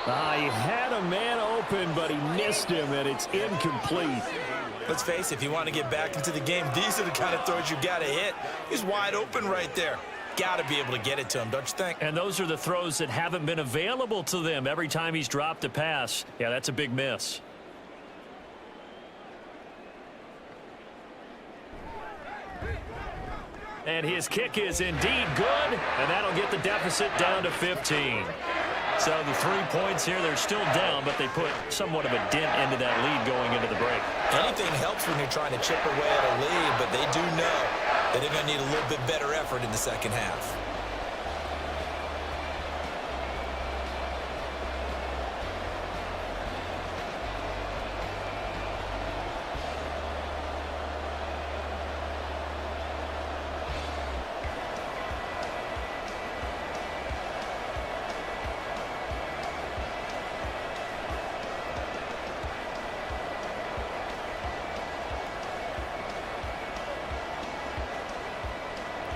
A: He had a man open, but he missed him, and it's incomplete.
B: Let's face it, if you want to get back into the game, these are the kind of throws you got to hit. He's wide open right there. Got to be able to get it to him, don't you think?
A: And those are the throws that haven't been available to them every time he's dropped a pass. Yeah, that's a big miss. And his kick is indeed good, and that'll get the deficit down to 15. So the 3 points here, they're still down, but they put somewhat of a dent into that lead going into the break.
B: Anything helps when you're trying to chip away at a lead, but they do know that they're going to need a little bit better effort in the second half.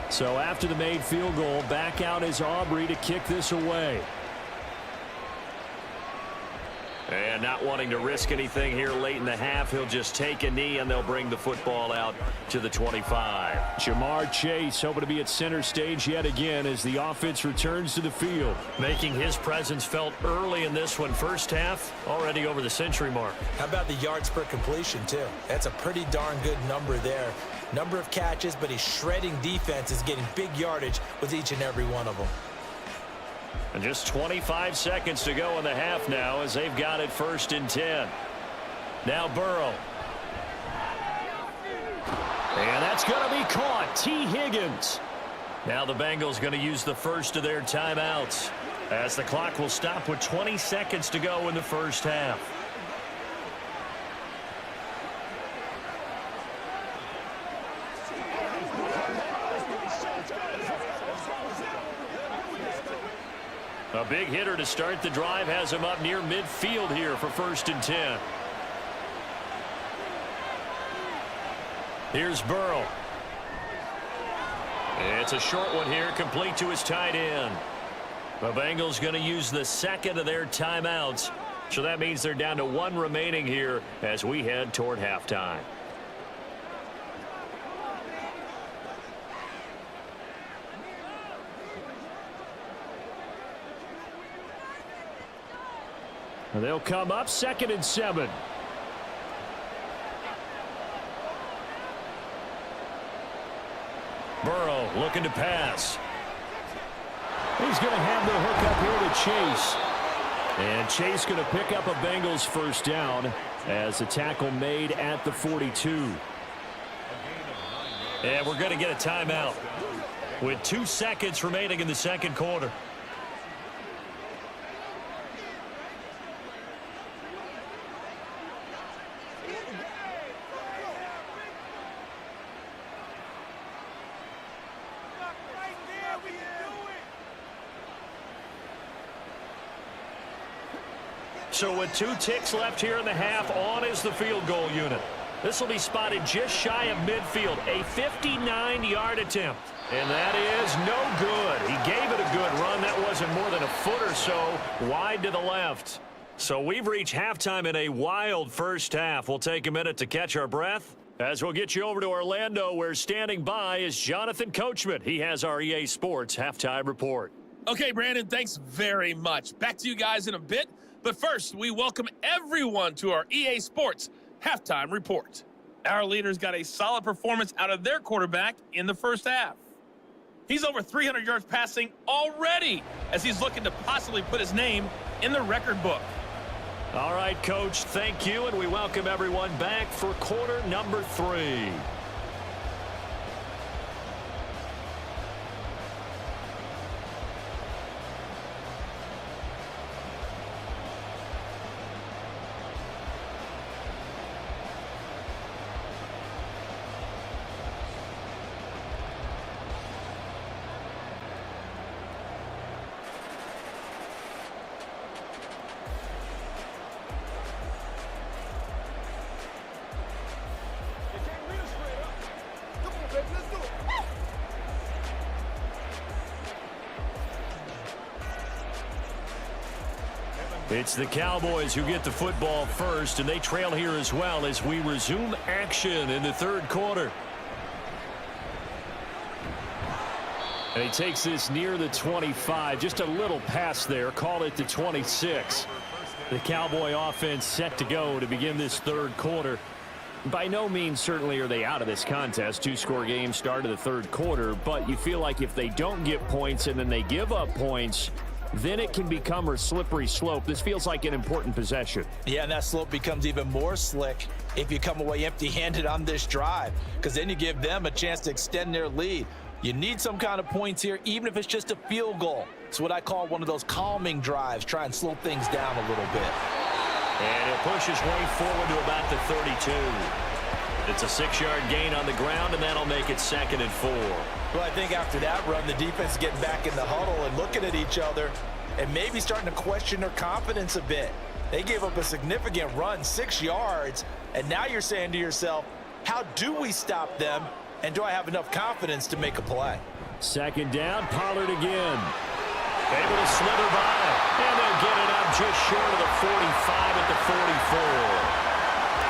A: So after the made field goal, back out is Aubrey to kick this away. And not wanting to risk anything here late in the half, he'll just take a knee and they'll bring the football out to the 25. Jamar Chase hoping to be at center stage yet again as the offense returns to the field. Making his presence felt early in this one. First half, already over the century mark.
B: How about the yards per completion, too? That's a pretty darn good number there. Number of catches, but he's shredding defenses, getting big yardage with each and every one of them.
A: And just 25 seconds to go in the half now as they've got it 1st and 10. Now Burrow. And that's going to be caught. T. Higgins. Now the Bengals going to use the first of their timeouts as the clock will stop with 20 seconds to go in the first half. A big hitter to start the drive has him up near midfield here for 1st and 10. Here's Burrow. It's a short one here, complete to his tight end. The Bengals going to use the 2nd of their timeouts. So that means they're down to 1 remaining here as we head toward halftime. They'll come up 2nd and 7. Burrow looking to pass. He's going to have the hook up here to Chase. And Chase going to pick up a Bengals first down as the tackle made at the 42. And we're going to get a timeout with 2 seconds remaining in the second quarter. So with 2 ticks left here in the half, on is the field goal unit. This will be spotted just shy of midfield, a 59-yard attempt. And that is no good. He gave it a good run. That wasn't more than a foot or so wide to the left. So we've reached halftime in a wild first half. We'll take a minute to catch our breath as we'll get you over to Orlando, where standing by is Jonathan Coachman. He has our EA Sports halftime report.
E: Okay, Brandon, thanks very much. Back to you guys in a bit. But first, we welcome everyone to our EA Sports halftime report. Our leaders got a solid performance out of their quarterback in the first half. He's over 300 yards passing already as he's looking to possibly put his name in the record book.
A: All right, Coach, thank you, and we welcome everyone back for quarter number 3. It's the Cowboys who get the football first, and they trail here as well as we resume action in the third quarter. And he takes this near the 25, just a little pass there, call it the 26. The Cowboy offense set to go to begin this third quarter. By no means certainly are they out of this contest. 2-score game start of the third quarter, but you feel like if they don't get points and then they give up points, then it can become a slippery slope. This feels like an important possession.
C: Yeah, and that slope becomes even more slick if you come away empty-handed on this drive, because then you give them a chance to extend their lead. You need some kind of points here, even if it's just a field goal. It's what I call one of those calming drives. Try and slow things down a little bit.
A: And he'll push his way forward to about the 32. It's a 6-yard gain on the ground, and that'll make it 2nd and 4.
C: Well, I think after that run, the defense is getting back in the huddle and looking at each other and maybe starting to question their confidence a bit. They gave up a significant run, 6 yards, and now you're saying to yourself, how do we stop them, and do I have enough confidence to make a play?
A: 2nd down, Pollard again. Able to slither by, and they'll get it up just short of the 45 at the 44.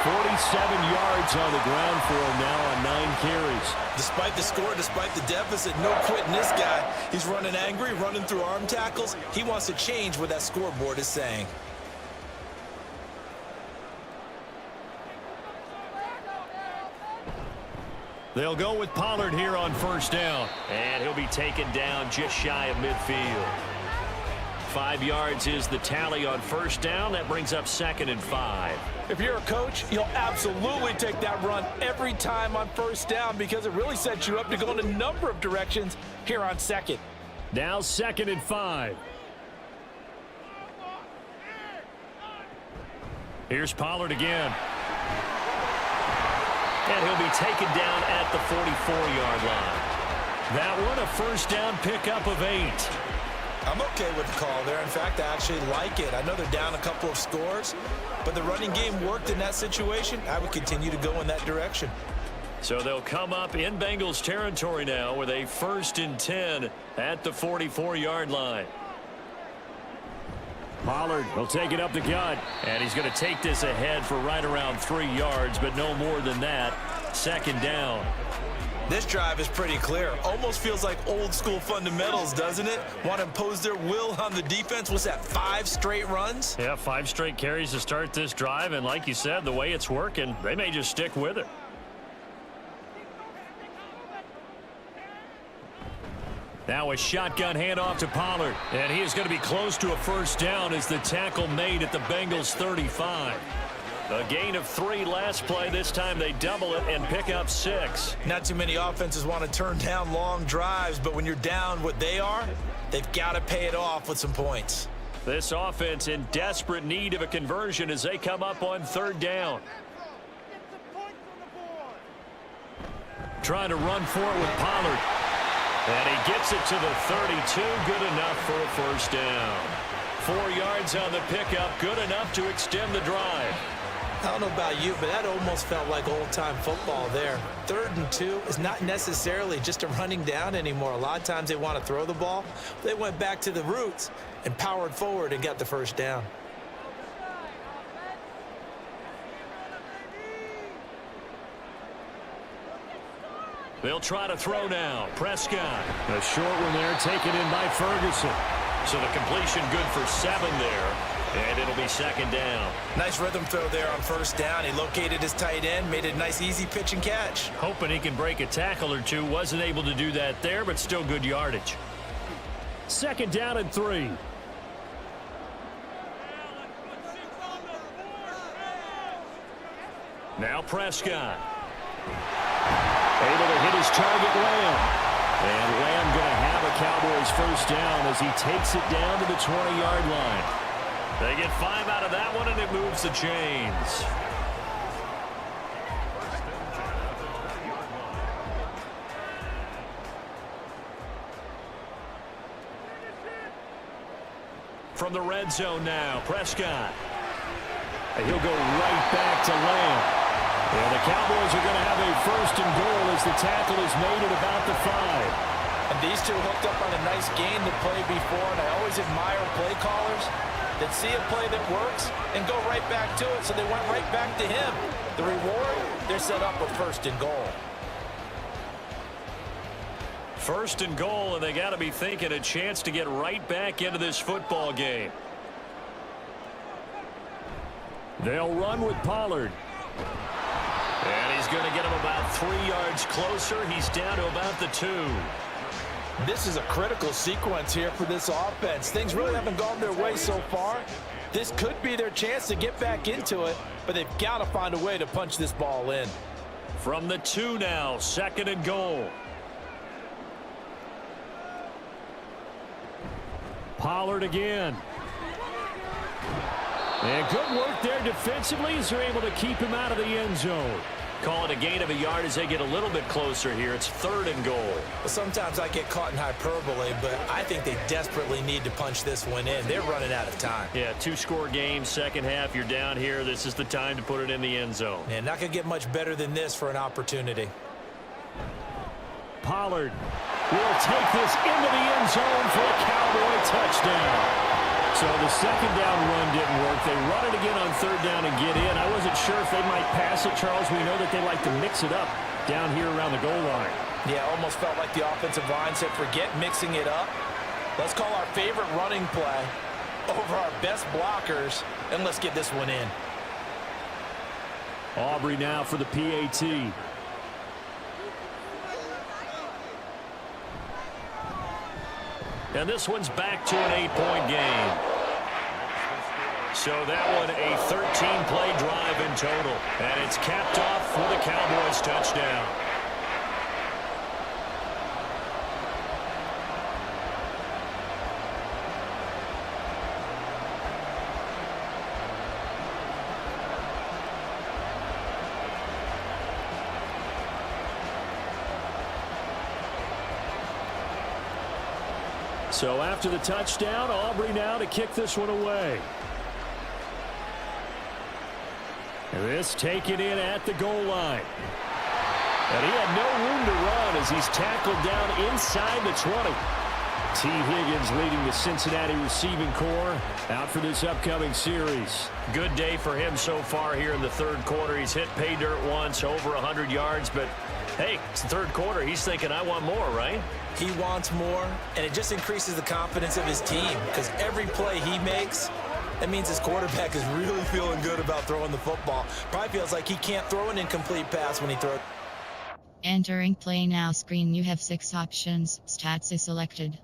A: 47 yards on the ground for him now on 9 carries.
B: Despite the score, despite the deficit, no quitting this guy. He's running angry, running through arm tackles. He wants to change what that scoreboard is saying.
A: They'll go with Pollard here on 1st down. And he'll be taken down just shy of midfield. 5 yards is the tally on 1st down. That brings up 2nd and 5.
C: If you're a coach, you'll absolutely take that run every time on 1st down because it really sets you up to go in a number of directions here on 2nd.
A: Now 2nd and 5. Here's Pollard again. And he'll be taken down at the 44-yard line. That one a 1st down pickup of 8.
B: I'm okay with the call there. In fact, I actually like it. I know they're down a couple of scores, but the running game worked in that situation. I would continue to go in that direction.
A: So they'll come up in Bengals territory now with a 1st and 10 at the 44-yard line. Pollard will take it up the gut, and he's going to take this ahead for right around 3 yards, but no more than that. 2nd down.
B: This drive is pretty clear. Almost feels like old school fundamentals, doesn't it? Want to impose their will on the defense. What's that, 5 straight runs?
A: Yeah, 5 straight carries to start this drive, and like you said, the way it's working, they may just stick with it. Now a shotgun handoff to Pollard, and he is going to be close to a 1st down as the tackle made at the Bengals 35. A gain of 3 last play. This time they double it and pick up 6.
B: Not too many offenses want to turn down long drives, but when you're down what they are, they've got to pay it off with some points.
A: This offense in desperate need of a conversion as they come up on 3rd down. Trying to run for it with Pollard. And he gets it to the 32. Good enough for a 1st down. 4 yards on the pickup. Good enough to extend the drive.
B: I don't know about you, but that almost felt like old-time football there. 3rd and 2 is not necessarily just a running down anymore. A lot of times they want to throw the ball. They went back to the roots and powered forward and got the 1st down.
A: They'll try to throw now. Prescott. A short one there taken in by Ferguson. So the completion good for 7 there. And it'll be second down.
B: Nice rhythm throw there on first down. He located his tight end, made it a nice, easy pitch and catch.
A: Hoping he can break a tackle or two. Wasn't able to do that there, but still good yardage. Second down and 3. Now Prescott. Able to hit his target, Lamb. And Lamb going to have a Cowboys first down as he takes it down to the 20-yard line. They get 5 out of that one, and it moves the chains. From the red zone now, Prescott. And he'll go right back to Lamb. And the Cowboys are going to have a first and goal as the tackle is made at about the 5.
C: And these two hooked up on a nice gain to play before, and I always admire play callers that see a play that works and go right back to it, so they went right back to him. The reward, they're set up with first and goal.
A: First and goal, and they got to be thinking a chance to get right back into this football game. They'll run with Pollard. And he's going to get him about 3 yards closer. He's down to about the 2.
C: This is a critical sequence here for this offense. Things really haven't gone their way so far. This could be their chance to get back into it, but they've got to find a way to punch this ball in.
A: From the 2 now, second and goal. Pollard again. And good work there defensively as they're able to keep him out of the end zone. Call it a gain of a yard as they get a little bit closer here. It's third and goal.
B: Well, sometimes I get caught in hyperbole, but I think they desperately need to punch this one in. They're running out of time.
A: Yeah, 2-score game, second half. You're down here. This is the time to put it in the end zone.
B: And not going to get much better than this for an opportunity.
A: Pollard will take this into the end zone for a Cowboy touchdown. So the second down run didn't work. They run it again on third down and get in. I wasn't sure if they might pass it, Charles. We know that they like to mix it up down here around the goal line.
C: Yeah, almost felt like the offensive line said, forget mixing it up. Let's call our favorite running play over our best blockers, and let's get this one in.
A: Aubrey now for the PAT. And this one's back to an 8-point game. So that one a 13-play drive in total. And it's capped off with a Cowboys touchdown. So after the touchdown, Aubrey now to kick this one away. And this taken in at the goal line. And he had no room to run as he's tackled down inside the 20. T. Higgins leading the Cincinnati receiving corps out for this upcoming series. Good day for him so far here in the third quarter. He's hit pay dirt once, over 100 yards, but hey, it's the third quarter. He's thinking, I want more, right?
B: He wants more, and it just increases the confidence of his team because every play he makes, that means his quarterback is really feeling good about throwing the football. Probably feels like he can't throw an incomplete pass when he throws.
F: Entering play now screen, you have 6 options. Stats is selected.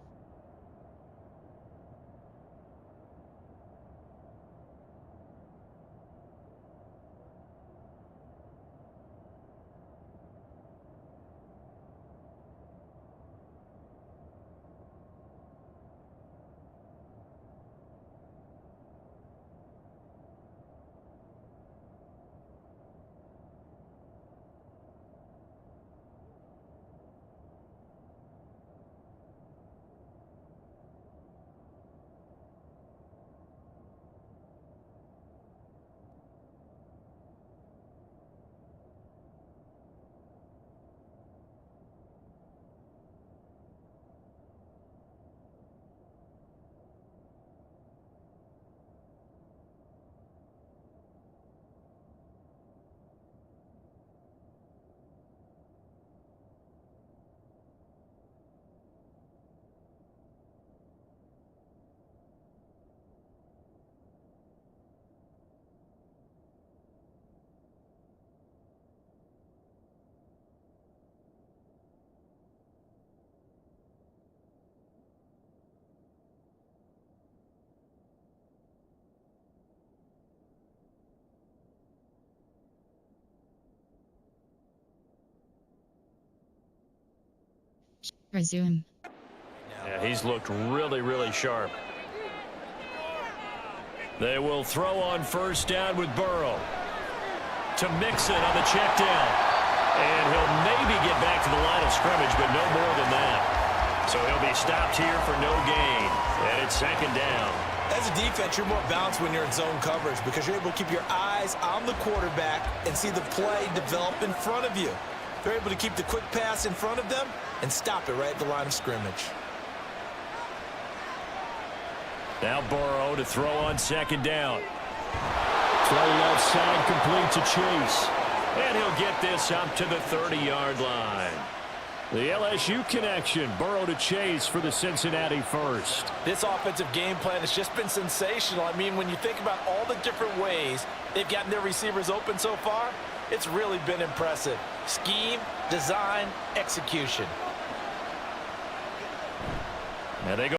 F: Resume.
A: Yeah, he's looked really, really sharp. They will throw on first down with Burrow. To Mixon on the check down. And he'll maybe get back to the line of scrimmage, but no more than that. So he'll be stopped here for no gain. And it's second down.
B: As a defense, you're more balanced when you're in zone coverage because you're able to keep your eyes on the quarterback and see the play develop in front of you. They're able to keep the quick pass in front of them and stop it right at the line of scrimmage.
A: Now Burrow to throw on second down. Throw left side, complete to Chase. And he'll get this up to the 30-yard line. The LSU connection, Burrow to Chase for the Cincinnati first.
C: This offensive game plan has just been sensational. I mean, when you think about all the different ways they've gotten their receivers open so far, it's really been impressive. Scheme, design, execution.
A: Now they go